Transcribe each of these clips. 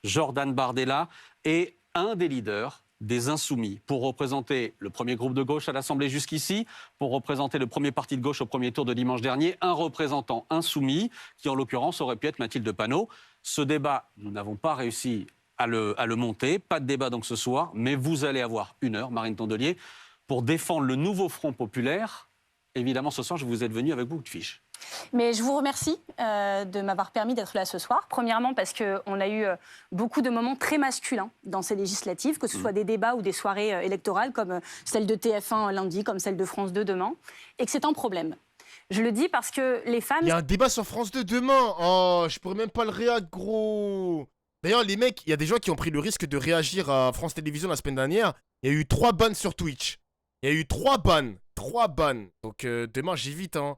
Jordan Bardella est un des leaders des Insoumis, pour représenter le premier groupe de gauche à l'Assemblée jusqu'ici, pour représenter le premier parti de gauche au premier tour de dimanche dernier, un représentant insoumis, qui en l'occurrence aurait pu être Mathilde Panot. Ce débat, nous n'avons pas réussi à le monter, pas de débat donc ce soir, mais vous allez avoir 1 heure, Marine Tondelier, pour défendre le nouveau Front populaire. Évidemment, ce soir, je vous êtes venu avec beaucoup de fiches. Mais je vous remercie de m'avoir permis d'être là ce soir. Premièrement parce qu'on a eu beaucoup de moments très masculins dans ces législatives, que ce soit des débats ou des soirées électorales comme celle de TF1 lundi, comme celle de France 2 demain, et que c'est un problème. Je le dis parce que les femmes... Il y a un débat sur France 2 demain. Oh, je pourrais même pas le réag, gros. D'ailleurs, les mecs, il y a des gens qui ont pris le risque de réagir à France Télévisions la semaine dernière. Il y a eu 3 bans sur Twitch. Il y a eu 3 bans. 3 bans. Donc demain, j'évite, hein.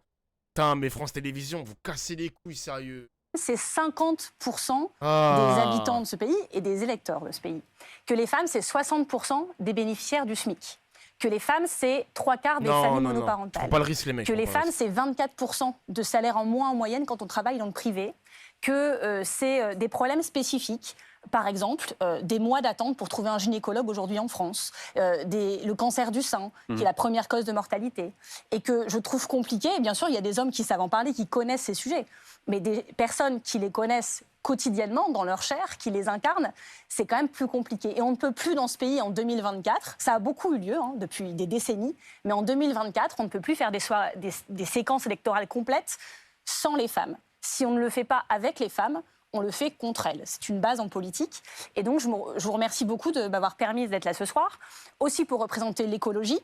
Putain, mais France Télévisions, vous cassez les couilles, sérieux. C'est 50% des habitants de ce pays et des électeurs de ce pays. Que les femmes, c'est 60% des bénéficiaires du SMIC. Que les femmes, c'est 3/4 des familles monoparentales. Faut pas le risque, les mecs. Que les femmes, c'est 24% de salaire en moins en moyenne quand on travaille dans le privé. Que c'est des problèmes spécifiques. Par exemple, des mois d'attente pour trouver un gynécologue aujourd'hui en France, le cancer du sein, qui est la première cause de mortalité, et que je trouve compliqué. Et bien sûr, il y a des hommes qui savent en parler, qui connaissent ces sujets, mais des personnes qui les connaissent quotidiennement dans leur chair, qui les incarnent, c'est quand même plus compliqué. Et on ne peut plus dans ce pays en 2024, ça a beaucoup eu lieu depuis des décennies, mais en 2024, on ne peut plus faire des séquences électorales complètes sans les femmes. Si on ne le fait pas avec les femmes, on le fait contre elles. C'est une base en politique. Et donc, je vous remercie beaucoup de m'avoir permis d'être là ce soir. Aussi pour représenter l'écologie,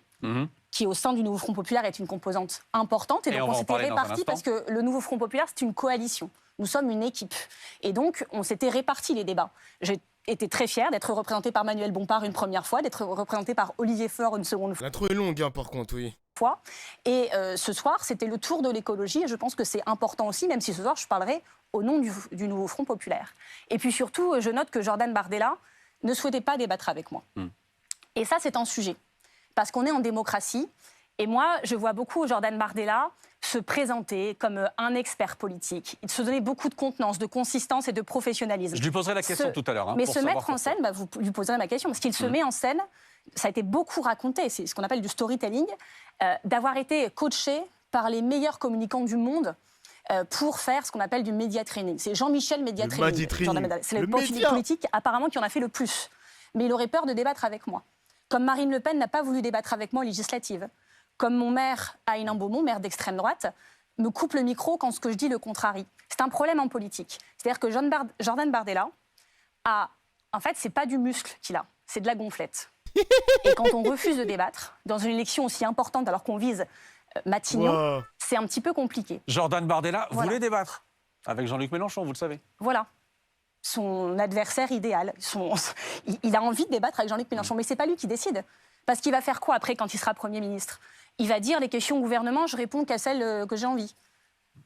qui au sein du Nouveau Front populaire est une composante importante. Et donc, on s'était répartis parce que le Nouveau Front populaire, c'est une coalition. Nous sommes une équipe. Et donc, on s'était répartis les débats. J'ai été très fière d'être représentée par Manuel Bompard une première fois, d'être représentée par Olivier Faure une seconde fois. L'intro est longue, hein, par contre, oui. Et ce soir, c'était le tour de l'écologie. Et je pense que c'est important aussi, même si ce soir, je parlerai au nom du Nouveau Front populaire. Et puis surtout, je note que Jordan Bardella ne souhaitait pas débattre avec moi. Et ça, c'est un sujet. Parce qu'on est en démocratie. Et moi, je vois beaucoup Jordan Bardella se présenter comme un expert politique. Il se donnait beaucoup de contenance, de consistance et de professionnalisme. Je lui poserai la question tout à l'heure. Mais se mettre en scène, vous lui poserez ma question, parce qu'il se met en scène, ça a été beaucoup raconté, c'est ce qu'on appelle du storytelling, d'avoir été coaché par les meilleurs communicants du monde pour faire ce qu'on appelle du media training. C'est Jean-Michel Media Training. C'est le politique apparemment qui en a fait le plus. Mais il aurait peur de débattre avec moi. Comme Marine Le Pen n'a pas voulu débattre avec moi aux législatives. Comme mon maire à Hénin-Beaumont, maire d'extrême droite, me coupe le micro quand ce que je dis le contrarie. C'est un problème en politique. C'est-à-dire que Jordan Bardella a... En fait, c'est pas du muscle qu'il a, c'est de la gonflette. Et quand on refuse de débattre, dans une élection aussi importante alors qu'on vise Matignon, c'est un petit peu compliqué. Jordan Bardella voulait débattre avec Jean-Luc Mélenchon, vous le savez. Voilà. Son adversaire idéal. Il a envie de débattre avec Jean-Luc Mélenchon, mais c'est pas lui qui décide. Parce qu'il va faire quoi après quand il sera Premier ministre? Il va dire les questions au gouvernement, je réponds qu'à celles que j'ai envie.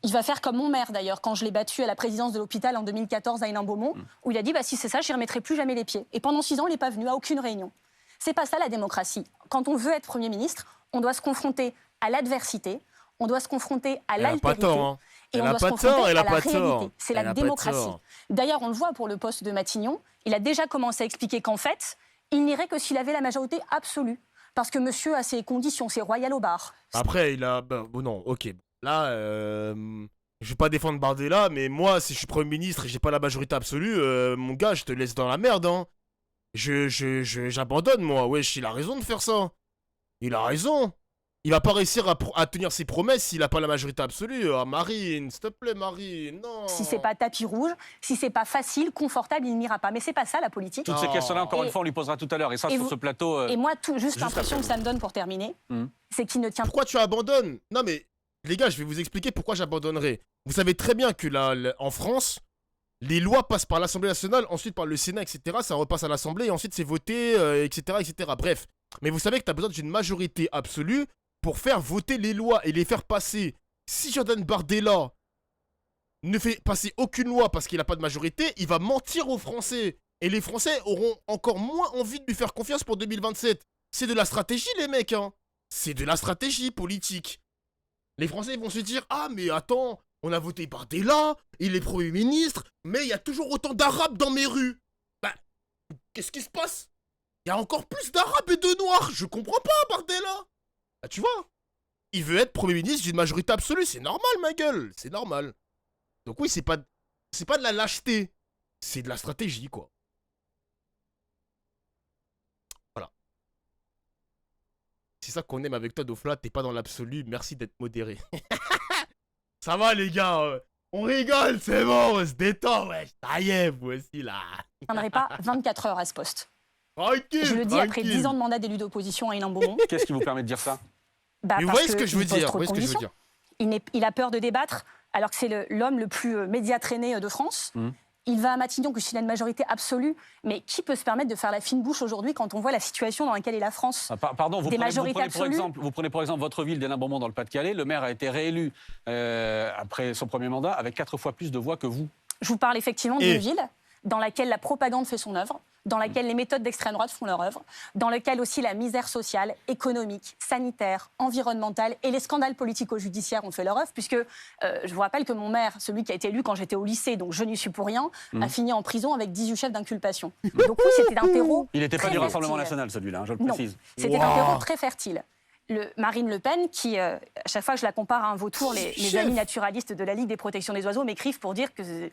Il va faire comme mon maire d'ailleurs, quand je l'ai battu à la présidence de l'hôpital en 2014 à Hénin-Beaumont, où il a dit si c'est ça, j'y remettrai plus jamais les pieds. Et pendant 6 ans, il n'est pas venu à aucune réunion. C'est pas ça la démocratie. Quand on veut être Premier ministre, on doit se confronter à l'adversité, on doit se confronter à l'altérité, et on doit se confronter à la réalité. C'est la démocratie. D'ailleurs, on le voit pour le poste de Matignon, il a déjà commencé à expliquer qu'en fait, il n'irait que s'il avait la majorité absolue. Parce que monsieur a ses conditions, c'est royal au bar. Après, il a... non, ok. Là, je vais pas défendre Bardella, mais moi, si je suis Premier ministre et j'ai pas la majorité absolue, mon gars, je te laisse dans la merde, hein. J'abandonne, moi. Wesh, il a raison de faire ça. Il a raison. Il va pas réussir à tenir ses promesses s'il a pas la majorité absolue. Ah, Marine, s'il te plaît, Marine, non. Si c'est pas tapis rouge, si c'est pas facile, confortable, il n'ira pas. Mais c'est pas ça la politique. Toutes ces questions-là, encore une fois, on lui posera tout à l'heure. Et ça, sur ce plateau... Et moi, juste l'impression que ça me donne pour terminer, c'est qu'il ne tient pas... Pourquoi tu abandonnes? Non, mais les gars, je vais vous expliquer pourquoi j'abandonnerai. Vous savez très bien que en France, les lois passent par l'Assemblée nationale, ensuite par le Sénat, etc. Ça repasse à l'Assemblée et ensuite c'est voté, etc., etc. Bref. Mais vous savez que tu as besoin d'une majorité absolue pour faire voter les lois et les faire passer. Si Jordan Bardella ne fait passer aucune loi parce qu'il n'a pas de majorité, il va mentir aux Français. Et les Français auront encore moins envie de lui faire confiance pour 2027. C'est de la stratégie, les mecs, hein. C'est de la stratégie politique. Les Français vont se dire, ah mais attends, on a voté Bardella, il est Premier ministre, mais il y a toujours autant d'Arabes dans mes rues. Qu'est-ce qui se passe? Il y a encore plus d'Arabes et de Noirs. Je comprends pas, bordel, là. Ah, tu vois? Il veut être Premier ministre d'une majorité absolue. C'est normal, ma gueule. C'est normal. Donc oui, c'est pas de la lâcheté. C'est de la stratégie, quoi. Voilà. C'est ça qu'on aime avec toi, Dofla. T'es pas dans l'absolu. Merci d'être modéré. Ça va, les gars. On rigole, c'est bon. On se détend, ouais. Ça y est, vous aussi, là. Je ne tiendrai pas 24 heures à ce poste. Tranquille, Je le dis après tranquille. 10 ans de mandat d'élu d'opposition à Hénin Beaumont. Qu'est-ce qui vous permet de dire ça? Bah, Mais vous parce voyez ce que je veux il pose dire. trop Vous de voyez ce que je veux conditions. dire. Il a peur de débattre, alors que c'est l'homme le plus médiatraîné de France. Il va à Matignon, qu'il a une majorité absolue. Mais qui peut se permettre de faire la fine bouche aujourd'hui quand on voit la situation dans laquelle est la France? Pardon, vous Des prenez, majorités absolues. vous prenez pour exemple votre ville d'Hénin Beaumont dans le Pas-de-Calais. Le maire a été réélu après son premier mandat avec 4 fois plus de voix que vous. Je vous parle effectivement d'une ville dans laquelle la propagande fait son œuvre, dans laquelle les méthodes d'extrême droite font leur œuvre, dans laquelle aussi la misère sociale, économique, sanitaire, environnementale et les scandales politico-judiciaires ont fait leur œuvre, puisque je vous rappelle que mon maire, celui qui a été élu quand j'étais au lycée, donc je n'y suis pour rien, a fini en prison avec 18 chefs d'inculpation. Donc oui, c'était un terreau Il n'était pas très du Rassemblement fertile. national, celui-là, hein, je le Non, précise. c'était un terreau très fertile. Marine Le Pen, qui, à chaque fois que je la compare à un vautour, mes amis naturalistes de la Ligue des protections des oiseaux m'écrivent pour dire que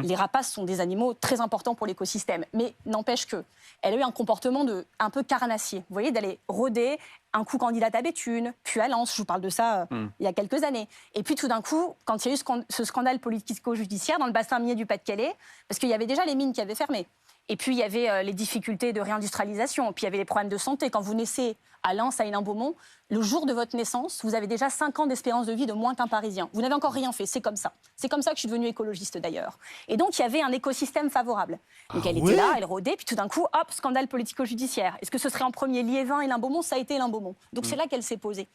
les rapaces sont des animaux très importants pour l'écosystème. Mais n'empêche qu'elle a eu un comportement un peu carnassier. Vous voyez, d'aller rôder, un coup candidate à Béthune, puis à Lens, je vous parle de ça il y a quelques années. Et puis tout d'un coup, quand il y a eu ce scandale politico-judiciaire dans le bassin minier du Pas-de-Calais, parce qu'il y avait déjà les mines qui avaient fermé. Et puis, il y avait les difficultés de réindustrialisation. Puis, il y avait les problèmes de santé. Quand vous naissez à Lens, à Hénin Beaumont, le jour de votre naissance, vous avez déjà 5 ans d'espérance de vie de moins qu'un Parisien. Vous n'avez encore rien fait, c'est comme ça. C'est comme ça que je suis devenue écologiste, d'ailleurs. Et donc, il y avait un écosystème favorable. Donc, elle était là, elle rôdait, puis tout d'un coup, hop, scandale politico-judiciaire. Est-ce que ce serait en premier Liévin, Hénin Beaumont? Ça a été Hénin Beaumont. Donc, c'est là qu'elle s'est posée.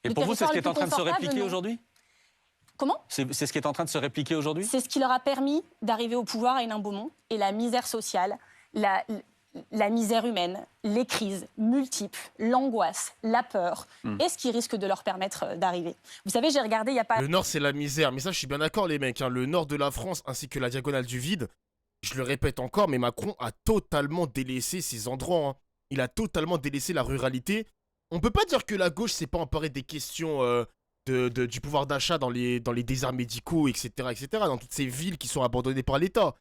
Et Le pour vous, c'est ce qui est en train de se territoire le plus répliquer confortable, aujourd'hui? Comment? C'est ce qui est en train de se répliquer aujourd'hui? C'est ce qui leur a permis d'arriver au pouvoir à Hénin Beaumont. Et la misère sociale, la misère humaine, les crises multiples, l'angoisse, la peur, est ce qui risque de leur permettre d'arriver. Vous savez, j'ai regardé il n'y a pas... Le Nord, c'est la misère. Mais ça, je suis bien d'accord, les mecs. Hein. Le Nord de la France, ainsi que la diagonale du vide, je le répète encore, mais Macron a totalement délaissé ces endroits. Hein. Il a totalement délaissé la ruralité. On peut pas dire que la gauche s'est pas emparée des questions du pouvoir d'achat dans les déserts médicaux, etc., etc., dans toutes ces villes qui sont abandonnées par l'État.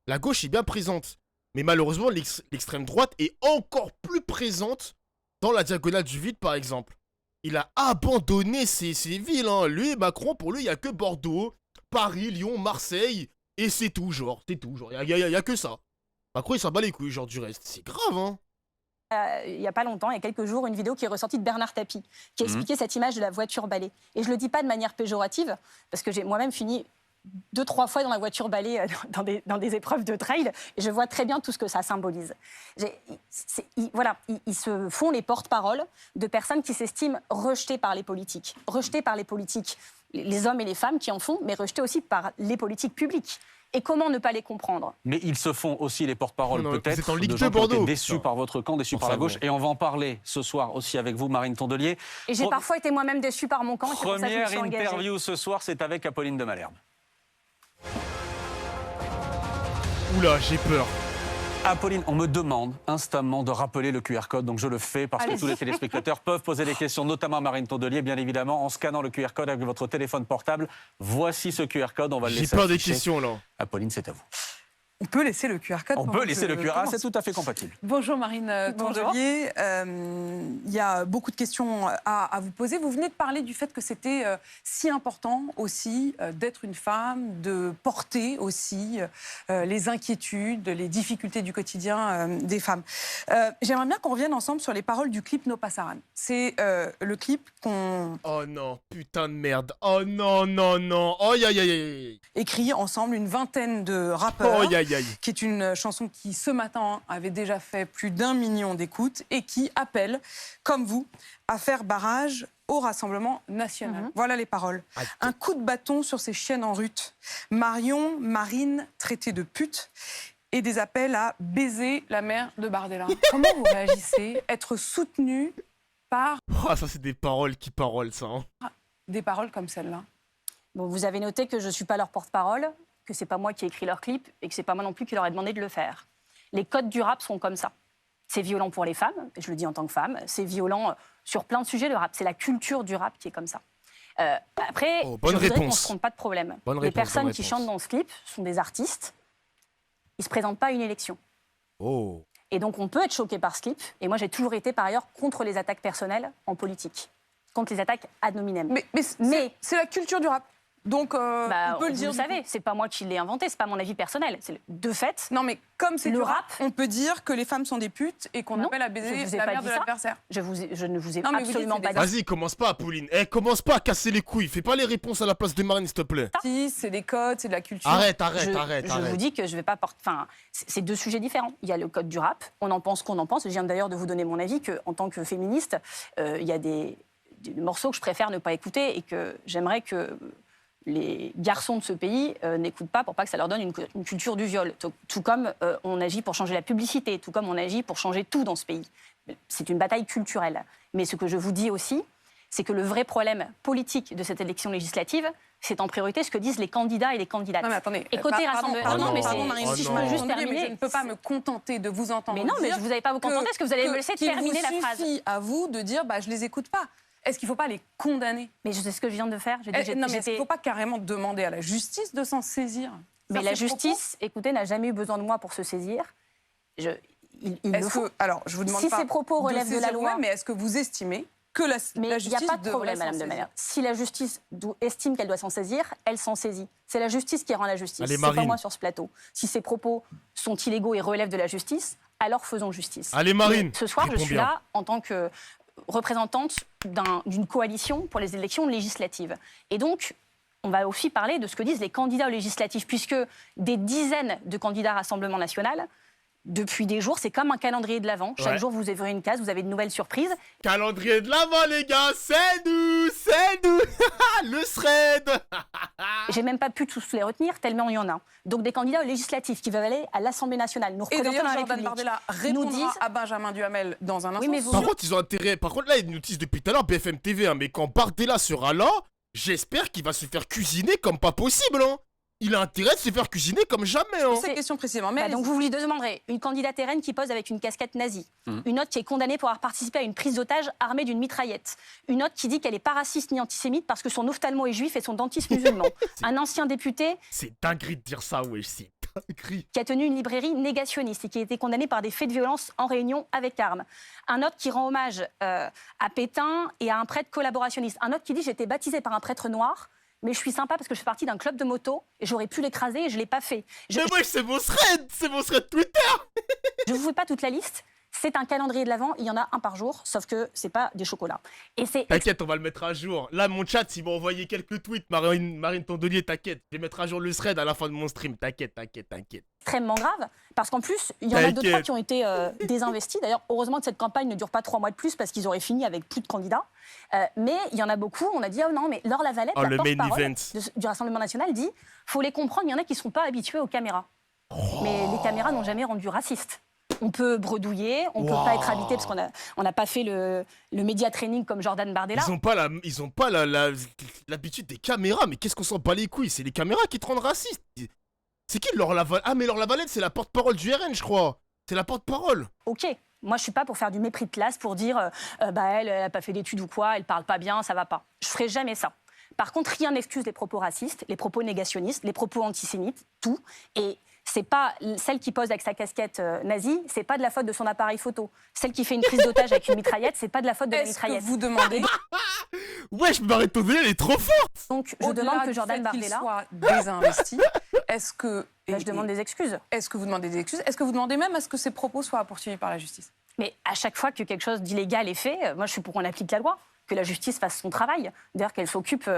La gauche est bien présente. Mais malheureusement, l'extrême droite est encore plus présente dans la diagonale du vide, par exemple. Il a abandonné ces villes. Hein. Lui, Macron, pour lui, il n'y a que Bordeaux, Paris, Lyon, Marseille, et c'est tout, genre. C'est tout, genre. Il y a que ça. Macron, il s'en bat les couilles, genre, du reste. C'est grave, hein. Il n'y a pas longtemps, il y a quelques jours, une vidéo qui est ressortie de Bernard Tapie, qui expliquait cette image de la voiture balai. Et je ne le dis pas de manière péjorative, parce que j'ai moi-même fini 2-3 fois dans la voiture balai dans des épreuves de trail, et je vois très bien tout ce que ça symbolise. Ils se font les porte-paroles de personnes qui s'estiment rejetées par les politiques. Rejetées par les politiques, les hommes et les femmes qui en font, mais rejetées aussi par les politiques publiques. Et comment ne pas les comprendre? Mais ils se font aussi les porte-paroles peut-être en Ligue de 2 gens qui ont été Bordeaux. déçus par votre camp, déçus par la gauche. Et on va en parler ce soir aussi avec vous, Marine Tondelier. Et j'ai parfois été moi-même déçue par mon camp. Et c'est pour ça que je me Première suis engagée. interview ce soir, c'est avec Apolline de Malherbe. Oula, j'ai peur. Apolline, on me demande instamment de rappeler le QR code, donc je le fais parce que tous les téléspectateurs peuvent poser des questions, notamment à Marine Tondelier, bien évidemment, en scannant le QR code avec votre téléphone portable. Voici ce QR code, on va le laisser J'ai peur des afficher. questions, là. Apolline, c'est à vous. On peut laisser le QR code. On peut laisser le QR, ah, c'est tout à fait compatible. Bonjour Marine Tondelier. Il y a beaucoup de questions à vous poser. Vous venez de parler du fait que c'était si important aussi d'être une femme, de porter aussi les inquiétudes, les difficultés du quotidien des femmes. J'aimerais bien qu'on revienne ensemble sur les paroles du clip No Passaran. C'est le clip qu'on... Oh non, putain de merde. Oh non, non, non. Oh, aïe, aïe, aïe. écrit ensemble une vingtaine de rappeurs. Oh, aïe, aïe. Qui est une chanson qui, ce matin, avait déjà fait plus d'1 million d'écoutes et qui appelle, comme vous, à faire barrage au Rassemblement national. Voilà les paroles. Un coup de bâton sur ces chiennes en rut. Marion, Marine, traitées de pute. Et des appels à baiser la mère de Bardella. Comment vous réagissez? Être soutenu par Oh, ça, c'est des paroles qui parolent, ça. Hein. des paroles comme celle-là? Bon, vous avez noté que je ne suis pas leur porte-parole, que ce n'est pas moi qui ai écrit leur clip et que ce n'est pas moi non plus qui leur ai demandé de le faire. Les codes du rap sont comme ça. C'est violent pour les femmes, je le dis en tant que femme, c'est violent sur plein de sujets, le rap. C'est la culture du rap qui est comme ça. Après, je voudrais qu'on ne se trompe pas de problème. Les personnes qui chantent dans ce clip sont des artistes. Ils ne se présentent pas à une élection. Oh. Et donc, on peut être choqué par ce clip. Et moi, j'ai toujours été, par ailleurs, contre les attaques personnelles en politique. Contre les attaques ad hominem. Mais c'est la culture du rap. Donc, on peut le dire. Vous savez, c'est pas moi qui l'ai inventé, c'est pas mon avis personnel. C'est de fait. Non, mais comme c'est le du rap, on peut dire que les femmes sont des putes et qu'on appelle à baiser la mère de l'adversaire. Je ne vous ai absolument pas dit. Vas-y, commence pas, Pauline. Commence pas à casser les couilles. Fais pas les réponses à la place de Marine, s'il te plaît. Si, c'est des codes, c'est de la culture. Arrête. Je vous dis que je vais pas porter. Enfin, c'est deux sujets différents. Il y a le code du rap. On en pense qu'on en pense. Je viens d'ailleurs de vous donner mon avis qu'en tant que féministe, il y a des morceaux que je préfère ne pas écouter et que j'aimerais que les garçons de ce pays n'écoutent pas pour pas que ça leur donne une culture du viol. Tout comme on agit pour changer la publicité, tout comme on agit pour changer tout dans ce pays. C'est une bataille culturelle. Mais ce que je vous dis aussi, c'est que le vrai problème politique de cette élection législative, c'est en priorité ce que disent les candidats et les candidates. Non mais attendez, et côté Rassemblement, pardon, si je peux juste terminer. Je ne peux pas me contenter de vous entendre. Mais non, mais vous n'allez pas vous contenter, est-ce que vous allez me laisser terminer la phrase? Il suffit à vous de dire, je les écoute pas. Est-ce qu'il ne faut pas les condamner? Mais c'est ce que je viens de faire. Non, mais est-ce qu'il ne faut pas carrément demander à la justice de s'en saisir? Mais la justice, écoutez, n'a jamais eu besoin de moi pour se saisir. Il le faut. Alors, je vous demande si pas ces propos relèvent de la loi, mais est-ce que vous estimez que la justice mais il n'y a pas de problème, Madame de Malherbe. Si la justice estime qu'elle doit s'en saisir, elle s'en saisit. C'est la justice qui rend la justice. C'est pas moi sur ce plateau. Si ces propos sont illégaux et relèvent de la justice, alors faisons justice. Allez, Marine. Mais ce soir, je suis là en tant que représentante d'une coalition pour les élections législatives. Et donc, on va aussi parler de ce que disent les candidats aux législatives, puisque des dizaines de candidats à Rassemblement national, depuis des jours, c'est comme un calendrier de l'Avent. Chaque jour, vous ouvrez une case, vous avez de nouvelles surprises. Calendrier de l'Avent, les gars, c'est nous le thread. J'ai même pas pu tous les retenir, tellement il y en a. Donc des candidats aux législatives qui veulent aller à l'Assemblée nationale, nous représenter la Jordan République. Bardella répondra à Benjamin Duhamel dans un instant. Oui, mais Par contre, ils ont intérêt. Par contre, là, ils nous disent depuis tout à l'heure BFM TV, hein, mais quand Bardella sera là, j'espère qu'il va se faire cuisiner comme pas possible, hein. Il a intérêt de se faire cuisiner comme jamais. Hein. Cette question précisément. Mais donc vous lui demanderez une candidate RN qui pose avec une casquette nazie, une autre qui est condamnée pour avoir participé à une prise d'otage armée d'une mitraillette, une autre qui dit qu'elle n'est pas raciste ni antisémite parce que son ophtalmo est juif et son dentiste musulman, un ancien député... C'est dinguerie de dire ça, ouais, c'est dinguerie. Qui a tenu une librairie négationniste et qui a été condamné par des faits de violence en réunion avec armes. Un autre qui rend hommage à Pétain et à un prêtre collaborationniste. Un autre qui dit « J'ai été baptisé par un prêtre noir ». Mais je suis sympa parce que je fais partie d'un club de moto et j'aurais pu l'écraser et je ne l'ai pas fait. Mais moi, c'est mon thread Twitter. Je ne vous fais pas toute la liste. C'est un calendrier de l'Avent, il y en a un par jour, sauf que c'est pas des chocolats. Et c'est... T'inquiète, on va le mettre à jour. Là, mon chat, il m'a envoyé quelques tweets. Marine Tondelier, t'inquiète. Je vais mettre à jour le thread à la fin de mon stream. T'inquiète. Extrêmement grave, parce qu'en plus, il y en a 2-3 qui ont été désinvestis. D'ailleurs, heureusement que cette campagne ne dure pas 3 mois de plus, parce qu'ils auraient fini avec plus de candidats. Mais il y en a beaucoup, on a dit, oh non, mais Laure Lavalette, la porte-parole du Rassemblement national, dit, faut les comprendre, il y en a qui ne sont pas habitués aux caméras. Mais les caméras n'ont jamais rendu raciste. On peut bredouiller, on ne peut pas être habité parce qu'on n'a pas fait le média training comme Jordan Bardella. Ils ont pas l'habitude des caméras, mais qu'est-ce qu'on s'en bat les couilles? C'est les caméras qui te rendent raciste. C'est qui Laure Lavalette? Ah, mais Laure Lavalette, c'est la porte-parole du RN, je crois. C'est la porte-parole. Ok. Moi, je suis pas pour faire du mépris de classe, pour dire elle n'a pas fait d'études ou quoi, elle parle pas bien, ça va pas. Je ferai jamais ça. Par contre, rien n'excuse les propos racistes, les propos négationnistes, les propos antisémites, tout. Et c'est pas celle qui pose avec sa casquette nazie, c'est pas de la faute de son appareil photo. Celle qui fait une prise d'otage avec une mitraillette, c'est pas de la faute de la mitraillette. Est-ce que vous demandez Ouais, je me m'arrête de elle est trop forte. Donc je demande que Jordan Bardella soit désinvesti. Est-ce que je demande des excuses. Est-ce que vous demandez des excuses? Est-ce que vous demandez même à ce que ces propos soient poursuivis par la justice? Mais à chaque fois que quelque chose d'illégal est fait, moi je suis pour qu'on applique la loi, que la justice fasse son travail, d'ailleurs qu'elle s'occupe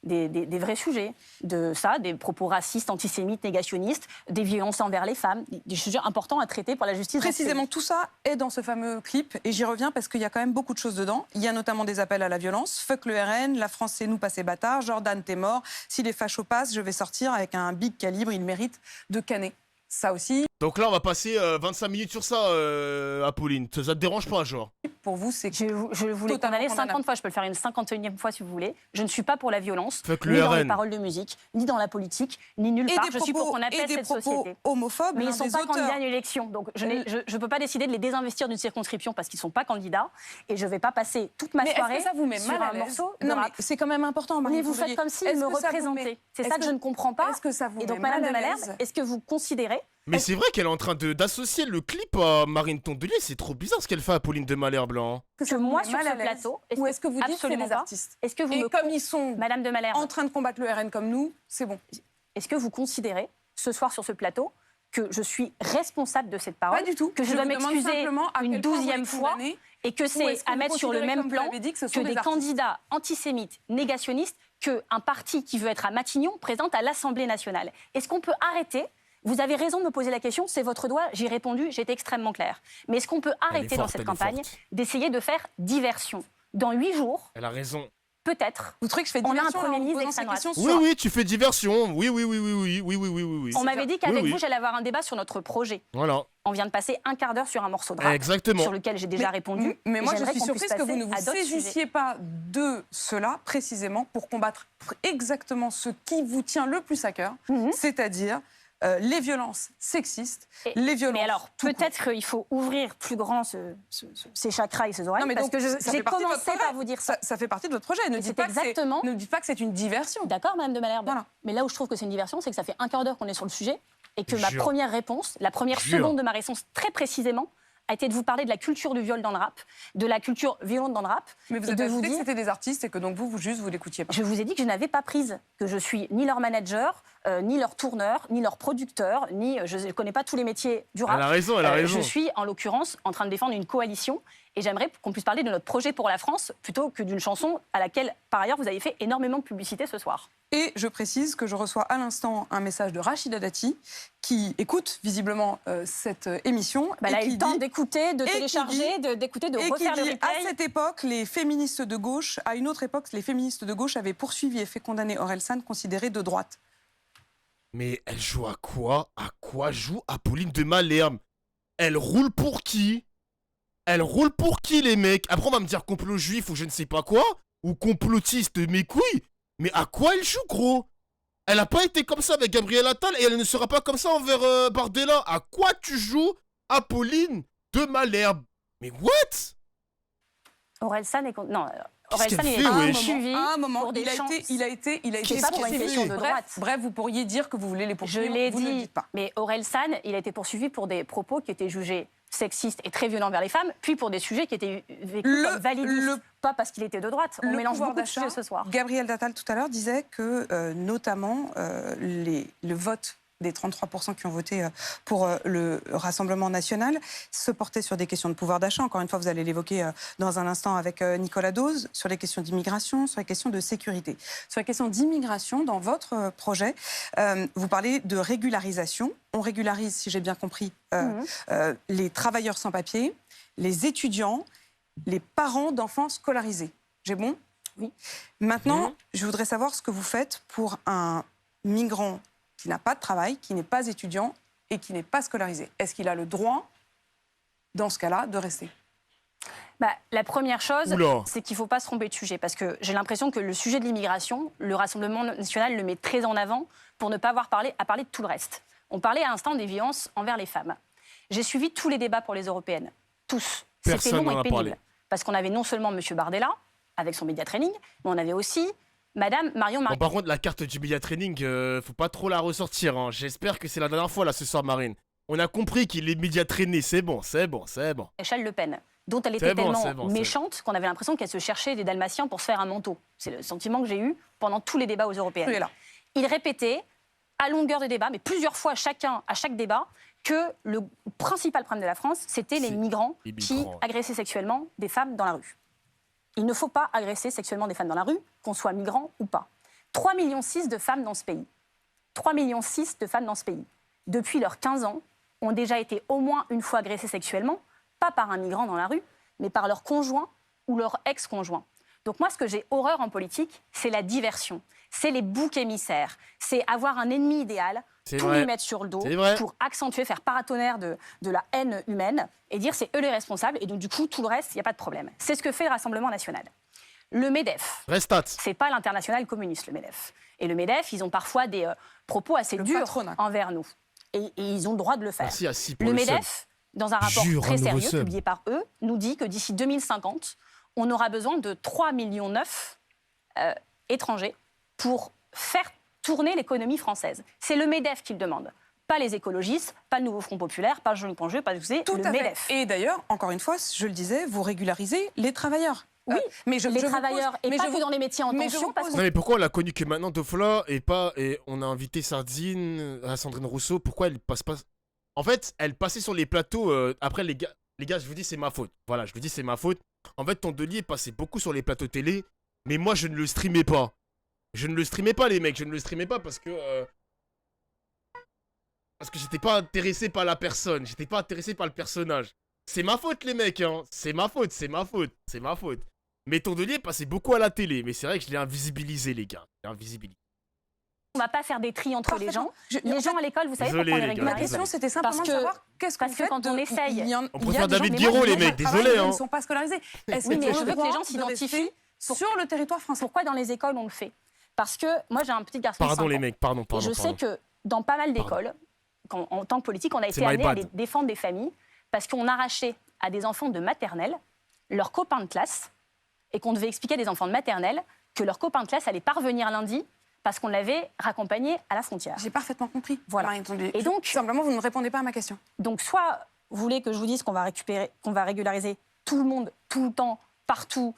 des vrais sujets, de ça, des propos racistes, antisémites, négationnistes, des violences envers les femmes, des sujets importants à traiter pour la justice. Précisément, tout ça est dans ce fameux clip, et j'y reviens parce qu'il y a quand même beaucoup de choses dedans. Il y a notamment des appels à la violence, fuck le RN, la France c'est nous, passez bâtard, Jordan t'es mort, si les fachos passent, je vais sortir avec un big calibre, il mérite de canner. Ça aussi, Donc là, on va passer 25 minutes sur ça, Apolline. Ça te dérange pas, genre? pour vous, c'est Je vous l'ai totalement condamné condamnable. 50 fois, je peux le faire une 51e fois si vous voulez. Je ne suis pas pour la violence, Fuck ni le dans les RN. paroles de musique, ni dans la politique, ni nulle et part. des Je suis pour propos, qu'on et apaise des cette propos société. homophobes. Mais ils l'un ne sont des pas auteurs. candidats à une élection. Donc je ne peux pas décider de les désinvestir d'une circonscription parce qu'ils ne sont pas candidats. Et je ne vais pas passer toute ma Mais est-ce soirée que ça vous met sur mal à un l'aise? morceau de Non, mais rap. c'est quand même important, Marine Mais vous Pouvrier. faites comme s'ils Est-ce me que ça vous représentaient. met- C'est est-ce ça que je ne comprends pas. Est-ce que ça vous Et donc, met Madame mal de à Malherbe, l'aise? est-ce que vous considérez Mais c'est vrai qu'elle est en train d'associer le clip à Marine Tondelier. C'est trop bizarre ce qu'elle fait à Apolline de Malherbe, là. Hein. que ça vous moi met sur mal à ce l'aise? plateau, Ou est-ce que vous dites que c'est absolument des pas. artistes? Est-ce que vous Et me comme ils sont Madame de Malherbe, en train de combattre le RN comme nous, c'est bon. est-ce que vous considérez ce soir sur ce plateau que je suis responsable de cette parole, Pas du tout. que je dois vous demande m'excuser simplement à une quel point vous 12e les fois condamnez, et que ou c'est est-ce que à vous mettre sur le considérez, même comme vous plan l'avez dit, que ce que sont des des artistes? candidats antisémites négationnistes qu'un parti qui veut être à Matignon présente à l'Assemblée nationale. Est-ce qu'on peut arrêter? Vous avez raison de me poser la question, c'est votre droit, j'ai répondu, j'ai été extrêmement claire. Mais est-ce qu'on peut arrêter dans cette campagne d'essayer de faire diversion? Dans 8 jours, Elle a raison. peut-être, Vous trouvez que je fais on a un diversion en Premier vous ministre posant ces d'extrême droite. questions Oui, sur- oui, tu fais diversion. Oui. on m'avait dit qu'avec Oui. vous, j'allais avoir un débat sur notre projet. Voilà. On vient de passer un quart d'heure sur un morceau de rap Exactement. sur lequel j'ai déjà répondu. Mais Et moi, je j'aimerais suis qu'on puisse surprise que vous ne passer vous à d'autres sujets. saisissiez pas de cela précisément pour combattre exactement ce qui vous tient le plus à cœur, Mhm. c'est-à-dire les violences sexistes, Et- les violences. Mais alors, tout court. peut-être qu'il faut ouvrir plus grand ces chakras et ces oreilles, Non, mais parce donc, que ça j'ai fait partie de commencé votre projet. par vous dire ça. Ça fait partie de votre projet. Ne Et dites c'est pas que exactement- ne dites pas que c'est une diversion. D'accord, Madame de Malherbe. Voilà. Mais là où je trouve que c'est une diversion, c'est que ça fait un quart d'heure qu'on est sur le sujet et que ma Jure. première réponse, la première Jure. seconde de ma réponse, très précisément, a été de vous parler de la culture du viol dans le rap, de la culture violente dans le rap, Mais vous et avez de vous ajouté que dire... c'était des artistes et que donc vous juste, vous l'écoutiez pas. Je vous ai dit que je n'avais pas prise, que je suis ni leur manager, ni leur tourneur, ni leur producteur, ni je ne connais pas tous les métiers du rap. Elle a raison, elle a raison. Je suis en l'occurrence en train de défendre une coalition et j'aimerais qu'on puisse parler de notre projet pour la France plutôt que d'une chanson à laquelle par ailleurs vous avez fait énormément de publicité ce soir. Et je précise que je reçois à l'instant un message de Rachida Dati qui écoute visiblement cette émission Bah, là, et qui il tente dit d'écouter, de qui télécharger, d'écouter, de et qui refaire le dit, à replay. cette époque, les féministes de gauche, à une autre époque, les féministes de gauche avaient poursuivi et fait condamner Orelsan, considéré de droite. Mais elle joue à quoi? À quoi joue Apolline de Malherbe? Elle roule pour qui? Elle roule pour qui, les mecs? Après, on va me dire complot juif ou je ne sais pas quoi, ou complotiste, mes couilles. Mais à quoi elle joue, gros? Elle n'a pas été comme ça avec Gabriel Attal et elle ne sera pas comme ça envers Bardella. À quoi tu joues, Apolline de Malherbe? Mais what? Orelsan est... Non, Qu'est-ce Orelsan qu'elle est fait, un wesh suivi À un moment, pour des il a chants- été C'est pas pour une poursuivi. question de droite. Bref, vous pourriez dire que vous voulez les Je poursuivre. l'ai vous ne le dit, dites pas. mais Orelsan, il a été poursuivi pour des propos qui étaient jugés sexistes et très violents vers les femmes, puis pour des sujets qui étaient vécus comme validistes, pas parce qu'il était de droite. On Le mélange pouvoir beaucoup de d'achat, sujets ce soir. Gabriel Attal tout à l'heure disait que notamment le vote des 33% qui ont voté pour le Rassemblement national se portait sur des questions de pouvoir d'achat. Encore une fois, vous allez l'évoquer dans un instant avec Nicolas Dose, sur les questions d'immigration, sur les questions de sécurité. Sur les questions d'immigration, dans votre projet, vous parlez de régularisation. On régularise, si j'ai bien compris, les travailleurs sans papier, les étudiants, les parents d'enfants scolarisés. J'ai bon? Oui. Maintenant, je voudrais savoir ce que vous faites pour un migrant qui n'a pas de travail, qui n'est pas étudiant et qui n'est pas scolarisé. Est-ce qu'il a le droit, dans ce cas-là, de rester? Bah, la première chose, Oula. c'est qu'il ne faut pas se tromper de sujet, parce que j'ai l'impression que le sujet de l'immigration, le Rassemblement national le met très en avant pour ne pas avoir parlé de tout le reste. On parlait à l'instant des violences envers les femmes. J'ai suivi tous les débats pour les européennes, tous. C'était Personne long n'en a et pénible, parlé. parce qu'on avait non seulement M. Bardella, avec son média training, mais on avait aussi Madame Marion Bon, Maréchal. par contre, la carte du media training, faut pas trop la ressortir. Hein. J'espère que c'est la dernière fois, là, ce soir, Marine. On a compris qu'il est média traîné. C'est bon. Le Pen, dont elle était C'est bon, tellement c'est bon, c'est méchante qu'on avait l'impression qu'elle se cherchait des dalmatiens pour se faire un manteau. C'est le sentiment que j'ai eu pendant tous les débats aux européennes. Oui, là. Il répétait à longueur de débat, mais plusieurs fois à chaque débat, que le principal problème de la France, c'était les C'est migrants les qui migrants. agressaient sexuellement des femmes dans la rue. Il ne faut pas agresser sexuellement des femmes dans la rue, qu'on soit migrant ou pas. 3,6 millions de femmes dans ce pays. 3,6 millions de femmes dans ce pays. Depuis leurs 15 ans, ont déjà été au moins une fois agressées sexuellement, pas par un migrant dans la rue, mais par leur conjoint ou leur ex-conjoint. Donc moi, ce que j'ai horreur en politique, c'est la diversion, c'est les boucs émissaires, c'est avoir un ennemi idéal C'est tout vrai. lui mettre sur le dos C'est vrai. pour accentuer, faire paratonnerre de la haine humaine et dire c'est eux les responsables et donc du coup tout le reste, il n'y a pas de problème. C'est ce que fait le Rassemblement national. Le MEDEF, Restat. c'est pas l'international communiste, le MEDEF. Et le MEDEF, ils ont parfois des propos assez Le durs patronat. envers nous. Et ils ont le droit de le faire. Merci à Si pour Le le sub. MEDEF, dans un rapport Jure, un très nouveau sérieux sub. publié par eux, nous dit que d'ici 2050, on aura besoin de 3,9 millions étrangers pour faire tourner l'économie française. C'est le MEDEF qui le demande. Pas les écologistes, pas le Nouveau Front Populaire, pas Jean-Luc Mélenchon, pas le Tout à MEDEF. fait. Et d'ailleurs, encore une fois, je le disais, vous régularisez les travailleurs. Oui, mais je les vous travailleurs, pose- et mais pas je que vous- dans les métiers en mais je tension, vous parce pose- Non mais pourquoi on l'a connu que maintenant Dofola et on a invité Sardine à Sandrine Rousseau, pourquoi elle passe pas... En fait, elle passait sur les plateaux, après les gars, je vous dis c'est ma faute. Voilà, je vous dis c'est ma faute. En fait, Tondelier passait beaucoup sur les plateaux télé, mais moi je ne le streamais pas. Je ne le streamais pas les mecs, je ne le streamais pas parce que j'étais pas intéressé par la personne, j'étais pas intéressé par le personnage. C'est ma faute les mecs, hein. C'est ma faute. Mais Tondelier passait beaucoup à la télé, mais c'est vrai que je l'ai invisibilisé les gars. Je l'ai invisibilisé. on ne va pas faire des tris entre les gens. Les gens à l'école, vous savez Désolé, pourquoi on les les gars, Ma régularise question, c'était simplement Parce de que- savoir qu'est-ce qu'on parce que fait quand on essaye- il y a On des préfère gens- David mais Guiraud, moi, les je mecs, travaille, désolé, Ils hein. ne sont pas scolarisés. Est-ce Oui, que mais tu je as veux le que les droit gens de s'identifient rester sur le territoire français? Pourquoi dans les écoles on le fait? Parce que moi j'ai un petit garçon de Pardon 5 les ans. mecs, pardon. Et je sais que dans pas mal d'écoles, en tant que politique, on a C'est été my amené à bad. défendre des familles parce qu'on arrachait à des enfants de maternelle leurs copains de classe et qu'on devait expliquer à des enfants de maternelle que leurs copains de classe allaient pas revenir lundi parce qu'on l'avait raccompagné à la frontière. J'ai parfaitement compris. Voilà. Marie Tondelier. Et donc- simplement, vous ne répondez pas à ma question. Donc soit vous voulez que je vous dise qu'on va régulariser tout le monde, tout le temps, partout,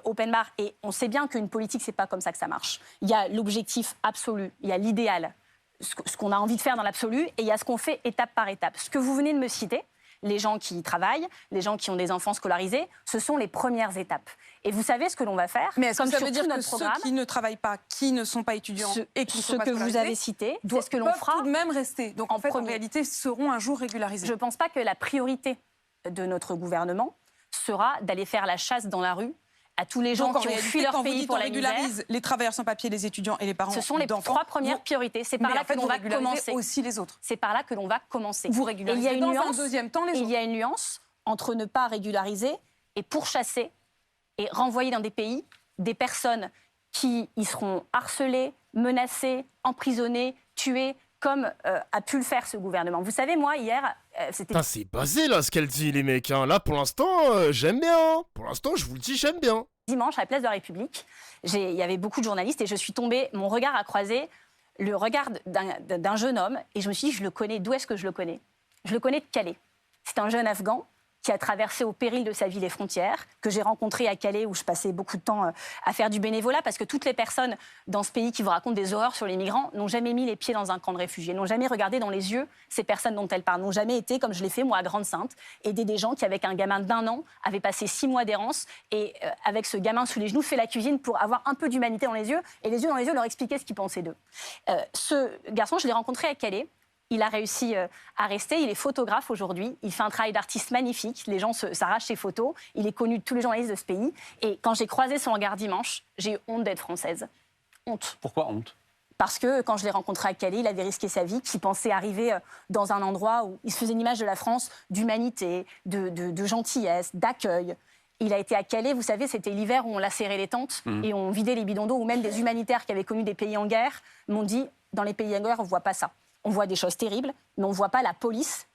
open bar, et on sait bien qu'une politique, c'est pas comme ça que ça marche. Il y a l'objectif absolu, il y a l'idéal, ce qu'on a envie de faire dans l'absolu, et il y a ce qu'on fait étape par étape. Ce que vous venez de me citer, les gens qui travaillent, les gens qui ont des enfants scolarisés, ce sont les premières étapes. Et vous savez ce que l'on va faire, Mais est-ce que comme ça sur veut dire tout que notre ceux programme, qui ne travaillent pas, qui ne sont pas étudiants et qui ne ce sont pas que vous scolarisés, avez cité, c'est ce que l'on peuvent fera. tout de même rester. Donc en fait, en premier. réalité, seront un jour régularisés. Je ne pense pas que la priorité de notre gouvernement sera d'aller faire la chasse dans la rue à tous les gens Donc, en qui ont réalité, fui leur quand vous pays dites pour on la misère. régularise les travailleurs sans papier, les étudiants et les parents Ce sont les d'enfants, 3 premières vous- priorités. C'est par mais là en fait, que l'on vous va régularisez commencer. aussi les autres. C'est par là que l'on va commencer. Vous Et régularisez il y a une dans un nuance, deuxième temps les et il autres. y a une nuance entre ne pas régulariser et pourchasser et renvoyer dans des pays des personnes qui y seront harcelées, menacées, emprisonnées, tuées, comme a pu le faire ce gouvernement. Vous savez, moi, hier, c'était Putain, c'est basé là ce qu'elle dit les mecs. Hein. Là pour l'instant, j'aime bien. Pour l'instant, je vous le dis, j'aime bien. dimanche à la place de la République. Il y avait beaucoup de journalistes et je suis tombée, mon regard a croisé le regard d'un jeune homme et je me suis dit, je le connais. D'où est-ce que je le connais? Je le connais de Calais. C'est un jeune Afghan qui a traversé au péril de sa vie les frontières, que j'ai rencontré à Calais où je passais beaucoup de temps à faire du bénévolat, parce que toutes les personnes dans ce pays qui vous racontent des horreurs sur les migrants n'ont jamais mis les pieds dans un camp de réfugiés, n'ont jamais regardé dans les yeux ces personnes dont elles parlent, n'ont jamais été, comme je l'ai fait moi à Grande-Sainte, aider des gens qui, avec un gamin d'1 an, avaient passé 6 mois d'errance et avec ce gamin sous les genoux, fait la cuisine pour avoir un peu d'humanité dans les yeux, et les yeux dans les yeux leur expliquer ce qu'ils pensaient d'eux. Ce garçon, je l'ai rencontré à Calais. Il a réussi à rester, il est photographe aujourd'hui, il fait un travail d'artiste magnifique, les gens s'arrachent ses photos, il est connu de tous les journalistes de ce pays. Et quand j'ai croisé son regard dimanche, j'ai eu honte d'être française. Honte. Pourquoi honte? Parce que quand je l'ai rencontré à Calais, il avait risqué sa vie, qu'il pensait arriver dans un endroit où il se faisait une image de la France d'humanité, de gentillesse, d'accueil. Il a été à Calais, vous savez, c'était l'hiver où on l'a serré les tentes et on vidait les bidons d'eau, où même des humanitaires qui avaient connu des pays en guerre m'ont dit, dans les pays en guerre, on ne voit pas ça. On voit des choses terribles, mais on ne voit pas la police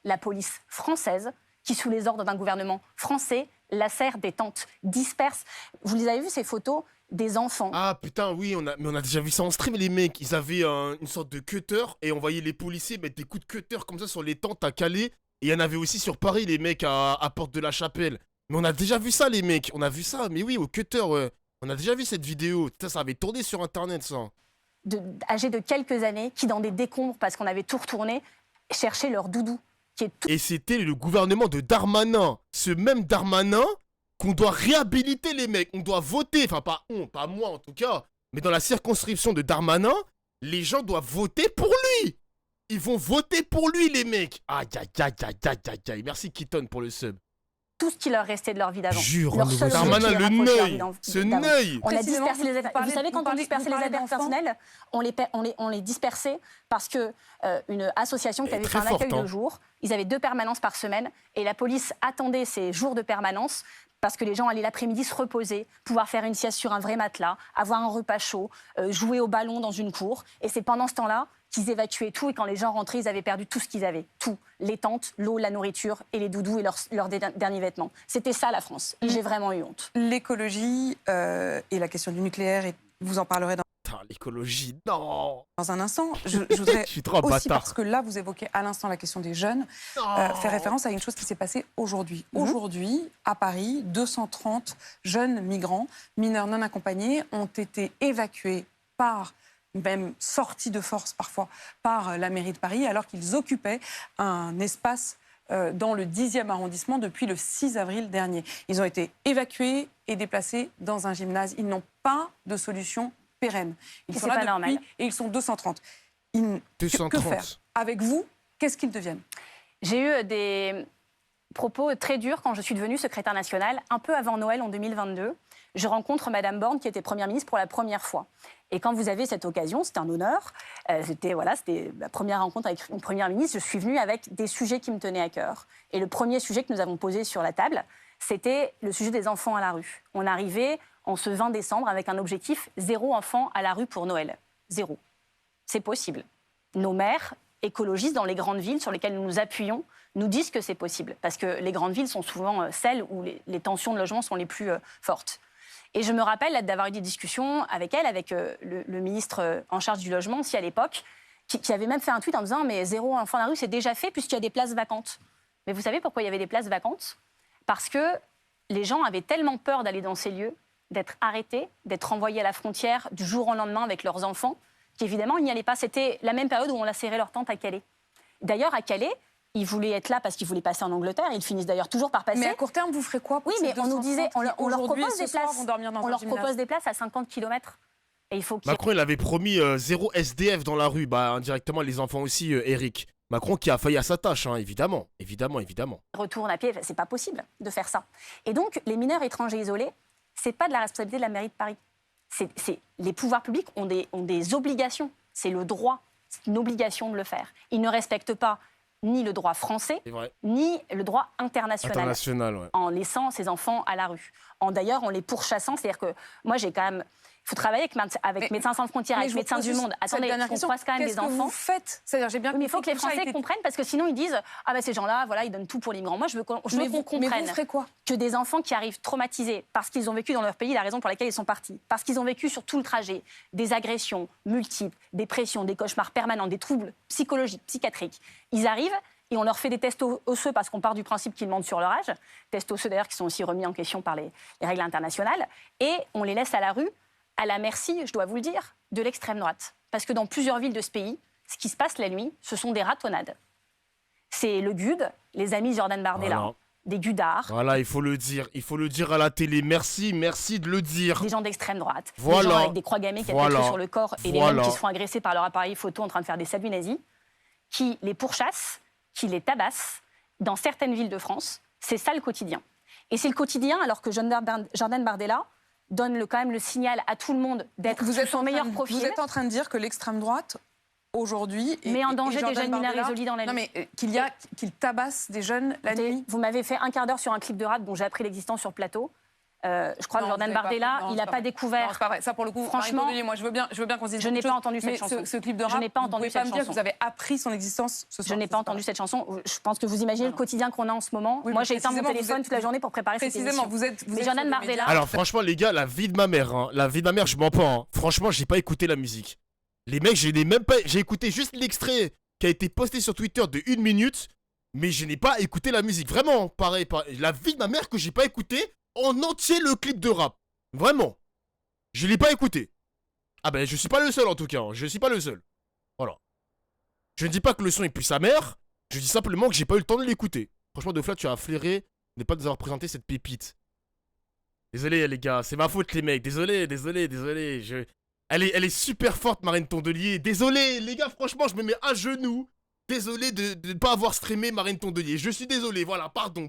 française, qui, sous les ordres d'un gouvernement français, lacère des tentes, disperse. Vous les avez vu, ces photos des enfants? Ah putain, oui, mais on a déjà vu ça en stream, les mecs. Ils avaient une sorte de cutter et on voyait les policiers mettre des coups de cutter comme ça sur les tentes à Calais. Et il y en avait aussi sur Paris, les mecs, à Porte de la Chapelle. Mais on a déjà vu ça, les mecs. On a vu ça, mais oui, au cutter, ouais. On a déjà vu cette vidéo. Putain, ça avait tourné sur Internet, ça. Âgés de quelques années, qui dans des décombres, parce qu'on avait tout retourné, cherchaient leur doudou. Et c'était le gouvernement de Darmanin. Ce même Darmanin qu'on doit réhabiliter, les mecs. On doit voter. Enfin, pas moi en tout cas. Mais dans la circonscription de Darmanin, les gens doivent voter pour lui. Ils vont voter pour lui, les mecs. Aïe, aïe, aïe, aïe, aïe, aïe, aïe. Merci, Keaton, pour le sub. tout ce qui leur restait de leur vie d'avant. Jure, Leur seul Darmanin, objet qui les le rapprochait de leur neuil, vie ce d'avant. neuil. On a Précisément, dispersé les affaires. Vous savez, quand on dispersait les affaires d'enfants personnelles, on les dispersait parce que une association qui Elle est avait fait très un accueil forte, hein. de jour, ils avaient 2 permanences par semaine et la police attendait ces jours de permanence parce que les gens allaient l'après-midi se reposer, pouvoir faire une sieste sur un vrai matelas, avoir un repas chaud, jouer au ballon dans une cour. Et c'est pendant ce temps-là qu'ils évacuaient tout. Et quand les gens rentraient, ils avaient perdu tout ce qu'ils avaient. Tout. Les tentes, l'eau, la nourriture et les doudous et leurs derniers vêtements. C'était ça, la France. Et j'ai vraiment eu honte. L'écologie et la question du nucléaire, et vous en parlerez Putain, l'écologie, non. dans un instant. Je voudrais Je suis trop un aussi, bâtard. parce que là, vous évoquez à l'instant la question des jeunes, faire référence à une chose qui s'est passée aujourd'hui. Aujourd'hui, à Paris, 230 jeunes migrants, mineurs non accompagnés, ont été évacués par, même sortis de force parfois, par la mairie de Paris, alors qu'ils occupaient un espace dans le 10e arrondissement depuis le 6 avril dernier. Ils ont été évacués et déplacés dans un gymnase. Ils n'ont pas de solution pérenne. Ils Et sont c'est là pas depuis, normal. et ils sont 230. Que 230. faire avec vous? Qu'est-ce qu'ils deviennent? J'ai eu des propos très durs quand je suis devenue secrétaire nationale, un peu avant Noël en 2022. Je rencontre Madame Borne, qui était Première ministre pour la première fois. Et quand vous avez cette occasion, c'est un honneur. C'était la première rencontre avec une Première ministre. Je suis venue avec des sujets qui me tenaient à cœur. Et le premier sujet que nous avons posé sur la table, c'était le sujet des enfants à la rue. On arrivait en ce 20 décembre avec un objectif 0 enfant à la rue pour Noël. 0. C'est possible. Nos maires écologistes dans les grandes villes sur lesquelles nous nous appuyons nous disent que c'est possible. Parce que les grandes villes sont souvent celles où les tensions de logement sont les plus fortes. Et je me rappelle d'avoir eu des discussions avec elle, avec le ministre en charge du logement, aussi à l'époque, qui avait même fait un tweet en disant « Mais 0 enfant à la rue, c'est déjà fait puisqu'il y a des places vacantes. » Mais vous savez pourquoi il y avait des places vacantes? Parce que les gens avaient tellement peur d'aller dans ces lieux, d'être arrêtés, d'être envoyés à la frontière du jour au lendemain avec leurs enfants, qu'évidemment, ils n'y allaient pas. C'était la même période où on lacérait leur tente à Calais. D'ailleurs, à Calais, ils voulaient être là parce qu'ils voulaient passer en Angleterre. Ils finissent d'ailleurs toujours par passer. Mais à court terme, vous ferez quoi pour Oui, ces mais on nous 230 disait, on leur aujourd'hui, propose ce des soir, places. vont dormir dans On un leur gymnase. propose des places à 50 km. Et il faut qu'ils... Macron, il avait promis 0 SDF dans la rue. Bah, indirectement, les enfants aussi, Eric. Macron qui a failli à sa tâche, hein, évidemment. Évidemment. retournent à pied. C'est pas possible de faire ça. Et donc, les mineurs étrangers isolés, c'est pas de la responsabilité de la mairie de Paris. Les pouvoirs publics ont des obligations. C'est le droit, c'est une obligation de le faire. Ils ne respectent pas ni le droit français, ni le droit international. Ouais. En laissant ces enfants à la rue. D'ailleurs, en les pourchassant, c'est-à-dire que moi, j'ai quand même... Il faut travailler avec Médecins sans frontières, avec Médecins du Monde. Attendez, on croise quand même des enfants. Qu'est-ce que vous faites? C'est-à-dire, j'ai bien Oui, mais il faut compris que les Français comprennent, parce que sinon ils disent « Ah ben ces gens-là, voilà, ils donnent tout pour les migrants ». Moi, je veux qu'on comprenne Mais vous ferez quoi? que des enfants qui arrivent traumatisés parce qu'ils ont vécu dans leur pays la raison pour laquelle ils sont partis, parce qu'ils ont vécu sur tout le trajet des agressions multiples, des pressions, des cauchemars permanents, des troubles psychologiques, psychiatriques. Ils arrivent et on leur fait des tests osseux parce qu'on part du principe qu'ils mentent sur leur âge, tests osseux d'ailleurs qui sont aussi remis en question par les règles internationales, et on les laisse à la rue, à la merci, je dois vous le dire, de l'extrême droite. Parce que dans plusieurs villes de ce pays, ce qui se passe la nuit, ce sont des ratonnades. C'est le GUD, les amis Jordan Bardella, Voilà. des gudards, Voilà, il faut le dire à la télé. Merci de le dire. des gens d'extrême droite, Voilà. des gens avec des croix gammées qui Voilà. attaquent sur le corps et des Voilà. mêmes qui se font agresser par leur appareil photo en train de faire des saluts nazis, qui les pourchassent, qui les tabassent dans certaines villes de France. C'est ça le quotidien. Et c'est le quotidien alors que Jordan Bardella donne quand même le signal à tout le monde d'être sous son meilleur profil. Vous êtes en train de dire que l'extrême droite, aujourd'hui... met en danger des jeunes mineurs isolés dans la nuit. Non, mais qu'il tabasse des jeunes la nuit. Vous m'avez fait un quart d'heure sur un clip de rap dont j'ai appris l'existence sur plateau. Je crois que Jordan Bardella, il n'a pas découvert... Non, c'est pas vrai. Ça, pour le coup, franchement, moi, je veux bien qu'on se dise... je n'ai pas entendu cette chanson. Ce clip de rap, je n'ai pas entendu vous pouvez cette pas me dire que chanson. vous avez appris son existence ce soir. Je n'ai pas entendu cette chanson. Je pense que vous imaginez le quotidien qu'on a en ce moment. Oui, moi, j'ai éteint mon précisément, téléphone toute la journée pour préparer cette émission. Mais Jordan Bardella... Alors franchement les gars, la vie de ma mère, je mens pas. Hein. Franchement, j'ai pas écouté la musique. Les mecs, j'ai écouté juste l'extrait qui a été posté sur Twitter de 1 minute, mais je n'ai pas écouté la musique. Vraiment, pareil. La vie de ma mère que j'ai pas écouté en entier le clip de rap. Vraiment. Je l'ai pas écouté. Ah ben, je suis pas le seul en tout cas. Hein. Je suis pas le seul. Voilà. Je ne dis pas que le son est plus sa mère. Je dis simplement que j'ai pas eu le temps de l'écouter. Franchement, De Fla, tu as flairé de ne pas nous avoir présenté cette pépite. Désolé les gars, c'est ma faute les mecs. Désolé. Elle est super forte, Marine Tondelier. Désolé les gars, franchement, je me mets à genoux désolé de ne pas avoir streamé Marine Tondelier. Je suis désolé, voilà, pardon.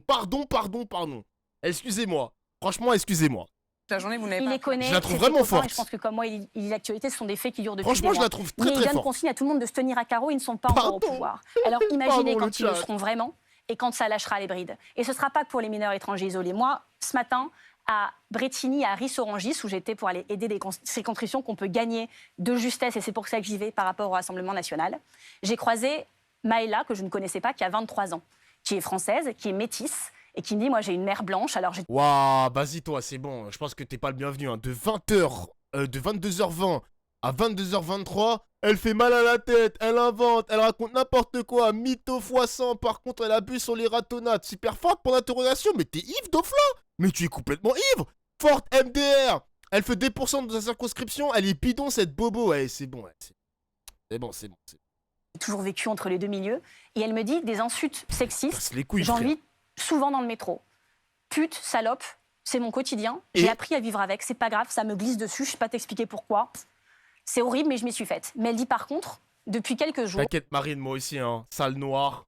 Excusez-moi. Franchement, excusez-moi. La journée, vous n'avez Il pas. les connaît. Je la trouve c'est ses vraiment copains, forte. et je pense que comme moi, il lit l'actualité, ce sont des faits qui durent depuis Franchement, des je mois. la trouve très Mais il très donne forte. consigne à tout le monde de se tenir à carreau, ils ne sont pas encore au Pardon. pouvoir. Alors imaginez Pardon, quand le ils le chat. seront vraiment et quand ça lâchera les brides. Et ce ne sera pas que pour les mineurs étrangers isolés. Moi, ce matin, à Bretigny, à Ris-Orangis, où j'étais pour aller aider ces contributions qu'on peut gagner de justesse, et c'est pour ça que j'y vais par rapport au Rassemblement national, j'ai croisé Maëla, que je ne connaissais pas, qui a 23 ans, qui est française, qui est métisse, et qui me dit, moi j'ai une mère blanche, alors j'ai... Waouh, vas-y toi, c'est bon. Je pense que t'es pas le bienvenu. Hein. De 22h20 à 22h23, elle fait mal à la tête, elle invente, elle raconte n'importe quoi. Mytho fois 100, par contre, elle abuse sur les ratonnades. Super forte pour l'interrogation, mais t'es ivre, Dofla? Mais tu es complètement ivre. Forte MDR. Elle fait 2% de sa circonscription, elle est bidon cette bobo. Ouais, c'est bon, ouais, c'est bon. toujours vécu entre les deux milieux, et elle me dit des insultes sexistes, Casse les couilles, j'en frère. vis souvent dans le métro. Pute, salope, c'est mon quotidien, Et- j'ai appris à vivre avec, c'est pas grave, ça me glisse dessus, je sais pas t'expliquer pourquoi. C'est horrible, mais je m'y suis faite. Mais elle dit par contre, depuis quelques jours, T'inquiète Marine, moi aussi, hein. Sale noire,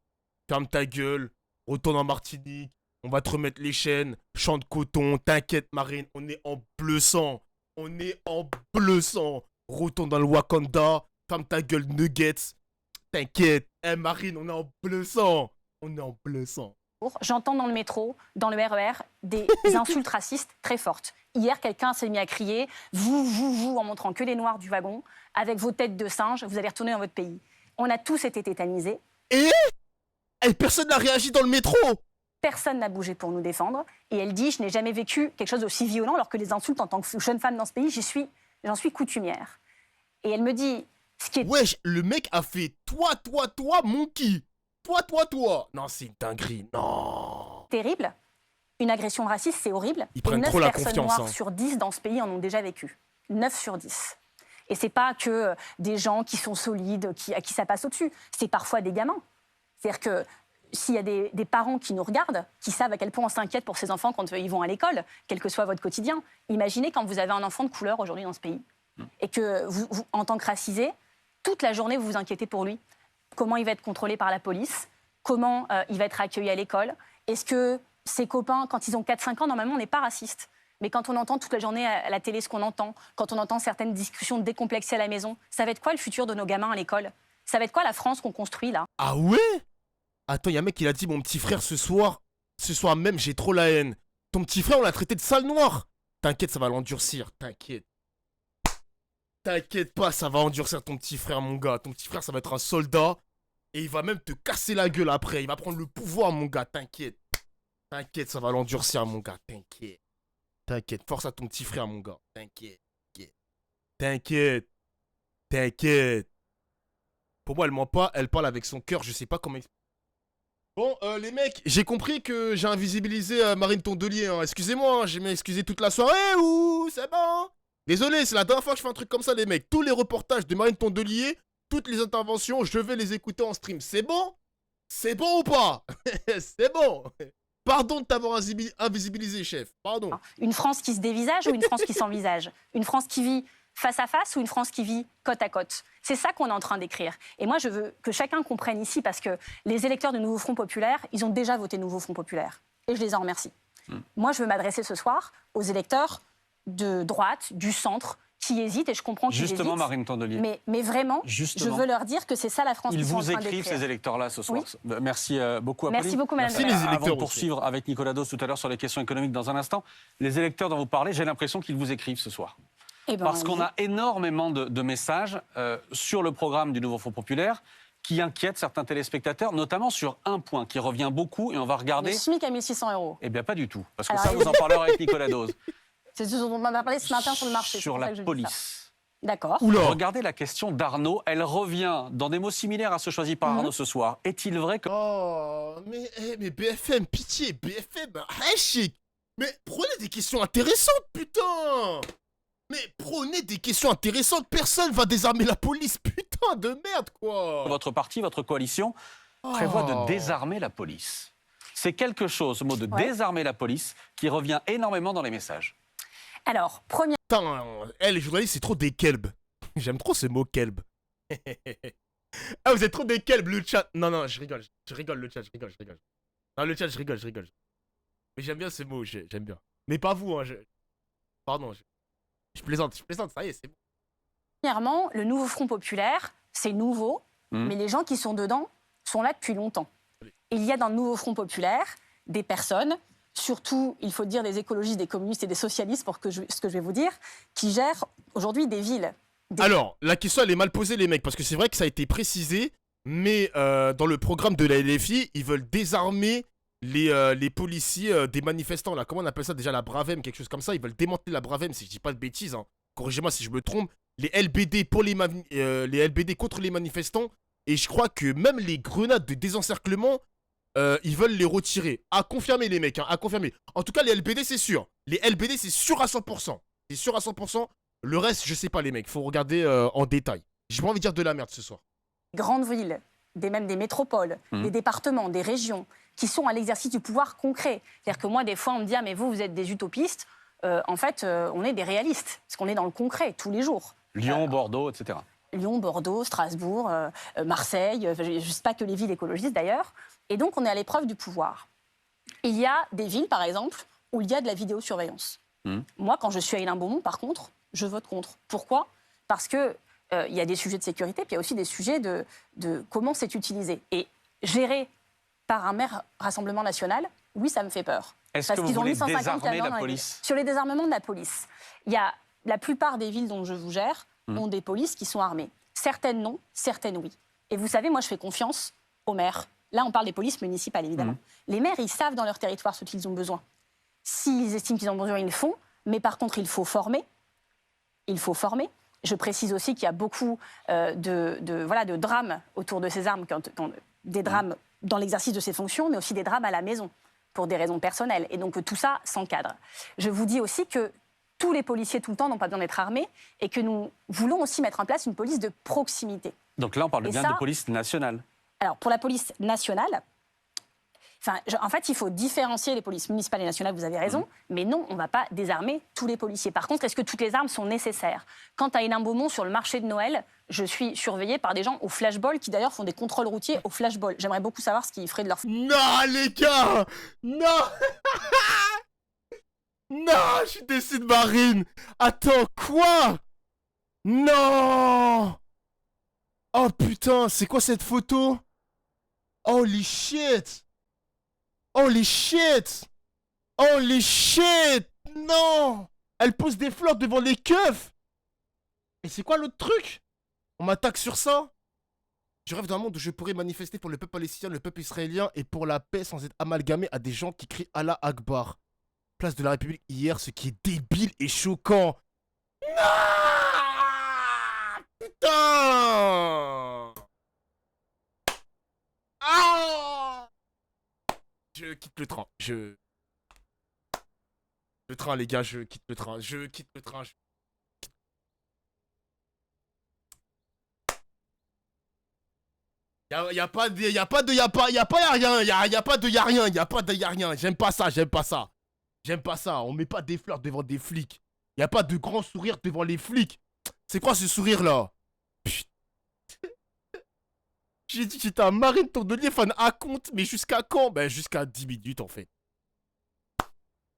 ferme ta gueule, retourne en Martinique, on va te remettre les chaînes, champ de coton, t'inquiète Marine, on est en bleu sang, retourne dans le Wakanda, ferme ta gueule Nuggets, t'inquiète, Marine, on est en bleu sang, j'entends dans le métro, dans le RER, des insultes racistes très fortes. Hier, quelqu'un s'est mis à crier « vous », en montrant que les noirs du wagon, avec vos têtes de singe, vous allez retourner dans votre pays. On a tous été tétanisés. Et personne n'a réagi dans le métro. Personne n'a bougé pour nous défendre. Et elle dit, je n'ai jamais vécu quelque chose d'aussi violent, alors que les insultes en tant que jeune femme dans ce pays, j'en suis coutumière. Et elle me dit, ce qui est Wesh, le mec a fait toi, monkey. Toi. Non, c'est une dinguerie, non. terrible, une agression raciste, c'est horrible. Ils prennent et 9 trop la personnes confiance, noires hein. sur 10 dans ce pays en ont déjà vécu. 9 sur 10. Et c'est pas que des gens qui sont solides, à qui ça passe au-dessus. C'est parfois des gamins. C'est-à-dire que s'il y a des parents qui nous regardent, qui savent à quel point on s'inquiète pour ces enfants quand ils vont à l'école, quel que soit votre quotidien, imaginez quand vous avez un enfant de couleur aujourd'hui dans ce pays. Et que vous, en tant que racisé, toute la journée, vous vous inquiétez pour lui. Comment il va être contrôlé par la police? Comment il va être accueilli à l'école? Est-ce que ses copains, quand ils ont 4-5 ans, normalement, on n'est pas raciste. Mais quand on entend toute la journée à la télé ce qu'on entend, quand on entend certaines discussions décomplexées à la maison, ça va être quoi le futur de nos gamins à l'école? Ça va être quoi la France qu'on construit là? Ah ouais? Attends, y a un mec qui a dit, mon petit frère, ce soir même, j'ai trop la haine. Ton petit frère, on l'a traité de sale noir. T'inquiète, ça va l'endurcir, t'inquiète. T'inquiète pas, ça va endurcir ton petit frère, mon gars. Ton petit frère, ça va être un soldat. Et il va même te casser la gueule après. Il va prendre le pouvoir, mon gars, t'inquiète. T'inquiète, ça va l'endurcir, mon gars, t'inquiète. T'inquiète, force à ton petit frère, mon gars. T'inquiète. Pour moi, elle ment pas, elle parle avec son cœur, je sais pas comment expliquer. Bon, les mecs, j'ai compris que j'ai invisibilisé Marine Tondelier. Hein. Excusez-moi, j'ai m'excusé toute la soirée ou c'est bon? Désolé, c'est la dernière fois que je fais un truc comme ça, les mecs. Tous les reportages de Marine Tondelier, toutes les interventions, je vais les écouter en stream. C'est bon? C'est bon ou pas? C'est bon. Pardon de t'avoir invisibilisé, chef. Pardon. Une France qui se dévisage ou une France qui s'envisage? Une France qui vit face à face ou une France qui vit côte à côte? C'est ça qu'on est en train d'écrire. Et moi, je veux que chacun comprenne ici, parce que les électeurs du Nouveau Front Populaire, ils ont déjà voté Nouveau Front Populaire. Et je les en remercie. Moi, je veux m'adresser ce soir aux électeurs de droite, du centre, qui hésitent, et je comprends qu'ils hésitent. Justement, Marine Tondelier. Mais vraiment, Justement. je veux leur dire que c'est ça la France Ils qu'ils sont en vous train écrivent, d'écrire. ces électeurs-là, ce soir. Oui. Merci beaucoup, Apolline. Merci beaucoup, Madame Merci, Veller. les électeurs Avant de aussi. poursuivre avec Nicolas Dos tout à l'heure sur les questions économiques dans un instant, les électeurs dont vous parlez, j'ai l'impression qu'ils vous écrivent ce soir. Eh ben, Parce qu'on oui. a énormément de messages sur le programme du Nouveau Front Populaire qui inquiètent certains téléspectateurs, notamment sur un point qui revient beaucoup, et on va regarder... Le SMIC à 1 600 €. Eh bien, pas du tout, parce que Alors, ça, vous en parlerez avec Nicolas Dos. C'est ce dont on m'a parlé ce matin sur le marché. c'est Sur pour ça la que je dis ça. police. D'accord. Oula. Regardez la question d'Arnaud, elle revient dans des mots similaires à ceux choisis par Arnaud ce soir. Est-il vrai que... Oh, mais BFM, pitié, BFM, chic. Mais prenez des questions intéressantes, putain. Mais prenez des questions intéressantes, personne va désarmer la police, putain de merde, quoi. votre parti, votre coalition, prévoit de désarmer la police? C'est quelque chose, ce mot de Ouais. désarmer la police, qui revient énormément dans les messages. Alors, première Putain, les journalistes, c'est trop des kelbs. J'aime trop ce mot kelb. Ah, vous êtes trop des kelbs, le chat. Non, non, je rigole, le chat, je rigole. Non, le chat, je rigole. Mais j'aime bien ce mot, j'aime bien. Mais pas vous, hein, Pardon, je plaisante, ça y est, c'est bon. Premièrement, le nouveau Front populaire, c'est nouveau, mais les gens qui sont dedans sont là depuis longtemps. Il y a dans le nouveau Front populaire des personnes, surtout, il faut dire, des écologistes, des communistes et des socialistes, pour ce que je vais vous dire, qui gèrent aujourd'hui des villes. Alors, la question, elle est mal posée, les mecs, parce que c'est vrai que ça a été précisé, mais dans le programme de la LFI, ils veulent désarmer les policiers des manifestants, là. Comment on appelle ça déjà, la Bravem, quelque chose comme ça. Ils veulent démanteler la Bravem, si je dis pas de bêtises, hein. Corrigez-moi si je me trompe. Les LBD, les LBD contre les manifestants. Et je crois que même les grenades de désencerclement, ils veulent les retirer. À confirmer, les mecs, hein, à confirmer. En tout cas, les LBD, c'est sûr. Les LBD, c'est sûr à 100%. C'est sûr à 100%. Le reste, je sais pas, les mecs. Faut regarder en détail. J'ai pas envie de dire de la merde ce soir. Grandes villes, même des métropoles, des départements, des régions, qui sont à l'exercice du pouvoir concret. C'est-à-dire que moi, des fois, on me dit « Ah, mais vous êtes des utopistes ». En fait, on est des réalistes, parce qu'on est dans le concret, tous les jours. Lyon, Bordeaux, etc. Lyon, Bordeaux, Strasbourg, Marseille, je ne sais pas que les villes écologistes d'ailleurs. Et donc, on est à l'épreuve du pouvoir. Il y a des villes, par exemple, où il y a de la vidéosurveillance. Moi, quand je suis à Hénin-Beaumont, par contre, je vote contre. Pourquoi ? Parce qu'il y a des sujets de sécurité, puis il y a aussi des sujets de comment c'est utilisé. Et géré par un maire Rassemblement National, oui, ça me fait peur. Est-ce que vous voulez désarmer la police ? Sur les désarmements de la police, il y a la plupart des villes dont je vous gère ont des polices qui sont armées. Certaines non, certaines oui. Et vous savez, moi, je fais confiance aux maires. Là, on parle des polices municipales, évidemment. Les maires, ils savent dans leur territoire ce qu'ils ont besoin. S'ils estiment qu'ils en ont besoin, ils le font. Mais par contre, il faut former. Je précise aussi qu'il y a beaucoup de drames autour de ces armes, des drames dans l'exercice de ces fonctions, mais aussi des drames à la maison, pour des raisons personnelles. Et donc tout ça s'encadre. Je vous dis aussi que tous les policiers tout le temps n'ont pas besoin d'être armés et que nous voulons aussi mettre en place une police de proximité. Donc là, on parle bien de police nationale. Alors, pour la police nationale, en fait, il faut différencier les polices municipales et nationales, vous avez raison, mais non, on ne va pas désarmer tous les policiers. Par contre, est-ce que toutes les armes sont nécessaires ? Quant à Hénin-Beaumont, sur le marché de Noël, je suis surveillée par des gens au flashball qui d'ailleurs font des contrôles routiers au flashball. J'aimerais beaucoup savoir ce qu'ils feraient de leur... Non, les gars ! Non. Non, je suis déçu de Marine. Attends, quoi? Non. Oh putain, c'est quoi cette photo? Holy shit. Holy shit. Holy shit. Non. Elle pose des fleurs devant les keufs. Et c'est quoi l'autre truc? On m'attaque sur ça? Je rêve d'un monde où je pourrais manifester pour le peuple palestinien, le peuple israélien et pour la paix sans être amalgamé à des gens qui crient Allah Akbar. Place de la République hier, ce qui est débile et choquant. Non. Putain. Ah. Je quitte le train. Le train, les gars, je quitte le train. Je quitte le train. Y a pas de rien. J'aime pas ça. On met pas des fleurs devant des flics. Y a pas de grand sourire devant les flics. C'est quoi ce sourire là? Putain. J'ai dit que j'étais un Marine Tondelier fan à compte, mais jusqu'à quand? Ben jusqu'à 10 minutes en fait.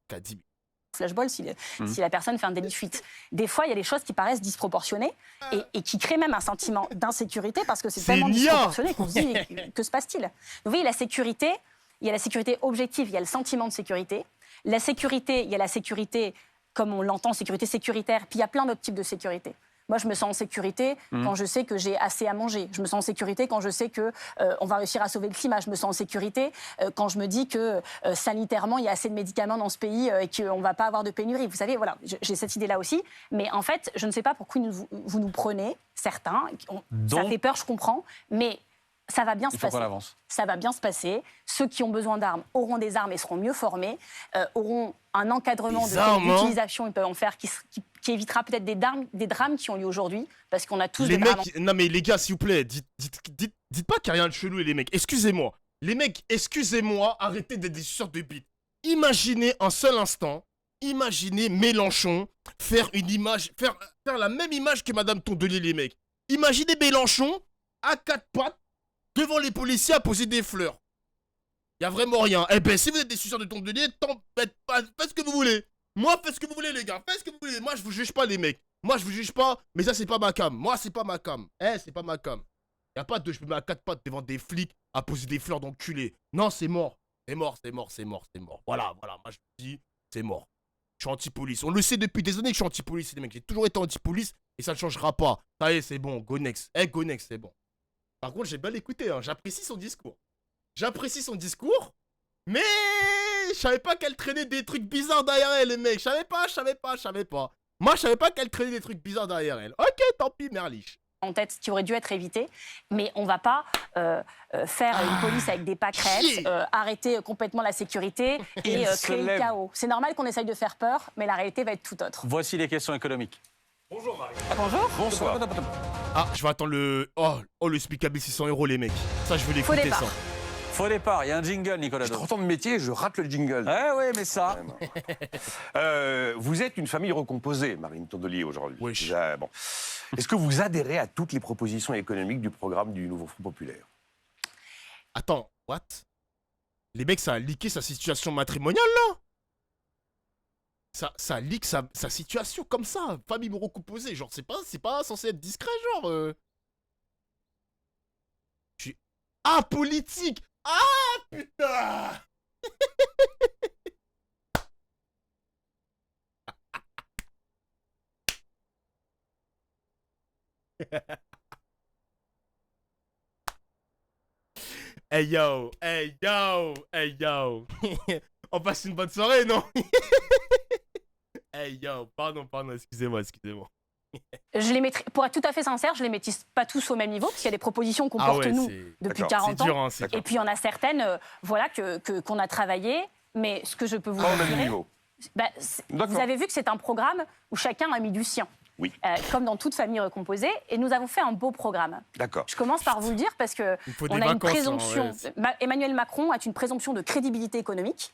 Jusqu'à 10 minutes. Flashball si la personne fait un délit de fuite. Des fois, il y a des choses qui paraissent disproportionnées et qui créent même un sentiment d'insécurité parce que c'est tellement disproportionné qu'on se dit que se passe-t-il? Donc, vous voyez, la sécurité, il y a la sécurité objective, il y a le sentiment de sécurité. La sécurité, il y a la sécurité, comme on l'entend, sécurité sécuritaire, puis il y a plein d'autres types de sécurité. Moi, je me sens en sécurité quand je sais que j'ai assez à manger. Je me sens en sécurité quand je sais qu'on va réussir à sauver le climat. Je me sens en sécurité quand je me dis que sanitairement, il y a assez de médicaments dans ce pays et qu'on ne va pas avoir de pénurie. Vous savez, voilà, j'ai cette idée-là aussi. Mais en fait, je ne sais pas pourquoi vous nous prenez, certains. Ça fait peur, je comprends. Mais ça va bien se passer. Ça va bien se passer. Ceux qui ont besoin d'armes auront des armes et seront mieux formés, auront un encadrement de l'utilisation, ils peuvent en faire, qui évitera peut-être des drames qui ont lieu aujourd'hui, parce qu'on a tous des drames. Non mais les gars, s'il vous plaît, dites pas qu'il n'y a rien de chelou, les mecs. Excusez-moi. Les mecs, excusez-moi, arrêtez d'être des suceurs de bite. Imaginez un seul instant, imaginez Mélenchon faire une image, faire la même image que Madame Tondelier, les mecs. Imaginez Mélenchon à quatre pattes devant les policiers à poser des fleurs. Y a vraiment rien. Eh ben, si vous êtes des suceurs de tondelier, faites ce que vous voulez. Moi, faites ce que vous voulez, les gars. Faites ce que vous voulez. Moi, je vous juge pas, les mecs. Moi, je vous juge pas, mais ça, c'est pas ma cam. Moi, c'est pas ma cam. C'est pas ma cam. Y a pas de je me mets à quatre pattes devant des flics à poser des fleurs d'enculé. Non, c'est mort. C'est mort. Voilà. Moi, je vous dis, c'est mort. Je suis anti-police. On le sait depuis des années que je suis anti-police, les mecs. J'ai toujours été anti-police et ça ne changera pas. Ça y est, c'est bon. Go next. Go next, c'est bon. Par contre, j'ai bien l'écouté. Hein. J'apprécie son discours. Mais je savais pas qu'elle traînait des trucs bizarres derrière elle, les mecs. Je savais pas. Moi, je savais pas qu'elle traînait des trucs bizarres derrière elle. Ok, tant pis, merliche. En tête, qui aurait dû être évité, mais on va pas faire une police avec des pâquerettes, arrêter complètement la sécurité et créer le chaos. C'est normal qu'on essaye de faire peur, mais la réalité va être tout autre. Voici les questions économiques. Bonjour Marie. Bonjour. Bonsoir. Ah, je vais attendre le... Oh, le Speakable 600 €, les mecs. Ça, je veux l'écouter, départ. ça. Faux départ, il y a un jingle, Nicolas J'ai Dos. 30 ans de métier, je rate le jingle. Ouais, mais ça... Vous êtes une famille recomposée, Marine Tondelier, aujourd'hui. Oui. Bon. Est-ce que vous adhérez à toutes les propositions économiques du programme du Nouveau Front Populaire? Attends, what? Les mecs, ça a leaké sa situation matrimoniale, là? Ça leak sa situation comme ça, famille recomposée, genre, c'est pas censé être discret, genre... Je suis apolitique. Ah, putain. Hey yo. On passe une bonne soirée, non? Hey yo, pardon, excusez-moi. Je les mettrai, pour être tout à fait sincère, je les métisse pas tous au même niveau, parce qu'il y a des propositions qu'on porte nous depuis 40 ans. Dur, hein, c'est Et puis il y en a certaines, voilà, qu'on a travaillé. Mais ce que je peux vous Pas au même assurer, niveau. vous avez vu que c'est un programme où chacun a mis du sien. Oui. Comme dans toute famille recomposée, et nous avons fait un beau programme. D'accord. Je commence par vous le dire parce que on a une présomption. Emmanuel Macron a une présomption de crédibilité économique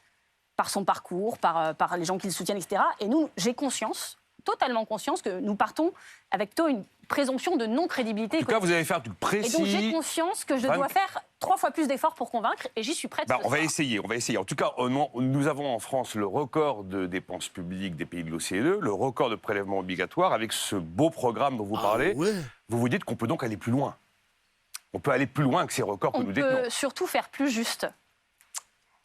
par son parcours, par les gens qui le soutiennent, etc. Et nous, j'ai conscience, totalement conscience, que nous partons avec plutôt une présomption de non-crédibilité En tout cas, économique. vous allez faire un truc précis. Et donc j'ai conscience que je dois faire 3 fois plus d'efforts pour convaincre, et j'y suis prête. On va essayer. En tout cas, nous avons en France le record de dépenses publiques des pays de l'OCDE, le record de prélèvements obligatoires. Avec ce beau programme dont vous parlez, vous vous dites qu'on peut donc aller plus loin. On peut aller plus loin que ces records que nous détenons. On peut surtout faire plus juste.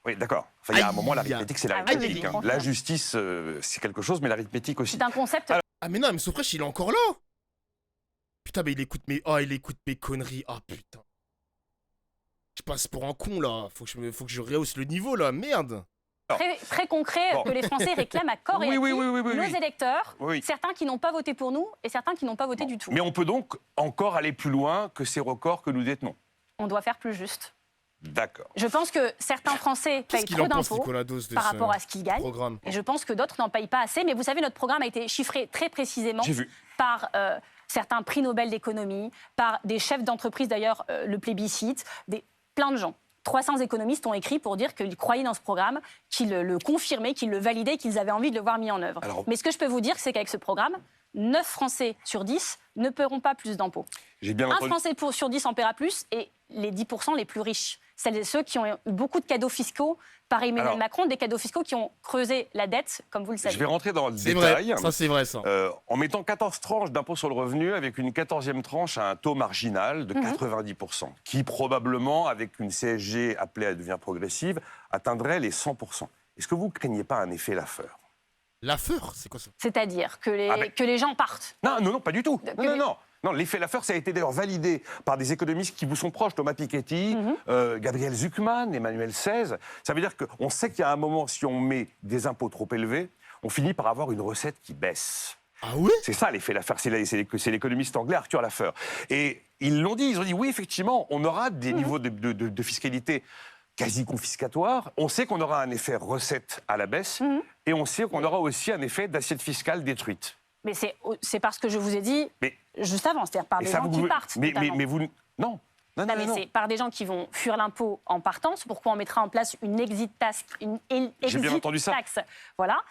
Oui, d'accord. Enfin, il y a un moment, l'arithmétique, c'est l'arithmétique. oui, La justice, c'est quelque chose, mais l'arithmétique aussi. C'est un concept. Ah mais non, mais Sofresh, il est encore là. Putain, mais il écoute mes conneries. Ah putain. Je passe pour un con là. Faut que je rehausse le niveau là. Merde. Très concret que les Français réclament à corps et à cri, nos électeurs, certains qui n'ont pas voté pour nous et certains qui n'ont pas voté du tout. Mais on peut donc encore aller plus loin que ces records que nous détenons. On doit faire plus juste. D'accord. Je pense que certains Français payent trop d'impôts par rapport à ce qu'ils gagnent. Programme. Et je pense que d'autres n'en payent pas assez. Mais vous savez, notre programme a été chiffré très précisément par certains prix Nobel d'économie, par des chefs d'entreprise d'ailleurs, le plébiscite, plein de gens. 300 économistes ont écrit pour dire qu'ils croyaient dans ce programme, qu'ils le confirmaient, qu'ils le validaient, qu'ils avaient envie de le voir mis en œuvre. Mais ce que je peux vous dire, c'est qu'avec ce programme, 9 Français sur 10 ne paieront pas plus d'impôts. Un Français sur 10 en paiera plus, et les 10% les plus riches, celles et ceux qui ont eu beaucoup de cadeaux fiscaux par Emmanuel Macron, des cadeaux fiscaux qui ont creusé la dette, comme vous le savez. Je vais rentrer dans le détail. Ça, c'est vrai, ça. En mettant 14 tranches d'impôt sur le revenu, avec une 14e tranche à un taux marginal de 90%, qui probablement, avec une CSG appelée à devenir progressive, atteindrait les 100%. Est-ce que vous ne craignez pas un effet Laffer? Laffer, c'est quoi ça? C'est-à-dire que les gens partent. Non, pas du tout. Non, l'effet Laffer, ça a été d'ailleurs validé par des économistes qui vous sont proches, Thomas Piketty, Gabriel Zucman, Emmanuel Saez. Ça veut dire qu'on sait qu'il y a un moment, si on met des impôts trop élevés, on finit par avoir une recette qui baisse. Ah oui? C'est ça l'effet Laffer, c'est l'économiste anglais Arthur Laffer. Et ils l'ont dit, oui, effectivement, on aura des niveaux de fiscalité quasi confiscatoires. On sait qu'on aura un effet recette à la baisse, et on sait qu'on aura aussi un effet d'assiette fiscale détruite. Mais c'est parce que je vous ai dit juste avant, c'est-à-dire par des gens qui partent. Mais vous... Non. Mais c'est par des gens qui vont fuir l'impôt en partant. C'est pourquoi on mettra en place une exit tax. J'ai bien entendu ça. Voilà.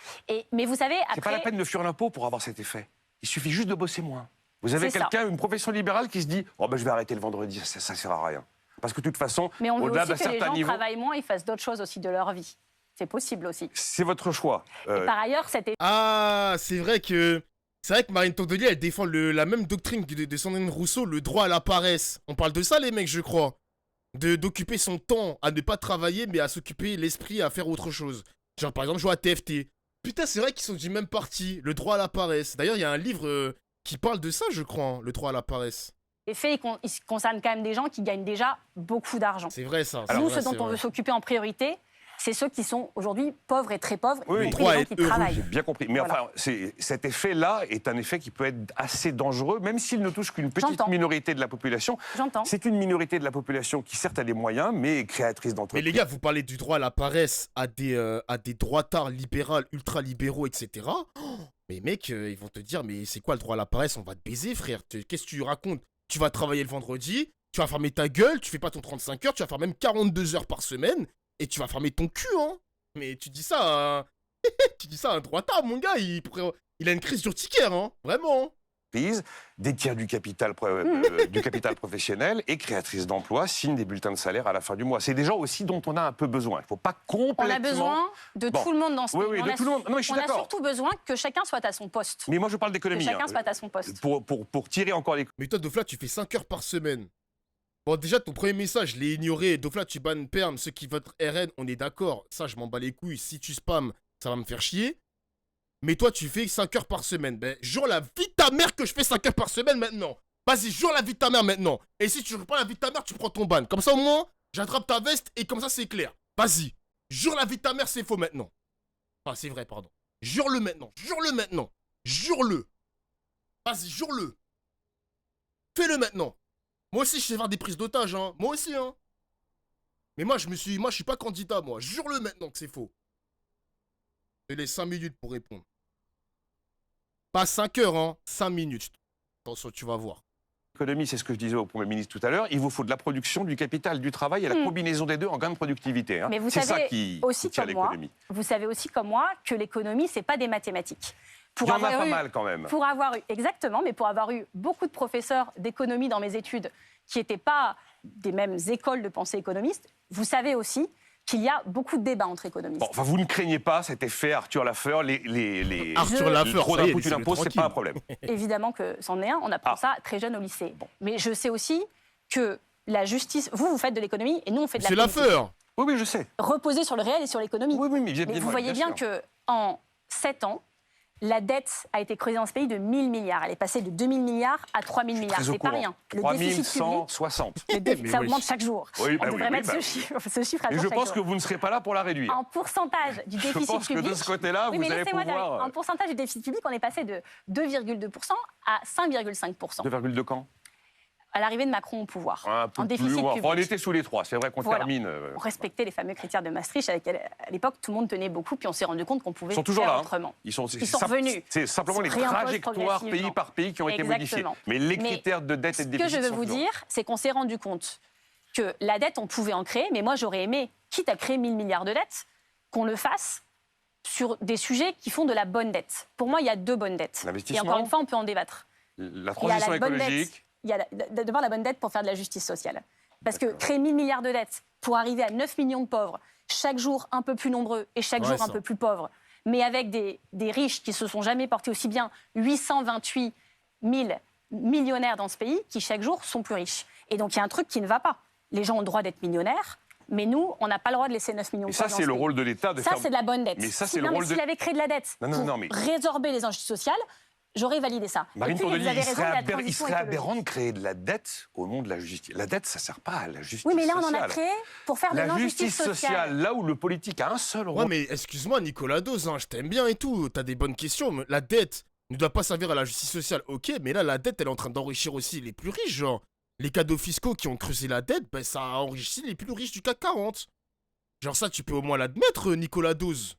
Mais vous savez, après... C'est pas la peine de fuir l'impôt pour avoir cet effet. Il suffit juste de bosser moins. Vous avez C'est ça. quelqu'un, une profession libérale qui se dit « Oh ben je vais arrêter le vendredi, ça sert à rien ». Parce que de toute façon, Mais on veut au-delà aussi d'un que les certain gens niveau, travaillent moins et fassent d'autres choses aussi de leur vie. C'est possible aussi. c'est votre choix. Et par ailleurs, c'était Ah, c'est vrai que Marine Tondelier, elle défend la même doctrine de Sandrine Rousseau, le droit à la paresse. On parle de ça, les mecs, je crois. D'occuper son temps à ne pas travailler, mais à s'occuper l'esprit à faire autre chose. Genre, par exemple, jouer à TFT. Putain, c'est vrai qu'ils sont du même parti, le droit à la paresse. D'ailleurs, il y a un livre qui parle de ça, je crois, hein, le droit à la paresse. fait, il concerne quand même des gens qui gagnent déjà beaucoup d'argent. C'est vrai, ça. Nous, c'est ce dont vrai. on veut s'occuper en priorité, c'est ceux qui sont aujourd'hui pauvres et très pauvres, Oui, y oui. compris les gens qui Droit à être travaillent. J'ai bien compris. Mais Voilà. enfin, cet effet-là est un effet qui peut être assez dangereux, même s'il ne touche qu'une petite J'entends. minorité de la population. J'entends. C'est une minorité de la population qui, certes, a des moyens, mais est créatrice Mais d'entreprises. les gars, vous parlez du droit à la paresse à des droitards libéraux, ultra-libéraux, etc. Oh, mais mec, ils vont te dire, mais c'est quoi le droit à la paresse? On va te baiser, frère. Qu'est-ce que tu racontes? Tu vas travailler le vendredi, tu vas fermer ta gueule, tu fais pas ton 35 heures, tu vas faire même 42 heures par semaine, et tu vas fermer ton cul, hein. Mais tu dis ça à... tu dis ça à un droitard, mon gars, il a une crise urticaire, hein. Vraiment. Détient du capital, du capital professionnel et créatrice d'emplois, signe des bulletins de salaire à la fin du mois. C'est des gens aussi dont on a un peu besoin. Il ne faut pas complètement... On a besoin de Bon. tout le monde dans ce Oui, pays. oui, On de a tout le monde. Non, mais je suis on a d'accord. surtout besoin que chacun soit à son poste. Mais moi, je parle Que d'économie. chacun hein. soit à son poste. Pour tirer encore les... Mais toi, Dofla, tu fais 5 heures par semaine. Bon, déjà, ton premier message, je l'ai ignoré. Dofla, tu bannes Perm, ceux qui votent RN, on est d'accord. Ça, je m'en bats les couilles. Si tu spams, ça va me faire chier. Mais toi, tu fais 5 heures par semaine. Ben, jure la vie de ta mère que je fais 5 heures par semaine maintenant. Vas-y, jure la vie de ta mère maintenant. Et si tu jures pas la vie de ta mère, tu prends ton ban. Comme ça, au moins, j'attrape ta veste et comme ça, c'est clair. Vas-y. Jure la vie de ta mère, c'est faux maintenant. Enfin, c'est vrai, pardon. Jure-le maintenant. Jure-le maintenant. Jure-le. Vas-y, jure-le. Fais-le maintenant. Moi aussi, je sais faire des prises d'otages, hein. Moi aussi, hein. Mais moi, je suis pas candidat, moi. Jure-le maintenant que c'est faux. Je laisse 5 minutes pour répondre. Pas 5 heures, hein. 5 minutes. Attention, tu vas voir. L'économie, c'est ce que je disais au Premier ministre tout à l'heure, il vous faut de la production, du capital, du travail et la combinaison des deux en gain de productivité. Hein. Mais vous c'est ça savez qui aussi tient comme moi, l'économie. vous savez aussi comme moi que l'économie, c'est pas des mathématiques. Il y en a pas mal quand même. Pour avoir eu, exactement, mais pour avoir eu beaucoup de professeurs d'économie dans mes études qui n'étaient pas des mêmes écoles de pensée économiste, vous savez aussi qu'il y a beaucoup de débats entre économistes. Bon, enfin, vous ne craignez pas cet effet Arthur Lafleur, Arthur Lafleur, trop ça y est, d'impôts, tu laissez-le l'imposes, c'est tranquille. pas un problème. Évidemment que c'en est un, on apprend ça très jeune au lycée. Bon. Mais je sais aussi que la justice, vous faites de l'économie et nous, on fait de la C'est politique. l'affaire. Oui, oui, je sais. Reposer sur le réel et sur l'économie. Oui, oui, mais Mais vous voyez bien qu'en 7 ans, la dette a été creusée dans ce pays de 1000 milliards. Elle est passée de 2000 milliards à 3000 milliards. C'est pas rien. Le déficit public, 3160. ça augmente chaque jour. Oui, On devrait mettre ce chiffre à Et jour je chaque pense jour. que vous ne serez pas là pour la réduire. En pourcentage du Je déficit pense que public... de ce côté-là, Oui, vous mais allez laissez-moi pouvoir... terminer. En pourcentage du déficit public, on est passé de 2,2% à 5,5%. 2,2 quand À l'arrivée de Macron au pouvoir. Un peu En déficit plus loin. public. Enfin, on était sous les 3, c'est vrai qu'on Voilà. termine... On respectait les fameux critères de Maastricht, à l'époque, tout le monde tenait beaucoup, puis on s'est rendu compte qu'on pouvait Ils sont toujours faire là. hein. autrement. Ils sont revenus. C'est simplement les Ils se réimposent trajectoires pays progressivement. par pays qui ont été modifiées. Exactement. Mais les Mais critères de dette et de Ce que déficit je veux sont vous toujours. dire, c'est qu'on s'est rendu compte que la dette, on pouvait en créer, mais moi, j'aurais aimé, quitte à créer 1000 milliards de dettes, qu'on le fasse sur des sujets qui font de la bonne dette. Pour moi, il y a 2 bonnes dettes. Et L'investissement. encore une fois, on peut en débattre. La Il y a transition la bonne écologique. dette. Il y a d'abord la bonne dette pour faire de la justice sociale. Parce que créer 1000 milliards de dettes pour arriver à 9 millions de pauvres, chaque jour un peu plus nombreux et chaque jour un peu plus pauvres, mais avec des riches qui se sont jamais portés aussi bien, 828 000 millionnaires dans ce pays qui chaque jour sont plus riches. Et donc il y a un truc qui ne va pas. Les gens ont le droit d'être millionnaires, mais nous, on n'a pas le droit de laisser 9 millions de Et ça, pauvres dans c'est ce le pays. rôle de l'État de Ça, faire... c'est de la bonne dette. Mais ça, c'est le Non, mais rôle de... s'il avait créé de la dette Non, non, pour non, mais- résorber les injustices sociales, j'aurais validé ça. Marine Et puis, vous Tondelier, avez il raison, la serait transition aberrant écologique. de créer de la dette au nom de la justice. La dette, ça ne sert pas à la justice Oui, mais là, on en a sociale. créé pour faire de La l'injustice justice sociale, sociale. là où le politique a un seul rôle. Ouais, mais excuse-moi, Nicolas Dose, hein, je t'aime bien et tout. T'as des bonnes questions. Mais la dette ne doit pas servir à la justice sociale. Ok, mais là, la dette, elle est en train d'enrichir aussi les plus riches, genre. Les cadeaux fiscaux qui ont creusé la dette, ben, ça a enrichi les plus riches du CAC 40. Genre ça, tu peux au moins l'admettre, Nicolas Dose.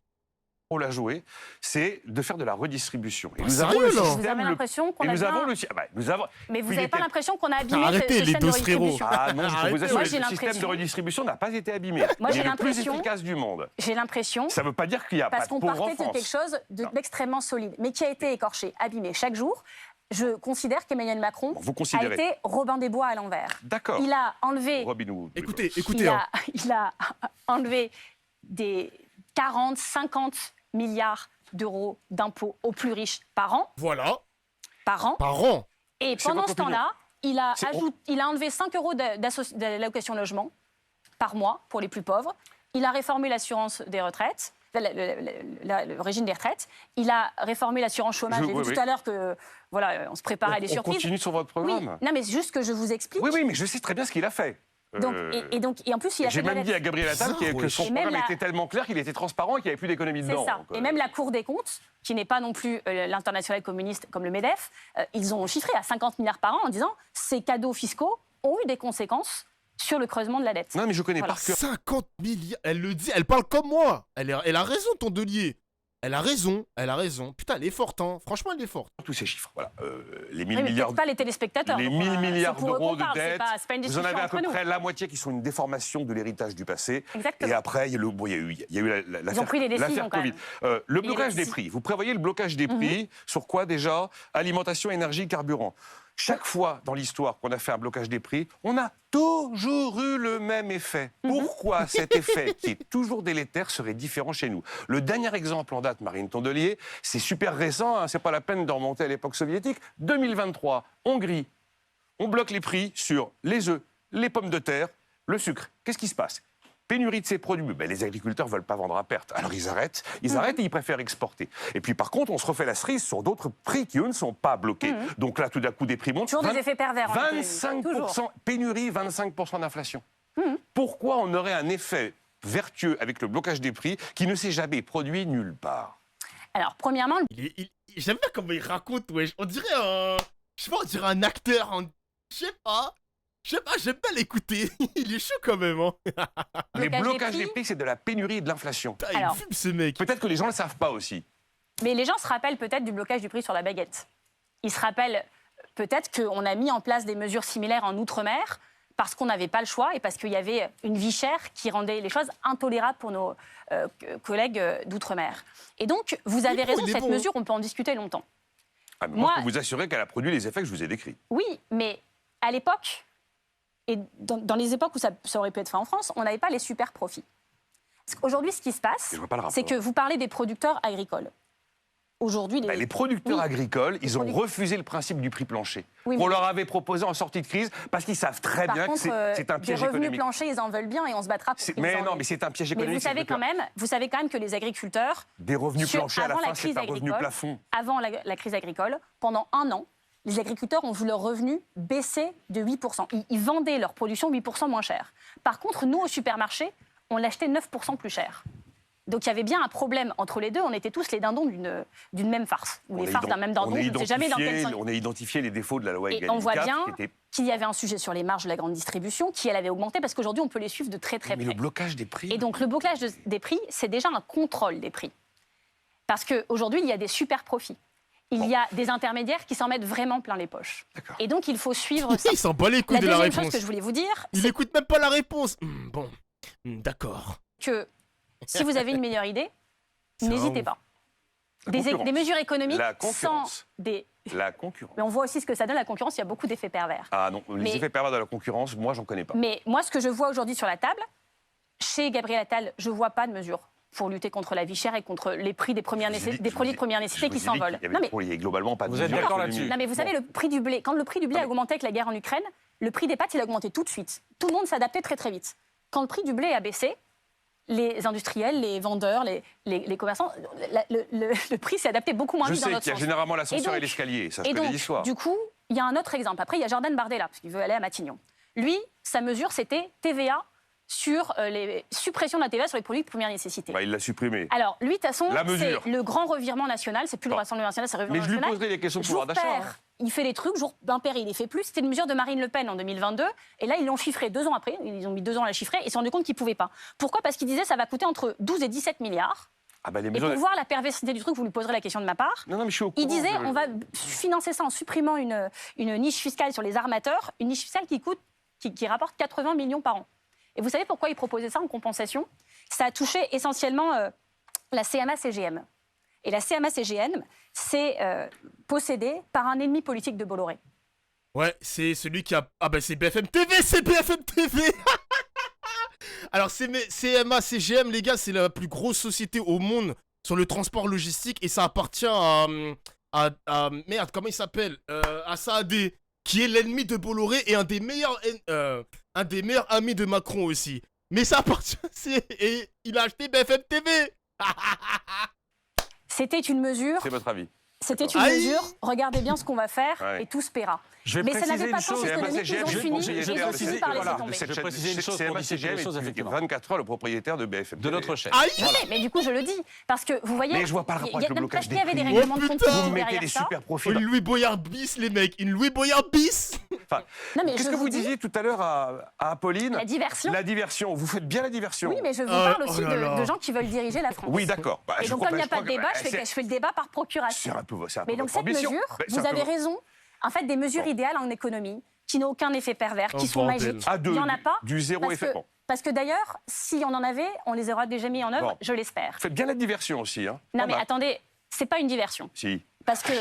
Rôle à jouer, c'est de faire de la redistribution. Et Ah, nous avons sérieux, le là système... Vous avez l'impression qu'on Et a nous avons bien... le... Ah bah, nous avons... Mais vous Il n'avez pas était- l'impression qu'on a abîmé Arrêtez, ce les système de dos frérots. redistribution. Ah non, je peux vous Arrêtez. assurer Moi, que j'ai le système de l'impression- redistribution n'a pas été abîmé. Moi, Il j'ai est le plus l'impression- efficace du monde. J'ai l'impression, Ça ne veut pas dire qu'il n'y a pas parce de qu'on pauvres en partait de France. quelque chose d'extrêmement solide, mais qui a été écorché, abîmé chaque jour, je considère qu'Emmanuel Macron Vous a considérez. été Robin des Bois à l'envers. D'accord. Il a enlevé, Robin Hood. Écoutez, il hein. il a enlevé des 40, 50 milliards d'euros d'impôts aux plus riches par an. Voilà, Par an. par an. Et C'est pendant votre ce temps-là, il a enlevé 5 euros d'allocation logement par mois pour les plus pauvres. Il a réformé l'assurance des retraites, le régime des retraites. Il a réformé l'assurance chômage. J'ai vu tout à l'heure que voilà, on se préparait à des On surprises. continue sur votre Oui, programme. non, mais juste que je vous explique. Oui, mais je sais très bien ce qu'il a fait. Donc, et en plus, il a J'ai fait de la même dit à dette. Gabriel Attal que son Et même programme la- était tellement clair qu'il était transparent et qu'il n'y avait plus d'économie C'est dedans. ça. Donc, Et même la Cour des comptes, qui n'est pas non plus l'international communiste comme le MEDEF, ils ont chiffré à 50 milliards par an en disant ces cadeaux fiscaux ont eu des conséquences sur le creusement de la dette. Non, mais je connais Voilà. par cœur. 50 milliards, elle le dit, elle parle comme moi. Elle a raison, Tondelier. Elle a raison. Putain, elle est forte, hein. Franchement, elle est forte. Tous ces chiffres. Voilà. Les 1000 Oui, mais milliards. peut-être pas les téléspectateurs. Les donc, 1000 milliards c'est pour eux d'euros qu'on de parle, dette. c'est pas une Vous en discussion avez à entre peu nous. près la moitié qui sont une déformation de l'héritage du passé. Exactement. Et après, il y a eu Ils ont pris des décisions, l'affaire quand Covid. même. Le Et blocage les- des prix. Vous prévoyez le blocage des prix sur quoi déjà? Alimentation, énergie, carburant. Chaque fois dans l'histoire qu'on a fait un blocage des prix, on a toujours eu le même effet. Pourquoi cet effet, qui est toujours délétère, serait différent chez nous? Le dernier exemple en date, Marine Tondelier, c'est super récent, hein, c'est pas la peine de remonter à l'époque soviétique. 2023, Hongrie. On bloque les prix sur les œufs, les pommes de terre, le sucre. Qu'est-ce qui se passe? Pénurie de ces produits. Ben, les agriculteurs ne veulent pas vendre à perte. Alors ils arrêtent et ils préfèrent exporter. Et puis par contre, on se refait la cerise sur d'autres prix qui, eux, ne sont pas bloqués. Donc là, tout d'un coup, des prix montent. Toujours des effets pervers. en économie. 25%, pénurie, 25% d'inflation. Pourquoi on aurait un effet vertueux avec le blocage des prix qui ne s'est jamais produit nulle part? Alors, premièrement, J'aime bien comment il raconte, wesh. On dirait un. Je sais pas, on dirait un acteur. Je sais pas, j'aime bien l'écouter. Il est chaud quand même, hein. Les Blocage des blocages prix. des prix, c'est de la pénurie et de l'inflation. Putain, il Alors. fume ce mec. Peut-être que les gens ne le savent pas aussi. mais les gens se rappellent peut-être du blocage du prix sur la baguette. Ils se rappellent peut-être qu'on a mis en place des mesures similaires en Outre-mer parce qu'on n'avait pas le choix et parce qu'il y avait une vie chère qui rendait les choses intolérables pour nos collègues d'Outre-mer. Et donc, vous avez raison, il est cette bon. mesure, on peut en discuter longtemps. Ah, mais moi, Moi- je peux vous assurer qu'elle a produit les effets que je vous ai décrits. Oui, mais à l'époque, et dans les époques où ça aurait pu être fait en France, on n'avait pas les super profits. Aujourd'hui, ce qui se passe, Je vois pas le rapport. c'est que vous parlez des producteurs agricoles. Aujourd'hui, Ben, les producteurs Oui. agricoles, ils ont produc- refusé le principe du prix plancher. Oui, qu'on mais- leur avait proposé en sortie de crise parce qu'ils savent très Par bien contre, que c'est un piège des revenus économique. planchers, ils en veulent bien et on se battra pour qu'ils Mais les non, enlèvent. mais c'est un piège Mais économique. vous savez quand même que les agriculteurs, Des revenus sur- planchers à la avant la fin, c'est crise un revenu agricole, plafond. avant la crise agricole, pendant un an, les agriculteurs ont vu leurs revenus baisser de 8%. Ils vendaient leur production 8% moins cher. Par contre, nous, au supermarché, on l'achetait 9% plus cher. Donc il y avait bien un problème entre les deux. On était tous les dindons d'une même farce. Ou les farces d'un même dindon, je ne sais jamais dans quel sens. On a identifié les défauts de la loi Et Egalim on voit 4, bien qui était- qu'il y avait un sujet sur les marges de la grande distribution, qui elle avait augmenté, parce qu'aujourd'hui, on peut les suivre de très très Mais près. le blocage des prix. Et donc le blocage des prix, c'est déjà un contrôle des prix. Parce qu'aujourd'hui, il y a des super profits. Il y a des intermédiaires qui s'en mettent vraiment plein les poches. D'accord. Et donc il faut suivre ça. Il s'en bat les couilles La de la deuxième chose réponse. que je voulais vous dire, Il c'est écoute même pas la réponse. Bon, d'accord. que si vous avez une meilleure idée, Ça n'hésitez va. pas. La Des concurrence. mesures économiques La sans concurrence. des... La concurrence. Mais on voit aussi ce que ça donne, la concurrence, il y a beaucoup d'effets pervers. Ah non, les Mais- effets pervers de la concurrence, moi, j'en connais pas. Mais moi, ce que je vois aujourd'hui sur la table, chez Gabriel Attal, je ne vois pas de mesures pour lutter contre la vie chère et contre les prix des produits de première nécessité qui s'envolent. Non, mais, Il y a globalement pas de Vous êtes mesure d'accord économique. là-dessus? non, mais vous savez, le prix du blé, quand le prix du blé a augmenté avec la guerre en Ukraine, le prix des pâtes, il a augmenté tout de suite. Tout le monde s'adaptait très très vite. Quand le prix du blé a baissé, les industriels, les vendeurs, les commerçants, le prix s'est adapté beaucoup moins Je vite dans sais notre qu'il y a sens. généralement l'ascenseur et donc- l'escalier, ça je Et connais donc, l'histoire. du coup, il y a un autre exemple. Après, il y a Jordan Bardella, parce qu'il veut aller à Matignon. Lui, sa mesure, c'était TVA sur les suppression de la TVA sur les produits de première nécessité. Bah, il l'a supprimé. Alors, lui, de toute façon, La c'est mesure. le grand revirement national. C'est plus le Non. Rassemblement national, c'est le Mais revirement je lui national. poserai des questions de Jour pouvoir d'achat. pair, hein. il fait des trucs, jour impair, il les fait plus. C'était une mesure de Marine Le Pen en 2022. Et là, ils l'ont chiffré 2 ans après. Ils ont mis 2 ans à la chiffrer. Et ils se sont rendus compte qu'ils ne pouvaient pas. Pourquoi? Parce qu'ils disaient que ça va coûter entre 12 et 17 milliards. Ah bah les Et mesures... pour voir la perversité du truc, vous lui poserez la question de ma part. Non, mais je suis au courant. Il disait, je- on va financer ça en supprimant une niche fiscale sur les armateurs, une niche fiscale qui rapporte 80 millions par an. Et vous savez pourquoi il proposait ça en compensation? Ça a touché essentiellement la CMA-CGM. Et la CMA-CGM, c'est possédé par un ennemi politique de Bolloré. Ouais, c'est celui qui a... Ah bah c'est BFM TV, c'est BFM TV. Alors CMA, CGM, les gars, c'est la plus grosse société au monde sur le transport logistique et ça appartient à merde, comment il s'appelle, à Saadé, qui est l'ennemi de Bolloré et un des meilleurs amis de Macron aussi. Mais ça appartient, et il a acheté BFM TV. C'était une mesure. C'est votre avis. C'était une mesure. Regardez bien ce qu'on va faire et tout se paiera. Je vais Mais ça préciser n'avait pas une de sens chose. parce que les mecs, ils ont fini, ils ont fini par laisser tomber. Je vais préciser une chose pour distinguer les choses, depuis effectivement. 24 heures le propriétaire de BFM. De notre chaîne. Aïe. Je sais, mais du coup, je le dis. Parce que vous voyez. Mais je vois pas le rapport avec le blocage parce qu'il y avait des des prix. règlements de Oh, compte putain. Vous mettez derrière des ça. super profils. Une Louis Boyard bis, les mecs, une Louis Boyard bis. Enfin, Non, mais qu'est-ce je que vous dis, disiez tout à l'heure à Apolline? La diversion. La diversion. Vous faites bien la diversion. Oui, mais je vous parle aussi oh là là. de gens qui veulent diriger la France. Oui, d'accord. Bah, Et je donc, comprends- comme il n'y a je pas de crois débat, que- je fais le débat par procuration. C'est un peu Mais donc, votre cette ambition. mesure, Bah, c'est vous un peu- avez raison. En fait, des mesures idéales en économie qui n'ont aucun effet pervers, qui Oh, sont bordel. magiques. À deux, Il n'y en a pas. du zéro parce effet. que- Bon. Parce que d'ailleurs, si on en avait, on les aura déjà mis en œuvre, Bon. je l'espère. Faites bien la diversion aussi. Hein. Non, Pas mais mal. attendez, c'est pas une diversion. Si. Parce que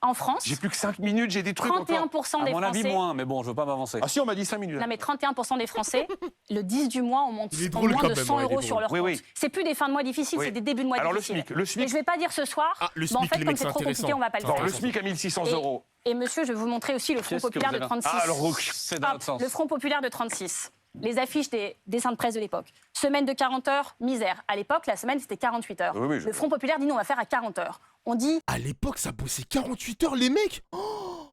en France, J'ai plus que 5 minutes, j'ai des trucs encore. 31% À des mon avis, Français. moins, mais bon, je veux pas m'avancer. Ah si, on m'a dit 5 minutes. Non, mais 31% des Français, le 10 du mois, on monte Il est en drôle moins quand de même, 100 ouais, il est euros sur drôle. leur Oui, compte. oui. C'est plus des fins de mois difficiles, Oui. c'est des débuts de mois Alors difficiles. le SMIC. Et je vais pas dire ce soir. Ah, le bah, en SMIC, fait, les comme mecs, c'est c'est trop compliqué, intéressant. on va pas le Bon, faire. le SMIC à 1600 euros. Et monsieur, je vais vous montrer aussi le Front Qu'est-ce que populaire vous de avez 36. Ah, alors, C'est dans Hop, l'autre sens. le Front populaire de 36. Les affiches des dessins de presse de l'époque. Semaine de 40 heures, misère. À l'époque, la semaine, c'était 48 heures. Oui, oui, je- Le Front populaire dit non, on va faire à 40 heures. On dit À l'époque, ça bossait 48 heures, les mecs. Oh.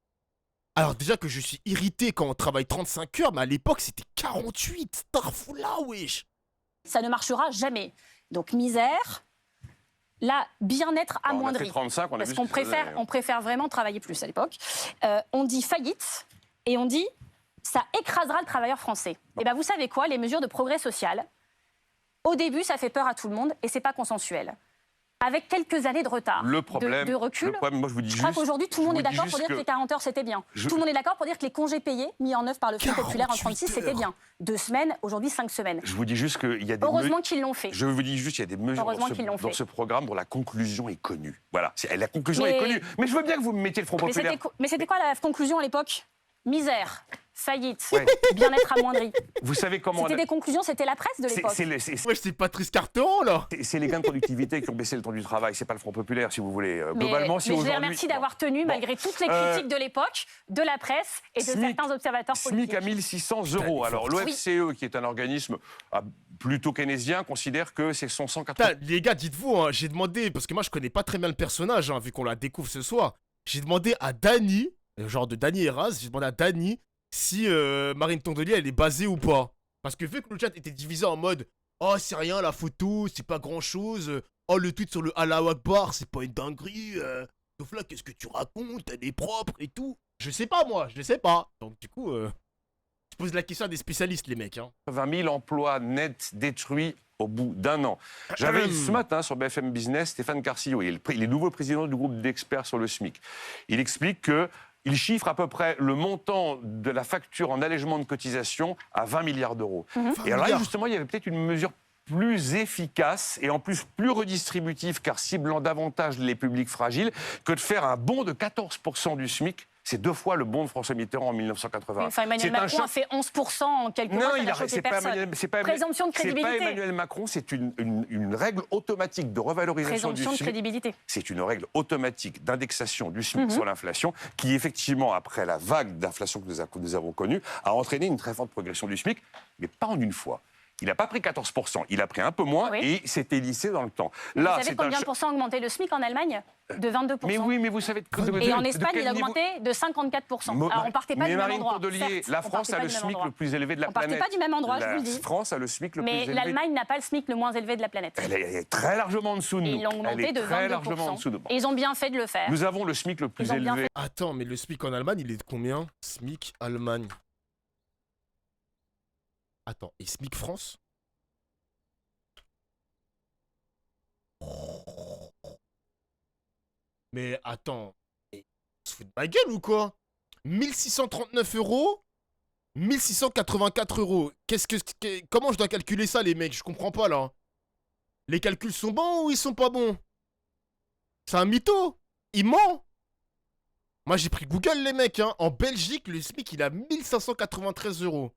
Alors déjà que je suis irrité quand on travaille 35 heures, mais à l'époque, c'était 48. Starfoula, wesh. ça ne marchera jamais. Donc misère, là, bien-être On a fait amoindri. 35, on a Parce vu qu'on ce que ça préfère, donnait. on préfère vraiment travailler plus à l'époque. On dit faillite et on dit ça écrasera le travailleur français. Et bien vous savez quoi, les mesures de progrès social, au début ça fait peur à tout le monde et c'est pas consensuel. Avec quelques années de retard, Le problème, de recul, le problème, moi je vous dis je juste. crois qu'aujourd'hui tout le monde je est vous dis d'accord pour juste dire que les 40 heures c'était bien. Je- Tout le monde est d'accord pour dire que les congés payés mis en œuvre par le Front populaire en 48 36 c'était heures. bien. 2 semaines, aujourd'hui 5 semaines. Je vous dis juste qu'il y a des. Heureusement qu'ils l'ont fait. Je vous dis juste qu'il y a des mesures Heureusement qu'ils l'ont dans fait. ce programme dont la conclusion est connue. Voilà, la conclusion Mais- est connue. Mais je veux bien que vous me mettiez le Front populaire. Mais c'était quoi la conclusion à l'époque? Misère, faillite, Ouais. bien-être amoindri. Vous savez comment. C'était des conclusions, c'était la presse de l'époque. Wesh, c'est Patrice Carteron, là. C'est les gains de productivité qui ont baissé le temps du travail. C'est pas le Front populaire, si vous voulez. Mais Globalement, si je les aujourd'hui. remercie d'avoir tenu, Bon. malgré toutes les critiques de l'époque, de la presse et de SMIC- certains observateurs SMIC politiques. à 1600 euros. Alors l'OFCE, qui est un organisme plutôt keynésien, considère que c'est son 180. Putain, les gars, dites-vous, hein, j'ai demandé, parce que moi je connais pas très bien le personnage, hein, vu qu'on la découvre ce soir. J'ai demandé à Dany, genre de Dany Eras, j'ai demandé à Dany si Marine Tondelier elle est basée ou pas. Parce que vu que le chat était divisé en mode oh c'est rien la photo, c'est pas grand chose, oh le tweet sur le Allahu Akbar c'est pas une dinguerie, sauf là qu'est-ce que tu racontes, elle est propre et tout. Je sais pas moi, je sais pas. Donc du coup, je pose la question à des spécialistes les mecs. Hein. 20 000 emplois nets détruits au bout d'un an. J'avais ce matin sur BFM Business Stéphane Carcillo, il est nouveau président du groupe d'experts sur le SMIC. Il explique que il chiffre à peu près le montant de la facture en allègement de cotisation à 20 milliards d'euros. Et alors là, justement, il y avait peut-être une mesure plus efficace et en plus plus redistributive, car ciblant davantage les publics fragiles, que de faire un bond de 14% du SMIC. C'est 2 fois le bond de François Mitterrand en 1980. Enfin, Emmanuel C'est un Macron choc. a fait 11% en quelques mois, ça n'a choqué c'est pas personne. Présomption de C'est pas crédibilité. Emmanuel Macron, c'est une règle automatique de revalorisation Présomption de du SMIC. crédibilité. C'est une règle automatique d'indexation du SMIC sur l'inflation qui, effectivement, après la vague d'inflation que nous avons connue, a entraîné une très forte progression du SMIC, mais pas en une fois. Il n'a pas pris 14%, il a pris un peu moins Oui. et s'était lissé dans le temps. Vous Là, savez c'est combien un de pourcents a augmenté le SMIC en Allemagne? De 22%. Mais oui, mais vous savez Et en Espagne, il a augmenté de 54%. Alors, on partait pas mais du même Marine endroit. Tondelier, certes, la on France partait a pas le du même SMIC endroit. le plus élevé de la On partait planète. pas du même endroit, je vous le dis. La France a le SMIC le plus Mais élevé. l'Allemagne n'a pas le SMIC le moins élevé de la planète. Elle est très largement en dessous de Et nous. ils l'ont Elle augmenté est de très largement en 22%. dessous de nous. Et ils ont bien fait de le faire. Nous avons le SMIC le plus Ils ont bien élevé. Attends, mais le SMIC en Allemagne, il est de combien? SMIC Allemagne. Attends, et SMIC France? Mais attends, on se fout de ma gueule ou quoi? 1639 euros, 1684 euros. Comment je dois calculer ça, les mecs? Je comprends pas là. Les calculs sont bons ou ils sont pas bons? C'est un mytho. Il ment. Moi, j'ai pris Google, les mecs. Hein. En Belgique, le SMIC, il a 1593 €.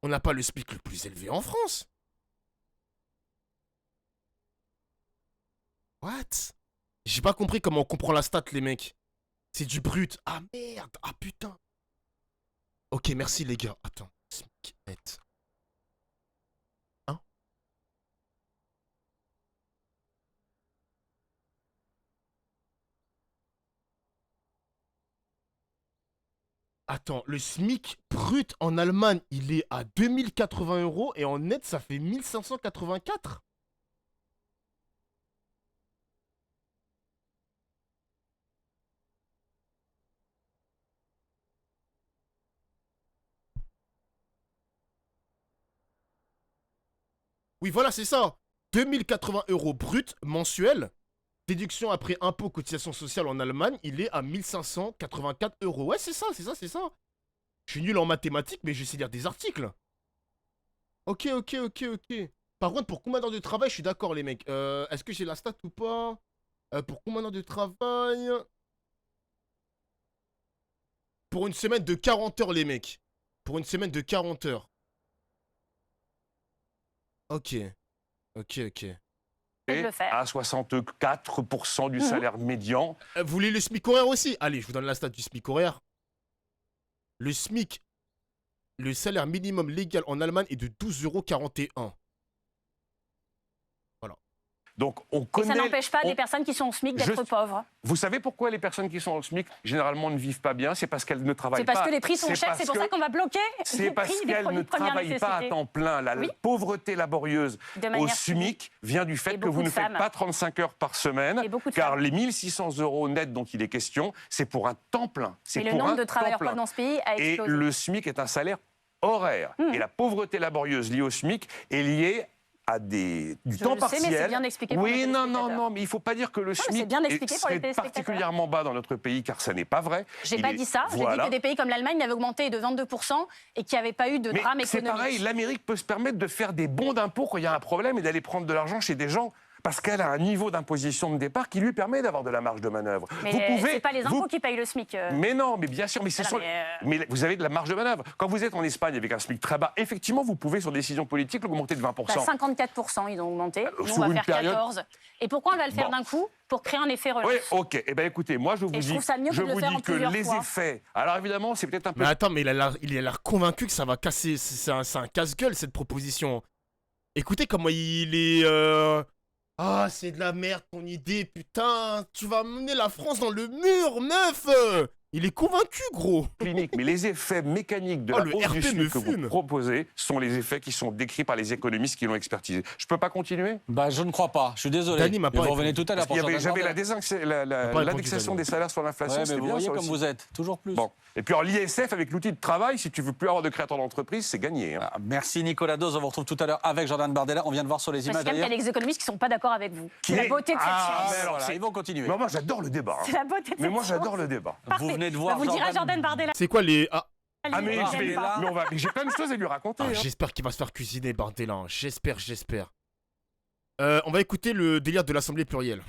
On n'a pas le SMIC le plus élevé en France. What? J'ai pas compris comment on comprend la stat, les mecs. C'est du brut. Ah merde. Ah putain. Ok, merci les gars. Attends. SMIC net. Hein? Attends, le SMIC brut en Allemagne, il est à 2080 € et en net, ça fait 1584. Oui, voilà, c'est ça. 2080 € brut mensuel. Déduction après impôt, cotisation sociale en Allemagne, il est à 1584 €. Ouais, c'est ça, c'est ça, c'est ça. Je suis nul en mathématiques, mais je sais lire des articles. Ok. Par contre, pour combien d'heures de travail, je suis d'accord, les mecs. Est-ce que j'ai la stat ou pas? Pour combien d'heures de travail? Pour une semaine de 40 heures, les mecs. Pour une semaine de 40 heures. Ok. À 64% du salaire médian. Vous voulez le SMIC horaire aussi? Allez, je vous donne la stat du SMIC horaire. Le SMIC, le salaire minimum légal en Allemagne est de 12,41 €. Voilà. Donc on Et connaît. ça n'empêche pas des personnes qui sont au SMIC d'être pauvres. Vous savez pourquoi les personnes qui sont au SMIC généralement ne vivent pas bien? C'est parce qu'elles ne travaillent C'est pas. parce que les prix sont chers, c'est pour ça qu'on va bloquer C'est les parce prix des qu'elles produits ne de première travaillent pas à nécessité. temps plein. La Oui. pauvreté laborieuse De au manière SMIC vient du fait Et que vous beaucoup ne de faites femmes. pas 35 heures par semaine, Et beaucoup de car femmes. les 1600 € net dont il est question, c'est pour un temps plein. C'est Mais le pour nombre un de travailleurs temps plein. pauvres dans ce pays a Et explosé. le SMIC est un salaire horaire. Et la pauvreté laborieuse liée au SMIC est liée à du temps le sais, partiel. mais c'est bien expliqué pour les Oui, non, téléspectateurs. mais il ne faut pas dire que le mais c'est SMIC bien expliqué pour les serait téléspectateurs. particulièrement bas dans notre pays, car ça n'est pas vrai. J'ai Il pas est- dit ça. J'ai Voilà. dit que des pays comme l'Allemagne avaient augmenté de 22% et qu'il n'y avait pas eu de Mais drame c'est économique. pareil, l'Amérique peut se permettre de faire des bons d'impôts quand il y a un problème et d'aller prendre de l'argent chez des gens parce qu'elle a un niveau d'imposition de départ qui lui permet d'avoir de la marge de manœuvre. Mais vous pouvez, c'est pas les impôts vous- qui payent le SMIC. Mais non, mais bien sûr, mais, Voilà, mais vous avez de la marge de manœuvre. Quand vous êtes en Espagne avec un SMIC très bas, effectivement, vous pouvez, sur décision politique, l'augmenter de 20%. 54%, ils ont augmenté. Nous, sur on va une faire période- 14%. Et pourquoi on va le faire Bon. d'un coup? Pour créer un effet relais. Oui, ok. Eh bien, écoutez, moi, je vous Et je dis, trouve ça mieux que de le faire en que plusieurs les fois. effets. Alors, évidemment, c'est peut-être un peu. Mais attends, mais il a l'air convaincu que ça va casser. C'est un casse-gueule, cette proposition. Écoutez comment il est... Ah, c'est de la merde ton idée, putain. Tu vas mener la France dans le mur, meuf. Il est convaincu, gros. clinique, mais les effets mécaniques de Oh, la le hausse RP du SMIC me que vous fume. proposez sont les effets qui sont décrits par les économistes qui l'ont expertisé. Je peux pas continuer? Bah, je ne crois pas. Je suis désolé. Dany m'a Mais pas vous revenez répondu. tout à l'heure Parce pour qu'il y avait- Jordan J'avais Bardella. répondu, l'indexation Dany. des salaires sur l'inflation, Ouais, mais c'était vous bien voyez ça comme aussi. vous êtes, toujours plus. Bon. Et puis alors l'ISF avec l'outil de travail, si tu veux plus avoir de créateur d'entreprise, c'est gagné. Hein. Ah, merci Nicolas Dose, on vous retrouve tout à l'heure avec Jordan Bardella. On vient de voir sur les Parce images qu'il y a d'ailleurs. des économistes qui ne sont pas d'accord avec vous. C'est la Mais- beauté de cette Ah, chaîne. mais alors, Voilà, c'est- ils vont continuer. Mais moi j'adore le débat. hein. C'est la beauté de Mais cette moi chaîne. j'adore le débat. Parfait. Vous venez de Bah, voir vous le dira Jordan. Jordan Bardella. C'est quoi les... Ah mais, J'aime je vais- pas. mais j'ai plein de choses à lui raconter. Ah, hein. j'espère qu'il va se faire cuisiner, Bardella. hein. J'espère. On va écouter le délire de l'Assemblée plurielle.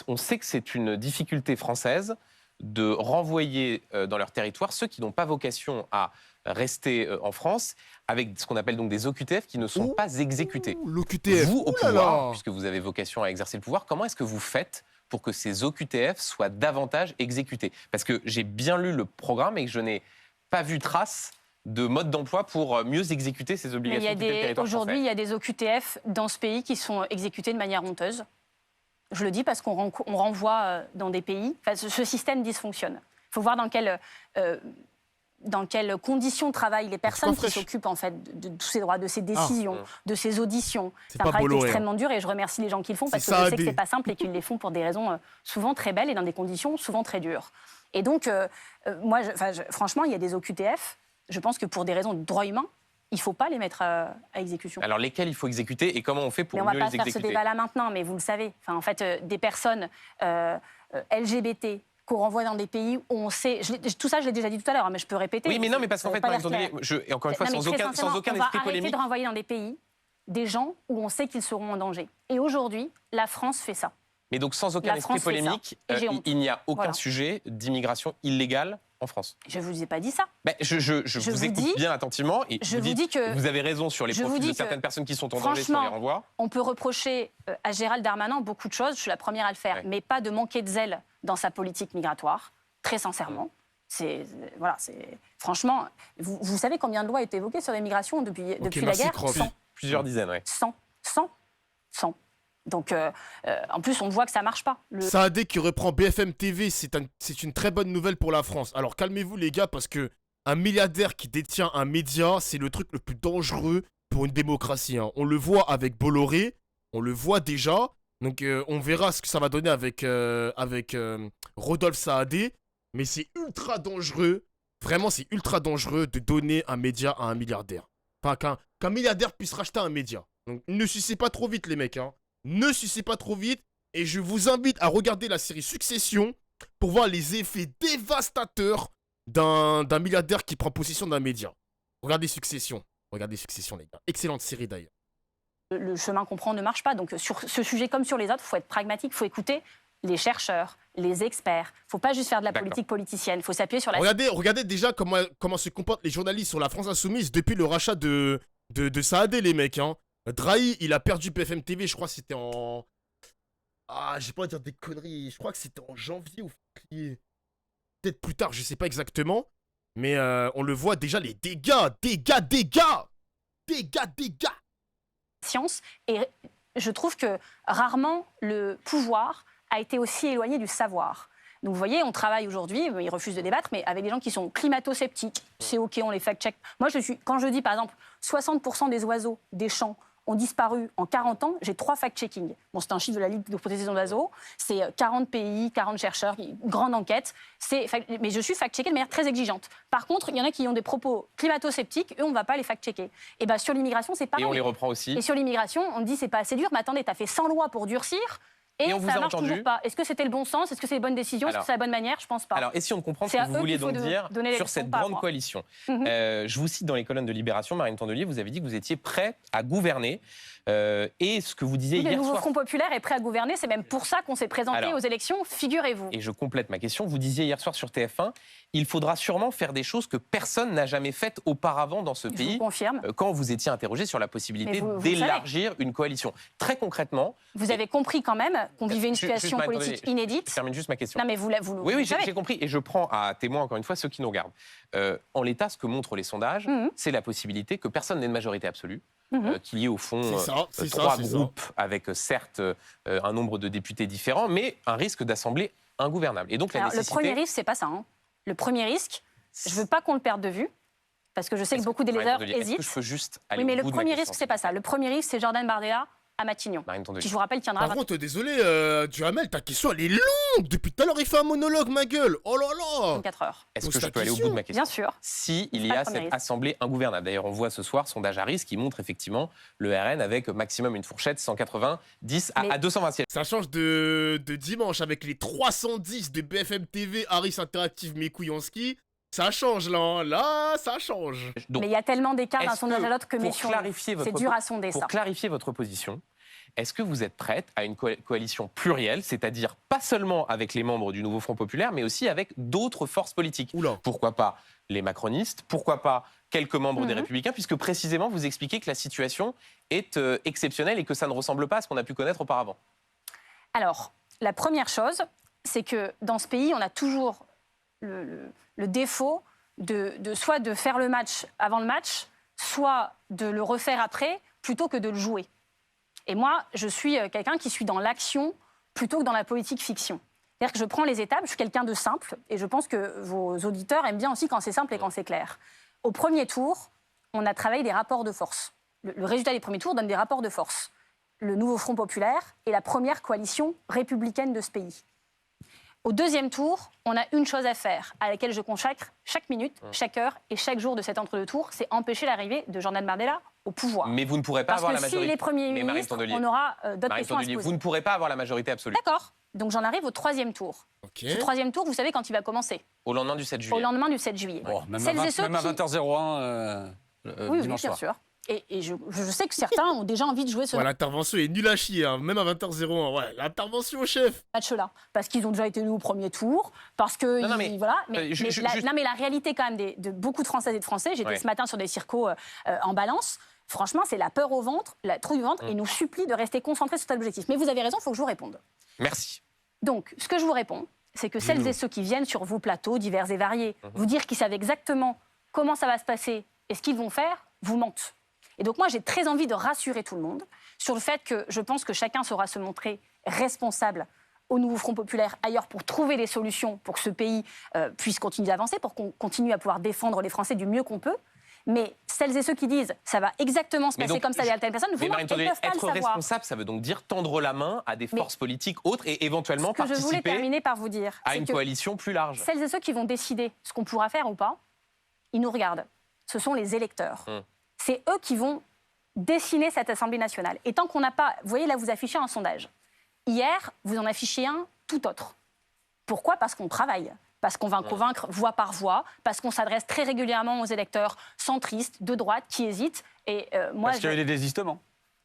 On sait que c'est une difficulté française de renvoyer dans leur territoire ceux qui n'ont pas vocation à rester en France, avec ce qu'on appelle donc des OQTF qui ne sont Ouh. pas exécutés. L'OQTF. Vous, au Ouh là pouvoir, là. puisque vous avez vocation à exercer le pouvoir, comment est-ce que vous faites pour que ces OQTF soient davantage exécutés? Parce que j'ai bien lu le programme et que je n'ai pas vu trace de mode d'emploi pour mieux exécuter ces Mais obligations de quitter le territoire aujourd'hui, il français. y a des OQTF dans ce pays qui sont exécutés de manière honteuse. Je le dis parce qu'on renvoie dans des pays. Enfin, ce système dysfonctionne. Il faut voir dans quelles conditions travaillent les personnes qui fraîche. s'occupent en fait de tous ces droits, de ces décisions, de ces auditions. C'est C'est un pas travail Bolloré, hein. extrêmement dur et je remercie les gens qui le font parce C'est que je sais Saadé. que c'est pas simple et qu'ils les font pour des raisons souvent très belles et dans des conditions souvent très dures. Et donc, moi, franchement, il y a des OQTF. Je pense que pour des raisons de droits humains, il ne faut pas les mettre à exécution. Alors lesquels il faut exécuter et comment on fait pour Mais on ne mieux va pas les faire ce exécuter? débat là maintenant, mais vous le savez. Enfin, en fait, des personnes LGBT qu'on renvoie dans des pays où on sait... tout ça, je l'ai déjà dit tout à l'heure, hein, mais je peux répéter. Oui, mais non, mais parce Ça qu'en veut fait, pas par l'air exemple, clair. et encore une fois, Non, mais sans très aucun sincèrement, esprit on va arrêter polémique. de renvoyer dans des pays des gens où on sait qu'ils seront en danger. Et aujourd'hui, la France fait ça. Mais donc, sans aucun La esprit France fait ça. polémique, Et j'ai honte. il n'y a aucun Voilà. sujet d'immigration illégale en France. Je ne vous ai pas dit ça. Ben, je vous vous écoute dis- bien attentivement et je vous vous dites dis que- vous avez raison sur les je vous profils de dis que, certaines personnes qui sont en danger sur les franchement, renvois. On peut reprocher à Gérald Darmanin beaucoup de choses, je suis la première à le faire, Ouais. mais pas de manquer de zèle dans sa politique migratoire, très sincèrement. Voilà, franchement, vous savez combien de lois ont été évoquées sur l'immigration depuis la merci, guerre Croc. 100. Plusieurs dizaines, oui. 100. Donc, en plus, on voit que ça ne marche pas. Saadé qui reprend BFM TV, c'est une très bonne nouvelle pour la France. Alors calmez-vous les gars, parce que un milliardaire qui détient un média, c'est le truc le plus dangereux pour une démocratie. Hein. On le voit avec Bolloré, on le voit déjà. Donc on verra ce que ça va donner avec Rodolphe Saadé. Mais c'est ultra dangereux, vraiment c'est ultra dangereux de donner un média à un milliardaire. Enfin qu'un milliardaire puisse racheter un média. Donc ne sucez pas trop vite les mecs, hein. Ne sucez pas trop vite. Et je vous invite à regarder la série Succession pour voir les effets dévastateurs d'un milliardaire qui prend possession d'un média. Regardez Succession, les gars. Excellente série d'ailleurs. Le chemin qu'on prend ne marche pas. Donc sur ce sujet comme sur les autres, il faut être pragmatique, il faut écouter les chercheurs, les experts. Il ne faut pas juste faire de la politique politicienne, il faut s'appuyer sur la... Regardez déjà comment se comportent les journalistes sur la France Insoumise depuis le rachat de Saadé, les mecs. Hein. Drahi, il a perdu BFM TV, je crois que c'était en... Ah, j'ai pas à dire des conneries. Je crois que c'était en janvier ou février. Peut-être plus tard, je sais pas exactement. Mais on le voit déjà, les dégâts. science. Et je trouve que rarement le pouvoir a été aussi éloigné du savoir. Donc vous voyez, on travaille aujourd'hui, ils refusent de débattre, mais avec des gens qui sont climato-sceptiques. C'est OK, on les fact-check. Moi, quand je dis, par exemple, 60% des oiseaux des champs ont disparu en 40 ans, j'ai 3 fact-checking. Bon, c'est un chiffre de la Ligue de protection des oiseaux. C'est 40 pays, 40 chercheurs, grande enquête. Mais je suis fact-checkée de manière très exigeante. Par contre, il y en a qui ont des propos climato-sceptiques, eux, on ne va pas les fact-checker. Et bien, sur l'immigration, c'est pareil. Et on les reprend aussi. Et sur l'immigration, on dit c'est pas assez dur, mais attendez, tu as fait 100 lois pour durcir. Et on vous ça a marche entendu. toujours pas. Est-ce que c'était le bon sens? Est-ce que c'est les bonnes décisions? Est-ce que c'est la bonne manière? Je pense pas. Alors, essayons de comprendre ce C'est que à vous eux vouliez qu'il faut donc dire donner les sur leçons, cette pas à grande moi. coalition. Mhm. Je vous cite dans les colonnes de Libération, Marine Tondelier, vous avez dit que vous étiez prêt à gouverner. Et ce que vous disiez Oui, le hier nouveau soir... Front populaire est prêt à gouverner. C'est même pour ça qu'on s'est présenté Alors, aux élections, figurez-vous. Et je complète ma question. Vous disiez hier soir sur TF1, il faudra sûrement faire des choses que personne n'a jamais faites auparavant dans ce Je pays. vous confirme. Quand vous étiez interrogé sur la possibilité Mais vous d'élargir une coalition. Très concrètement... Vous avez compris quand même qu'on vivait une situation Marine politique Tondelier, inédite. Je termine juste ma question. Non, mais vous Oui, le j'ai savez. compris. Et je prends à témoin, encore une fois, ceux qui nous regardent. En l'état, ce que montrent les sondages, c'est la possibilité que personne n'ait de majorité absolue. Qu'il y ait au fond trois groupes avec certes un nombre de députés différents, mais un risque d'assemblée ingouvernable. Et donc la Alors, nécessité... le premier risque, c'est pas ça. Hein. Le premier risque, je veux pas qu'on le perde de vue, parce que je sais que beaucoup d'électeurs Est-ce hésitent. que je peux juste aller Oui, mais au le bout de ma premier question, risque, c'est pas ça. Le premier risque, c'est Jordan Bardella à Matignon, Marine Tondelier. qui, je vous rappelle, tiendra... Par contre, désolé, Duhamel, ta question elle est longue. Depuis tout à l'heure, il fait un monologue, ma gueule. Oh là là. 24 heures. Est-ce Pose que je ta peux aller au bout question. de ma question? Bien sûr. Si il C'est y pas a le premier cette risque. assemblée ingouvernable. D'ailleurs, on voit ce soir, sondage Harris qui montre effectivement le RN avec maximum une fourchette 190 à 227. Ça change de dimanche avec les 310 de BFM TV, Harris Interactive, mes couilles en ski. Ça change là, hein. Là, ça change. Donc, Mais il y a tellement d'écarts d'un est-ce sondage que, à l'autre que pour messieurs, clarifier votre c'est dur à sonder pour ça. clarifier votre position, est-ce que vous êtes prête à une coalition plurielle, c'est-à-dire pas seulement avec les membres du Nouveau Front populaire, mais aussi avec d'autres forces politiques? Oula. Pourquoi pas les macronistes? Pourquoi pas quelques membres des Républicains? Puisque précisément, vous expliquez que la situation est exceptionnelle et que ça ne ressemble pas à ce qu'on a pu connaître auparavant. Alors, la première chose, c'est que dans ce pays, on a toujours le défaut soit de faire le match avant le match, soit de le refaire après, plutôt que de le jouer. Et moi, je suis quelqu'un qui suis dans l'action plutôt que dans la politique fiction. C'est-à-dire que je prends les étapes, je suis quelqu'un de simple, et je pense que vos auditeurs aiment bien aussi quand c'est simple et quand c'est clair. Au premier tour, on a travaillé des rapports de force. Le résultat des premiers tours donne des rapports de force. Le Nouveau Front populaire est la première coalition républicaine de ce pays. Au deuxième tour, on a une chose à faire, à laquelle je consacre chaque minute, chaque heure et chaque jour de cet entre-deux tours, c'est empêcher l'arrivée de Jordan Bardella au pouvoir. Mais vous ne pourrez pas Parce avoir que la majorité. s'il est Premier Mais Marine ministre, Tondelier, on aura d'autres Marine questions à se Tondelier, poser. vous ne pourrez pas avoir la majorité absolue. D'accord. Donc j'en arrive au troisième tour. Ok. Ce troisième tour, vous savez quand il va commencer? Au lendemain du 7 juillet. Au lendemain du 7 juillet. Bon, même, Celles et ceux même à qui- 20h01 Oui, dimanche bien soir. sûr. Et je sais que certains ont déjà envie de jouer ce L'intervention est nulle à chier, hein, même à 20h01. Ouais, l'intervention, chef. match-là. Parce qu'ils ont déjà été élus au premier tour, parce que... Non, mais- voilà. juste- Non, mais la réalité quand même de beaucoup de Françaises et de Français, j'étais Ouais. ce matin sur des circos en balance, franchement, c'est la peur au ventre, la trouille du ventre, et nous supplie de rester concentrés sur cet objectif. Mais vous avez raison, il faut que je vous réponde. Merci. Donc, ce que je vous réponds, c'est que celles et ceux qui viennent sur vos plateaux divers et variés, vous dire qu'ils savent exactement comment ça va se passer et ce qu'ils vont faire, vous mentent. Et donc moi, j'ai très envie de rassurer tout le monde sur le fait que je pense que chacun saura se montrer responsable au nouveau Front populaire ailleurs pour trouver des solutions pour que ce pays puisse continuer d'avancer, pour qu'on continue à pouvoir défendre les Français du mieux qu'on peut. Mais celles et ceux qui disent ça va exactement se Mais passer donc, comme ça à telle personne, Mais vous Marine ne Tondelier, peuvent pas le être savoir. responsable, ça veut donc dire tendre la main à des forces politiques autres et éventuellement Ce que je voulais participer terminer par vous dire, à c'est une que coalition plus large. celles et ceux qui vont décider ce qu'on pourra faire ou pas, ils nous regardent. Ce sont les électeurs. C'est eux qui vont dessiner cette Assemblée nationale. Et tant qu'on n'a pas... Vous voyez, là, vous affichez un sondage. Hier, vous en affichez un tout autre. Pourquoi ? Parce qu'on travaille. Parce qu'on va convaincre voix par voix. Parce qu'on s'adresse très régulièrement aux électeurs centristes, de droite, qui hésitent. Et moi, Parce qu'il y a eu des désistements.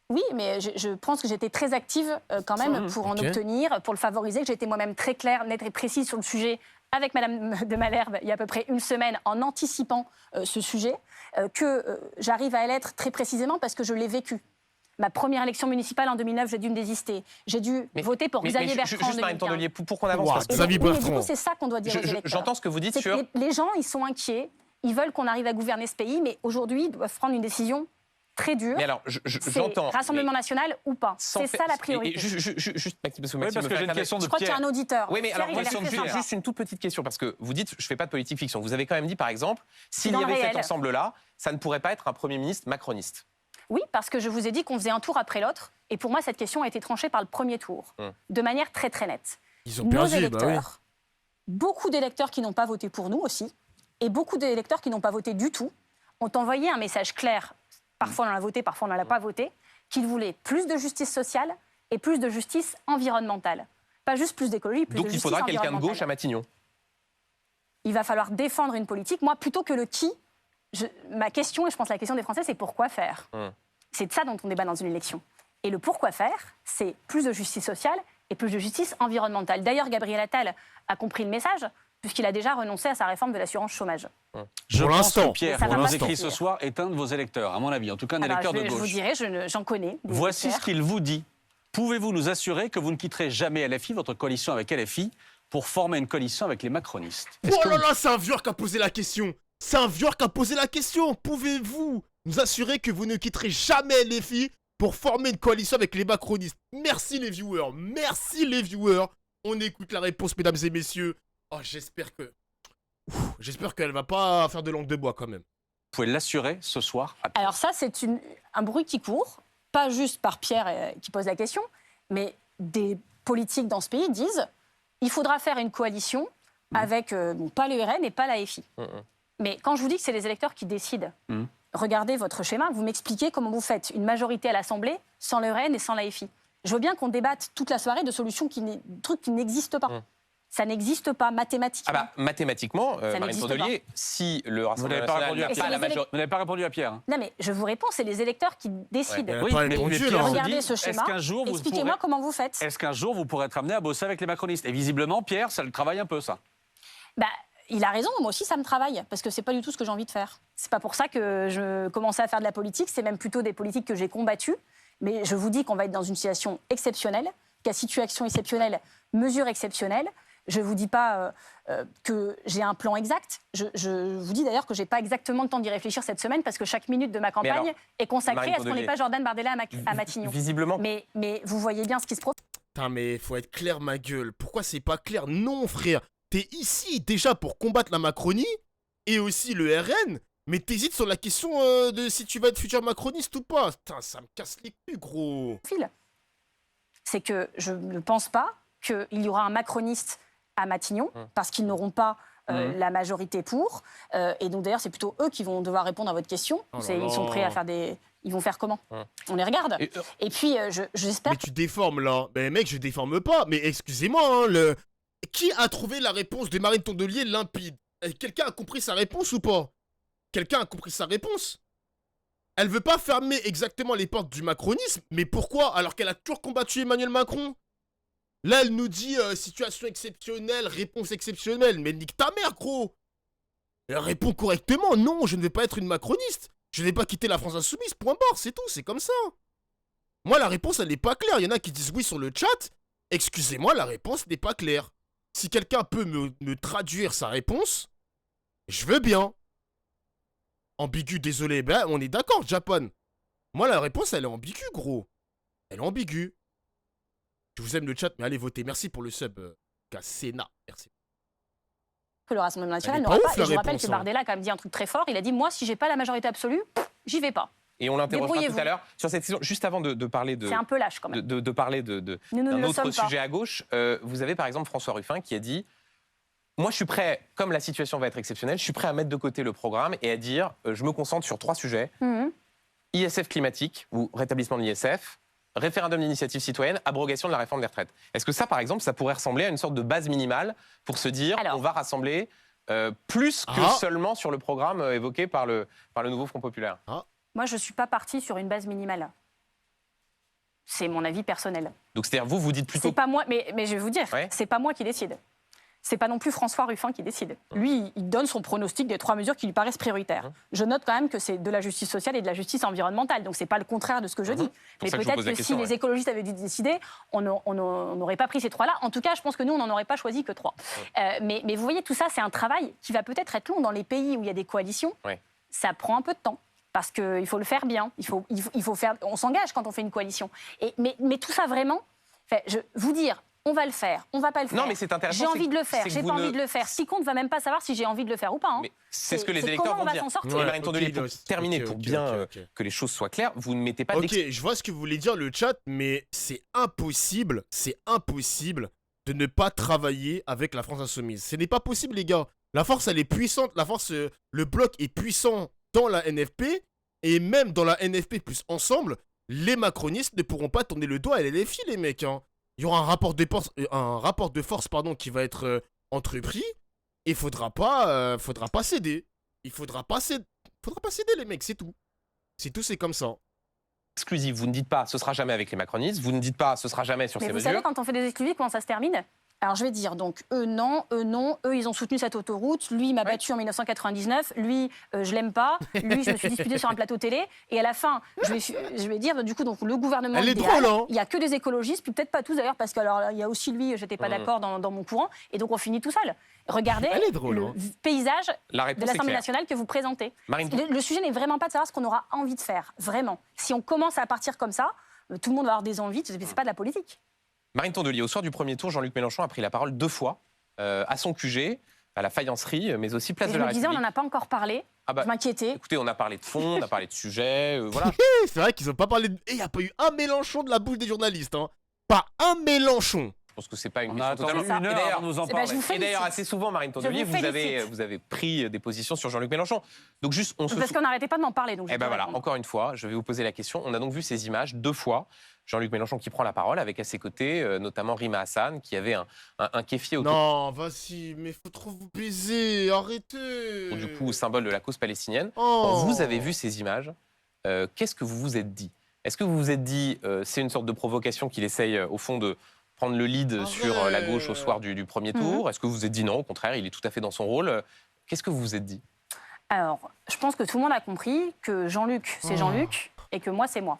oui, mais je pense que j'étais très active quand même pour en obtenir, pour le favoriser, que j'ai été moi-même très claire, nette et précise sur le sujet avec Madame de Malherbe il y a à peu près une semaine en anticipant ce sujet, que j'arrive à l'être très précisément parce que je l'ai vécu. Ma première élection municipale en 2009, j'ai dû me désister. J'ai dû voter pour Xavier Bertrand en Juste Marine 2015. Tondelier, pour qu'on avance. Wow, parce que Xavier Et donc, oui, Bertrand. du coup, c'est ça qu'on doit dire aux électeurs. J'entends ce que vous dites C'est que sur... les gens, ils sont inquiets, ils veulent qu'on arrive à gouverner ce pays, mais aujourd'hui, ils doivent prendre une décision très dure. Mais alors, C'est j'entends... Rassemblement mais national ou pas. sans C'est fait- ça la et priorité. Juste, Maxime, parce que Oui, Maxime parce me que fait j'ai une acclamer. question de Je crois qu'il y a Pierre. un auditeur. Oui, mais alors, Pierre, il a l'air très sympa. juste une toute petite question, parce que vous dites, je ne fais pas de politique fiction. Vous avez quand même dit, par exemple, s'il dans y le avait cet réel. ensemble-là, ça ne pourrait pas être un Premier ministre macroniste. Oui, parce que je vous ai dit qu'on faisait un tour après l'autre. Et pour moi, cette question a été tranchée par le premier tour, de manière très très nette. Ils ont Nos perdu, électeurs, bah oui. beaucoup d'électeurs qui n'ont pas voté pour nous aussi, et beaucoup d'électeurs qui n'ont pas voté du tout, ont envoyé un message clair, parfois on en a voté, parfois on n'en a pas voté, qu'ils voulaient plus de justice sociale et plus de justice environnementale. Pas juste plus d'écologie, plus Donc de il justice faudra quelqu'un de environnementale. gauche à Matignon. Il va falloir défendre une politique. Moi, plutôt que le qui, ma question, et je pense la question des Français, c'est pourquoi faire. C'est de ça dont on débat dans une élection. Et le pourquoi faire, c'est plus de justice sociale et plus de justice environnementale. D'ailleurs, Gabriel Attal a compris le message, puisqu'il a déjà renoncé à sa réforme de l'assurance chômage. Je Pour pense l'instant. que Pierre, Ça va qui nous pas écrit suffire. ce soir, est un de vos électeurs, à mon avis, en tout cas un Alors, électeur de je vous gauche. dirai, j'en connais. des Voici ce électeurs. qu'il vous dit. Pouvez-vous nous assurer que vous ne quitterez jamais LFI, votre coalition avec LFI, pour former une coalition avec les macronistes? Oh là là, c'est un vieux qui a posé la question. C'est un vieux qui a posé la question. Pouvez-vous nous assurer que vous ne quitterez jamais les filles pour former une coalition avec les macronistes? Merci les viewers. Merci les viewers. On écoute la réponse, mesdames et messieurs. Oh, j'espère que... J'espère qu'elle va pas faire de langue de bois quand même. Vous pouvez l'assurer ce soir à Pierre. Alors ça, c'est un bruit qui court, pas juste par Pierre qui pose la question, mais des politiques dans ce pays disent il faudra faire une coalition avec, pas le RN et pas la FI. Mais quand je vous dis que c'est les électeurs qui décident, regardez votre schéma, vous m'expliquez comment vous faites une majorité à l'Assemblée sans le RN et sans la FI. Je veux bien qu'on débatte toute la soirée de solutions, de trucs qui n'existent pas. Ça n'existe pas mathématiquement. Ah bah, mathématiquement, Marine n'existe Tondelier, si le Vous Rassemblement n'avez pas national répondu à n'a Et pas c'est la les majorité... Vous n'avez pas répondu à Pierre. Hein. Non mais je vous réponds, c'est les électeurs qui décident. Elle a pas répondu, mais là. Pierre Regardez dit, ce schéma, est-ce qu'un jour vous expliquez-moi pourrez- comment vous faites. Est-ce qu'un jour vous pourrez être amené à bosser avec les macronistes? Et visiblement, Pierre, ça le travaille un peu, ça. Bah, il a raison, moi aussi ça me travaille, parce que c'est pas du tout ce que j'ai envie de faire. C'est pas pour ça que je commençais à faire de la politique, c'est même plutôt des politiques que j'ai combattues. Mais je vous dis qu'on va être dans une situation exceptionnelle, qu'à situation exceptionnelle, mesure exceptionnelle. Je ne vous dis pas que j'ai un plan exact. Je vous dis d'ailleurs que je n'ai pas exactement le temps d'y réfléchir cette semaine parce que chaque minute de ma campagne alors, est consacrée Marine à ce qu'on Tondelier, n'est pas Jordan Bardella à Matignon. Visiblement, Mais vous voyez bien ce qui se profile. Putain, mais faut être clair, ma gueule. Pourquoi c'est pas clair? Non, frère. T'es ici déjà pour combattre la Macronie et aussi le RN, mais t'hésites sur la question de si tu vas être futur macroniste ou pas. Putain, ça me casse les couilles, gros. C'est que je ne pense pas qu'il y aura un macroniste à Matignon parce qu'ils n'auront pas la majorité pour. Et donc d'ailleurs, c'est plutôt eux qui vont devoir répondre à votre question. Oh là Ils sont là. prêts à faire des... Ils vont faire comment? On les regarde. Et puis, j'espère... Mais tu déformes là. Mais mec, je déforme pas. Mais excusez-moi, hein, qui a trouvé la réponse de Marine Tondelier limpide? Quelqu'un a compris sa réponse ou pas? Quelqu'un a compris sa réponse? Elle veut pas fermer exactement les portes du macronisme, mais pourquoi? Alors qu'elle a toujours combattu Emmanuel Macron. Là, elle nous dit situation exceptionnelle, réponse exceptionnelle. Mais nique ta mère, gros. Elle répond correctement. Non, je ne vais pas être une macroniste. Je ne vais pas quitter la France insoumise. Point barre, c'est tout, c'est comme ça. Moi, la réponse, elle n'est pas claire. Il y en a qui disent oui sur le chat. Excusez-moi, la réponse n'est pas claire. Si quelqu'un peut me traduire sa réponse, je veux bien. Ambigu, désolé. Ben, on est d'accord, Japan. Moi, la réponse, elle est ambiguë, gros. Elle est ambiguë. Je vous aime le chat, mais allez voter. Merci pour le sub, Cassena. Merci. Que le Rassemblement national Elle est n'aura pas pas. ouf, Et la je rappelle réponse, que hein. Bardella a quand même dit un truc très fort. Il a dit moi, si j'ai pas la majorité absolue, j'y vais pas. Et on l'interrogera tout Débrouillez-vous. à l'heure sur cette question. Juste avant de parler de... C'est un peu lâche quand même. de parler Nous ne d'un le autre sommes pas. sujet à gauche, vous avez par exemple François Ruffin qui a dit « Moi, je suis prêt, comme la situation va être exceptionnelle, je suis prêt à mettre de côté le programme et à dire je me concentre sur 3 sujets. Mhm. ISF climatique ou rétablissement de l'ISF, référendum d'initiative citoyenne, abrogation de la réforme des retraites. » Est-ce que ça, par exemple, ça pourrait ressembler à une sorte de base minimale pour se dire Alors. on va rassembler plus que seulement sur le programme évoqué par le nouveau Front populaire? Moi, je ne suis pas partie sur une base minimale. C'est mon avis personnel. Donc, c'est-à-dire, vous dites plutôt... C'est pas moi, mais je vais vous dire, Ouais. c'est pas moi qui décide. C'est pas non plus François Ruffin qui décide. Lui, il donne son pronostic des 3 mesures qui lui paraissent prioritaires. Je note quand même que c'est de la justice sociale et de la justice environnementale, donc c'est pas le contraire de ce que je dis. Mais ça que je vous peut-être pose la que question, si ouais. les écologistes avaient dû décider, on n'aurait pas pris ces 3-là. En tout cas, je pense que nous, on n'en aurait pas choisi que 3. Mais vous voyez, tout ça, c'est un travail qui va peut-être être long dans les pays où il y a des coalitions. Ouais. Ça prend un peu de temps. Parce qu'il faut le faire bien, il faut faire, on s'engage quand on fait une coalition. Mais tout ça vraiment, vous dire, on va le faire, on va pas le faire. Non, mais c'est intéressant. J'ai envie de le c'est faire, que j'ai vous pas ne- envie de le faire. Ce qui compte va même pas savoir si j'ai envie de le faire ou pas. Hein. Mais c'est ce que les C'est électeurs comment on vont va dire. s'en sortir. Et Marine Tondelier, pour terminer, ok, pour ok, bien ok. que les choses soient claires, vous ne mettez pas Ok, je vois ce que vous voulez dire, le chat, mais c'est impossible de ne pas travailler avec la France insoumise. Ce n'est pas possible, les gars. La force, elle est puissante. La force, le bloc est puissant dans la NFP. Et même dans la NFP plus ensemble, les macronistes ne pourront pas tourner le doigt à LFI, les mecs. Hein. Il y aura un rapport de force qui va être entrepris. Et faudra pas céder. Il faudra pas céder, les mecs, c'est tout. C'est tout, c'est comme ça. exclusive. Vous ne dites pas ce sera jamais avec les macronistes, vous ne dites pas ce sera jamais sur Mais ces vous mesures. savez, quand on fait des exclusives, comment ça se termine? Alors je vais dire, donc eux non, eux ils ont soutenu cette autoroute, lui il m'a battu en 1999, lui je l'aime pas, lui je me suis disputé sur un plateau télé, et à la fin je vais dire, du coup donc le gouvernement Elle est idéal, drôle, hein. il y a que des écologistes, puis peut-être pas tous d'ailleurs, parce que alors il y a aussi lui, j'étais pas d'accord dans mon courant, et donc on finit tout seul. Regardez Elle est drôle, le hein. paysage La de réponse est l'Assemblée claire. nationale que vous présentez. Marine, Le sujet n'est vraiment pas de savoir ce qu'on aura envie de faire, vraiment. Si on commence à partir comme ça, tout le monde va avoir des envies, c'est pas de la politique. Marine Tondelier, au soir du premier tour, Jean-Luc Mélenchon a pris la parole 2 fois à son QG, à la faillancerie, mais aussi place Et de je la me disais, on République. n'en a pas encore parlé, Ah bah, je m'inquiétais. écoutez, on a parlé de fond, on a parlé de sujet, voilà. C'est vrai qu'ils ont pas parlé de... Et il n'y a pas eu un Mélenchon de la bouche des journalistes, hein. Pas un Mélenchon. Je pense que c'est pas une On a question attendu totalement... une Et heure d'ailleurs- avant de nous en Eh ben, je parler. vous Et d'ailleurs, félicite. assez souvent, Marine Tondelier, vous vous avez félicite. pris des positions sur Jean-Luc Mélenchon. Donc juste, on se Parce qu'on n'arrêtait pas de m'en parler. Donc je Eh ben peux voilà, répondre. encore une fois, je vais vous poser la question. On a donc vu ces images 2 fois. Jean-Luc Mélenchon qui prend la parole avec à ses côtés notamment Rima Hassan qui avait un kéfier autour Non, vas-y, mais faut trop vous baiser, arrêtez. du coup symbole de la cause palestinienne. Oh. Vous avez vu ces images. Qu'est-ce que vous vous êtes dit? Est-ce que vous vous êtes dit c'est une sorte de provocation qu'il essaye au fond de prendre le lead sur la gauche au soir du premier tour? Est-ce que vous vous êtes dit non, au contraire, il est tout à fait dans son rôle? Qu'est-ce que vous vous êtes dit? Alors, je pense que tout le monde a compris que Jean-Luc, c'est Jean-Luc, et que moi, c'est moi.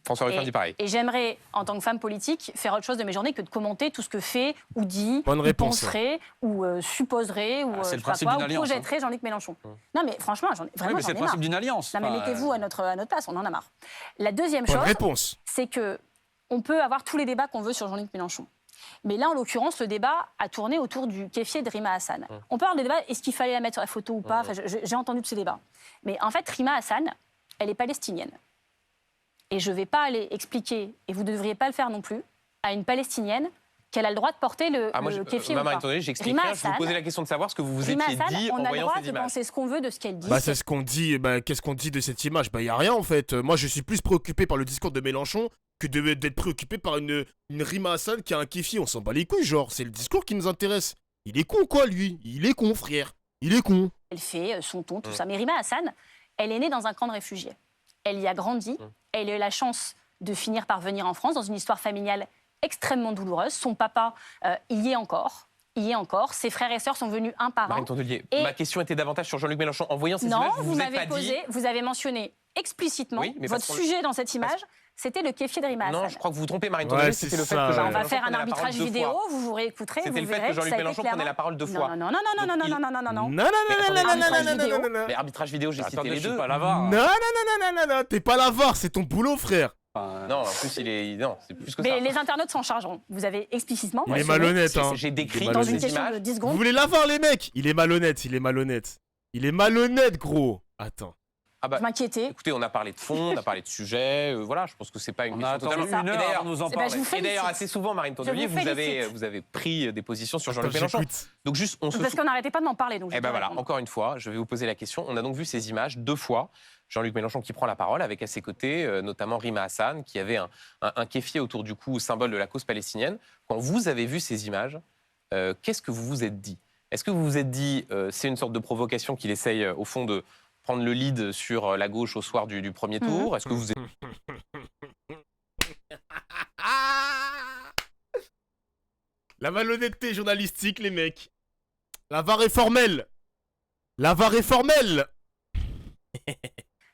François Ruffin dit pareil. Et j'aimerais, en tant que femme politique, faire autre chose de mes journées que de commenter tout ce que fait ou dit, Bonne ou réponse. penserait, ou supposerait, ou Ah, c'est le je sais pas principe quoi, d'une ou alliance, projetterait Jean-Luc Mélenchon. Non, mais franchement, Oui, vraiment, mais j'en c'est ai le marre. principe d'une alliance. Non, mais Enfin, mettez-vous à notre place, on en a marre. La deuxième Bonne chose, réponse. c'est que on peut avoir tous les débats qu'on veut sur Jean-Luc Mélenchon. Mais là, en l'occurrence, le débat a tourné autour du kéfier de Rima Hassan. On peut avoir des débats, est-ce qu'il fallait la mettre sur la photo ou pas? Enfin, j'ai entendu tous ces débats. Mais en fait, Rima Hassan, elle est palestinienne. Et je ne vais pas aller expliquer, et vous ne devriez pas le faire non plus, à une palestinienne qu'elle a le droit de porter le kéfier ou Marine pas. Tondelier, j'explique Rima rien. Je vous Hassan- posais la question de savoir ce que vous vous Rima étiez Hassan, dit en on a le voyant droit ces de images. penser ce qu'on veut de ce qu'elle dit. Bah, c'est ce qu'on dit. Bah, qu'est-ce qu'on dit de cette image? Bah, y a rien en fait. Moi, je suis plus préoccupé par le discours de Mélenchon que d'être préoccupé par une Rima Hassan qui a un kéfi. On s'en bat les couilles, genre. C'est le discours qui nous intéresse. Il est con, quoi, lui. Il est con, frère. Il est con. Elle fait son ton, tout ça. Mais Rima Hassan, elle est née dans un camp de réfugiés. elle y a grandi, elle a eu la chance de finir par venir en France dans une histoire familiale extrêmement douloureuse. Son papa y est encore. Ses frères et sœurs sont venus un par un. Marine Tondelier, Et- ma question était davantage sur Jean-Luc Mélenchon. En voyant ces Non, images, vous vous êtes m'avez pas dit... vous avez mentionné explicitement Oui, mais votre parce qu'on- sujet dans cette image, c'était le kéfier de Rima Non, Hassan. je crois que vous vous trompez, Marine Ouais, Tondelier. c'est C'était le fait ça, que ouais. Jean-Luc On va Mélenchon faire un prenait la parole arbitrage deux vidéo, fois. vous vous réécouterez, C'était vous le fait verrez que Jean-Luc ça a été Mélenchon prenait clairement- la parole deux fois. Non, non, non, non, non, non, non, non, non, non, non. Non, non, non, non, non, non, non, non, non, non. Mais arbitrage vidéo, j'ai cité Attendez, les je suis deux. pas la Non, VAR. non, non, non, non, non, t'es pas la VAR, c'est ton boulot, frère. Enfin, Non, en plus, non, c'est plus que Mais ça. les internautes s'en chargeront. Vous avez explicitement Il est mentionné malhonnête, hein. J'ai décrit Il est dans dans une ces question de images. 10 Vous secondes. voulez la VAR, les mecs? Il est malhonnête, il est malhonnête. Il est malhonnête, gros. Attends. Ah bah, Je m'inquiétais. écoutez, on a parlé de fond, on a parlé de sujet. Voilà, je pense que c'est pas une on a question attendu totalement... une Et heure d'ailleurs, avant de nous en Eh ben, je parler. vous Et d'ailleurs, félicite. assez souvent, Marine Tondelier, vous vous avez félicite. pris des positions sur Attends, Jean-Luc Mélenchon. j'écoute. Donc juste, on se Parce qu'on n'arrêtait pas de m'en parler. Donc je Eh vais ben te voilà, répondre. encore une fois, je vais vous poser la question. On a donc vu ces images deux fois. Jean-Luc Mélenchon qui prend la parole avec à ses côtés notamment Rima Hassan qui avait un kéfier autour du cou, symbole de la cause palestinienne. Quand vous avez vu ces images, qu'est-ce que vous vous êtes dit? Est-ce que vous vous êtes dit c'est une sorte de provocation qu'il essaye au fond de prendre le lead sur la gauche au soir du premier tour? Est-ce que vous La malhonnêteté journalistique, les mecs. La VAR est formelle. La VAR est formelle.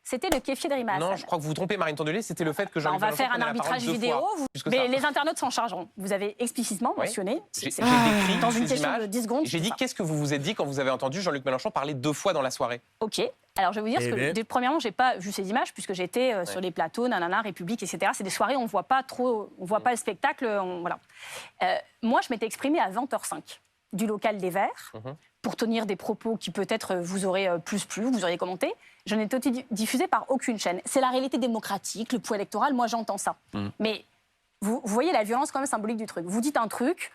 C'était le kéfier de Rima Hassan. Non, je crois que vous vous trompez, Marine Tondelier. C'était le fait que Bah, Jean-Luc on va Mélenchon faire un prenait la parole arbitrage deux vidéo, fois. vous- Plus que mais ça. les internautes s'en chargeront. Vous avez explicitement Oui. mentionné, J'ai c'est- décrit dans une ces question images. de 10 secondes. J'ai dit ça. qu'est-ce que vous vous êtes dit quand vous avez entendu Jean-Luc Mélenchon parler deux fois dans la soirée? Ok. Alors je vais vous dire, Eh ce ben. que, premièrement, j'ai pas vu ces images puisque j'étais sur les plateaux, nanana, République, etc. C'est des soirées où on voit pas trop, on voit pas le spectacle, voilà. Moi, je m'étais exprimée à 20h05 du local des Verts pour tenir des propos qui peut-être vous auraient plus plu, vous auriez commenté. Je n'ai été diffusée par aucune chaîne. C'est la réalité démocratique, le poids électoral. Moi, j'entends ça. Mais vous voyez la violence quand même symbolique du truc. Vous dites un truc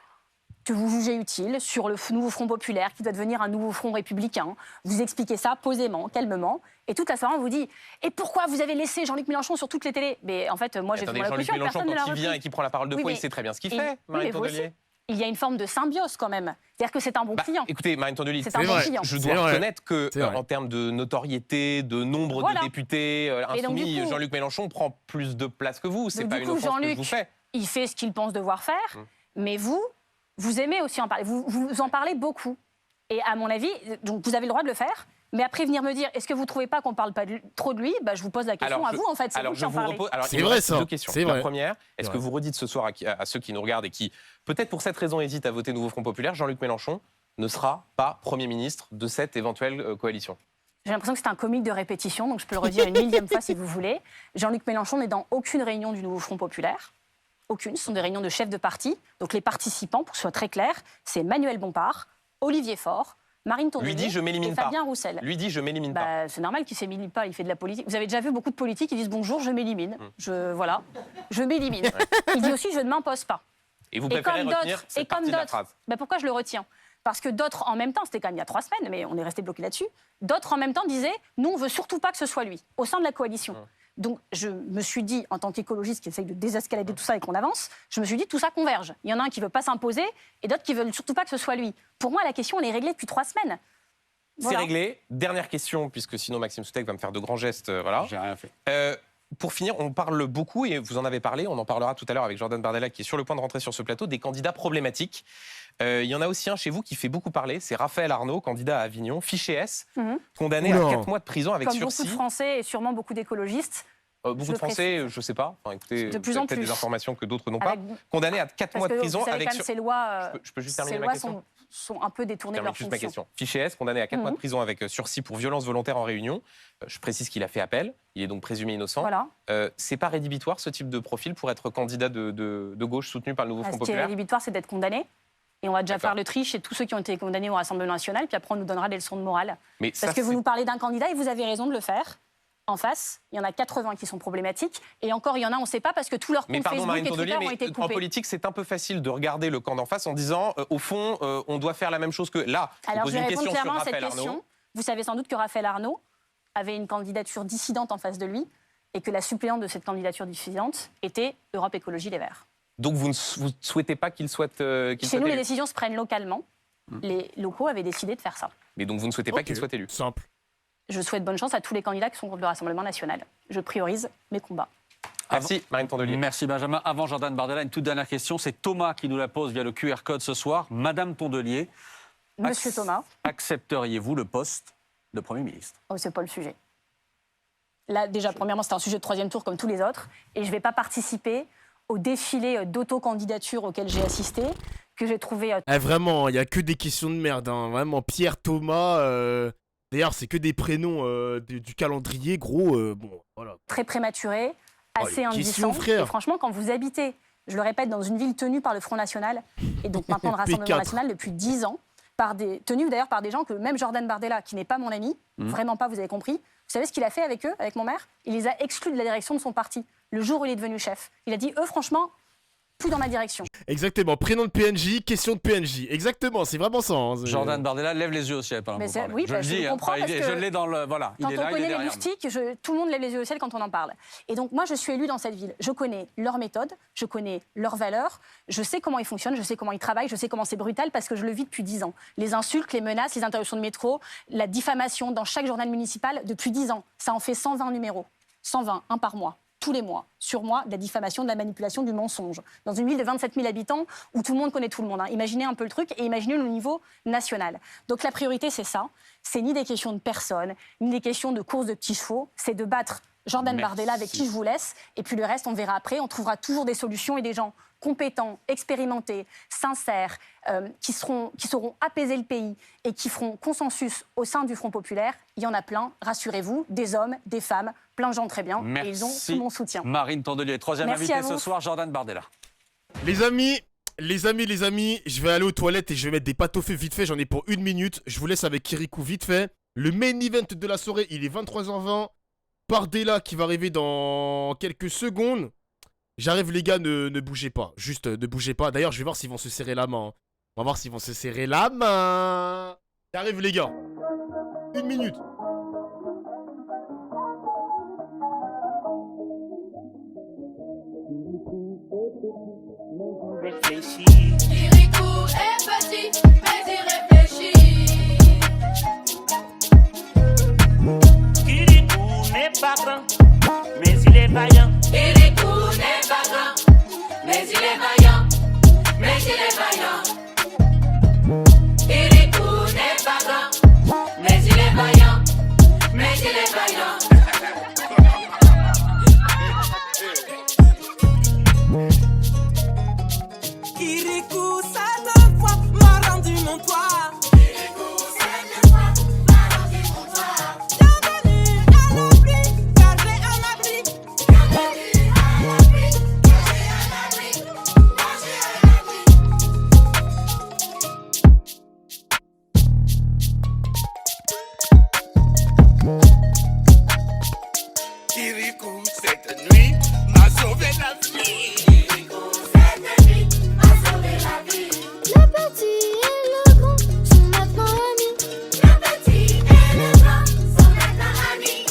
que vous jugez utile sur le nouveau Front populaire qui doit devenir un nouveau Front républicain. Vous expliquez ça posément, calmement. Et toute la soirée, on vous dit « Et pourquoi vous avez laissé Jean-Luc Mélenchon sur toutes les télés » Mais en fait, moi, j'ai fait Attendez, mon Jean-Luc allocution, Mélenchon, personne ne l'a quand il vient repris. et qu'il prend la parole deux Oui, fois, il mais- sait très bien ce qu'il Et- fait, oui, Marine mais vous aussi. Tondelier. Il y a une forme de symbiose quand même. C'est-à-dire que c'est un bon Bah, client. écoutez, Marine Tondelier, C'est un bon vrai. client. je C'est dois vrai. reconnaître que, C'est vrai. en termes de notoriété, de nombre Voilà. de députés Et donc, insoumis, du coup- Jean-Luc Mélenchon prend plus de place que vous. C'est Donc, pas du une coup, offense que je Jean-Luc, vous fais. Il fait ce qu'il pense devoir faire, mais vous aimez aussi en parler. Vous en parlez beaucoup. Et à mon avis, donc vous avez le droit de le faire. Mais après, venir me dire, est-ce que vous ne trouvez pas qu'on ne parle pas trop de lui, bah, je vous pose la question à vous, en fait. C'est vous qui en parlez. C'est il me vrai, reste ça. deux questions. C'est La vrai. première, est-ce C'est que vrai. vous redites ce soir à ceux qui nous regardent et qui, peut-être pour cette raison, hésitent à voter Nouveau Front Populaire, Jean-Luc Mélenchon ne sera pas Premier ministre de cette éventuelle coalition? J'ai l'impression que c'est un comique de répétition, donc je peux le redire une millième fois si vous voulez. Jean-Luc Mélenchon n'est dans aucune réunion du Nouveau Front Populaire. Aucune. Ce sont des réunions de chefs de parti. Donc les participants, pour que ce soit très clair, c'est Manuel Bompard, Olivier Faure, Marine Tondelier Lui dit je et m'élimine pas. Fabien Roussel. Lui dit je m'élimine pas. Bah, c'est normal qu'il ne s'élimine pas, il fait de la politique. Vous avez déjà vu beaucoup de politiques qui disent bonjour, je m'élimine. Voilà, je m'élimine. Il dit aussi je ne m'impose pas. Et vous Et préférez comme retenir d'autres, cette partie de la phrase? bah pourquoi je le retiens? Parce que d'autres en même temps, c'était quand même il y a 3 semaines, mais on est resté bloqué là-dessus, d'autres en même temps disaient nous on veut surtout pas que ce soit lui, au sein de la coalition. Donc je me suis dit, en tant qu'écologiste qui essaye de désescalader tout ça et qu'on avance, je me suis dit tout ça converge. Il y en a un qui ne veut pas s'imposer et d'autres qui veulent surtout pas que ce soit lui. Pour moi, la question elle est réglée depuis 3 semaines. C'est Voilà. réglé. Dernière question, puisque sinon Maxime Soutek va me faire de grands gestes. Voilà. J'ai rien fait. Pour finir, on parle beaucoup, et vous en avez parlé, on en parlera tout à l'heure avec Jordan Bardella qui est sur le point de rentrer sur ce plateau, des candidats problématiques. Il y en a aussi un chez vous qui fait beaucoup parler, c'est Raphaël Arnaud, candidat à Avignon, fiché S, condamné Oula. à 4 mois de prison avec Comme sursis. beaucoup de Français et sûrement beaucoup d'écologistes. Beaucoup je de le Français, précise. je ne sais pas. Enfin, écoutez, De plus vous avez en peut-être plus. des informations que d'autres n'ont pas. Avec- Condamné à 4 mois Parce de que prison vous savez avec quand même, ces lois, Je peux juste ces terminer ma lois question. sont un peu détournées de Termine leur juste ma fonction. question. Fiché S, condamné à 4 mois de prison avec sursis pour violence volontaire en réunion. Je précise qu'il a fait appel. Il est donc présumé innocent. Voilà. C'est pas rédhibitoire ce type de profil pour être candidat de gauche soutenu par le Nouveau Ah, Front ce qui est Populaire? rédhibitoire, c'est d'être condamné. Et on va déjà D'accord. faire le tri chez tous ceux qui ont été condamnés au Rassemblement national, puis après on nous donnera des leçons de morale. Mais Parce ça, que vous c'est- nous parlez d'un candidat et vous avez raison de le faire. En face, il y en a 80 qui sont problématiques. Et encore, il y en a, on ne sait pas parce que tous leurs Mais comptes pardon Facebook Marine et Tondelier, Twitter ont mais été en coupés. politique c'est un peu facile de regarder le camp d'en face en disant au fond on doit faire la même chose que là. Je vous Alors pose je vais une répondre question sur clairement à cette Raphaël Arnaud. question. Vous savez sans doute que Raphaël Arnaud avait une candidature dissidente en face de lui et que la suppléante de cette candidature dissidente était Europe Écologie Les Verts. Donc vous ne souhaitez pas qu'il soit Chez soit nous, les élu. décisions se prennent localement. Les locaux avaient décidé de faire ça. Mais donc vous ne souhaitez pas Ok. qu'il soit élu. Simple. Je souhaite bonne chance à tous les candidats qui sont contre le Rassemblement national. Je priorise mes combats. Merci, Marine Tondelier. Merci Benjamin. Avant Jordan Bardella, une toute dernière question. C'est Thomas qui nous la pose via le QR code ce soir. Madame Tondelier, Monsieur Thomas. accepteriez-vous le poste de Premier ministre? Oh, c'est pas le sujet. Là, déjà, premièrement, c'est un sujet de troisième tour comme tous les autres. Et je ne vais pas participer au défilé d'autocandidature auquel j'ai assisté, que j'ai trouvé... Vraiment, il n'y a que des questions de merde. Hein. Vraiment, Pierre, Thomas... D'ailleurs, c'est que des prénoms du calendrier, gros. Bon, voilà. Très prématuré, assez question, indécent. frère. Et franchement, quand vous habitez, je le répète, dans une ville tenue par le Front National, et donc maintenant le Rassemblement P4. National depuis 10 ans, tenue d'ailleurs par des gens que même Jordan Bardella, qui n'est pas mon ami, vraiment pas, vous avez compris, vous savez ce qu'il a fait avec eux, avec mon maire? Il les a exclus de la direction de son parti, le jour où il est devenu chef. Il a dit, eux, franchement, plus dans ma direction. Exactement, prénom de PNJ, question de PNJ. Exactement, c'est vraiment ça. Hein. Jordan Bardella lève les yeux au ciel. Mais oui, je le dis, je comprends parce que je l'ai dans le... Voilà, quand il est on là, il est connaît les derrière. moustiques, tout le monde lève les yeux au ciel quand on en parle. Et donc moi, je suis élue dans cette ville. Je connais leurs méthodes, je connais leurs valeurs, je sais comment ils fonctionnent, je sais comment ils travaillent, je sais comment c'est brutal parce que je le vis depuis 10 ans. Les insultes, les menaces, les interruptions de métro, la diffamation dans chaque journal municipal depuis 10 ans. Ça en fait 120 numéros. 120, un par mois. Tous les mois, sur moi, de la diffamation, de la manipulation, du mensonge. Dans une ville de 27 000 habitants où tout le monde connaît tout le monde. Hein. Imaginez un peu le truc et imaginez le niveau national. Donc la priorité, c'est ça. C'est ni des questions de personnes, ni des questions de course de petits chevaux. C'est de battre Jordan Bardella, avec qui je vous laisse. Et puis le reste, on verra après. On trouvera toujours des solutions et des gens compétents, expérimentés, sincères, qui sauront apaiser le pays et qui feront consensus au sein du Front populaire. Il y en a plein, rassurez-vous, des hommes, des femmes, plein de gens très bien. Merci. Et ils ont tout mon soutien. Marine Tondelier, troisième Merci invité à vous. ce soir, Jordan Bardella. Les amis, je vais aller aux toilettes et je vais mettre des pâtes au feu vite fait. J'en ai pour 1 minute. Je vous laisse avec Kirikou vite fait. Le main event de la soirée, il est 23h20. Bardella qui va arriver dans quelques secondes. J'arrive les gars, ne bougez pas. Juste ne bougez pas. D'ailleurs, je vais voir s'ils vont se serrer la main. On va voir s'ils vont se serrer la main. J'arrive les gars. 1 minute. Kirikou est petit, mais il réfléchit. Kirikou n'est pas grand, mais il est vaillant. Kirikou n'est pas grand, mais il est vaillant. Mais il est vaillant. Kirikou n'est pas grand, mais il est vaillant. Mais il est vaillant. Kirikou, cette fois, m'a rendu mon toit. Kirikou, cette fois, m'a rendu mon toit. Bienvenue à l'abri, gardez un abri. Bienvenue à l'abri, mangez un abri, mangez un abri. Kirikou, cette nuit, m'a sauvé la vie. Kirikou, cette nuit, m'a sauvé la vie. Le petit et le grand sont maintenant amis. Le petit et le grand sont maintenant amis.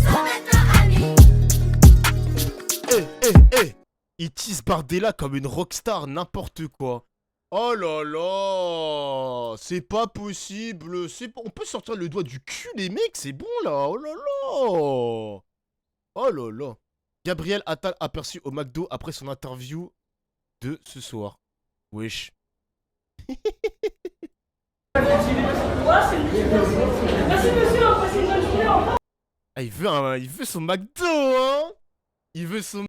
Sont maintenant amis. Il tease Bardella comme une rockstar, n'importe quoi. Oh là là. C'est pas possible. On peut sortir le doigt du cul, les mecs, c'est bon là. Oh là là. Oh là là. Gabriel Attal aperçu au McDo après son interview de ce soir. Wesh. Ah, il veut son McDo, hein. Il veut son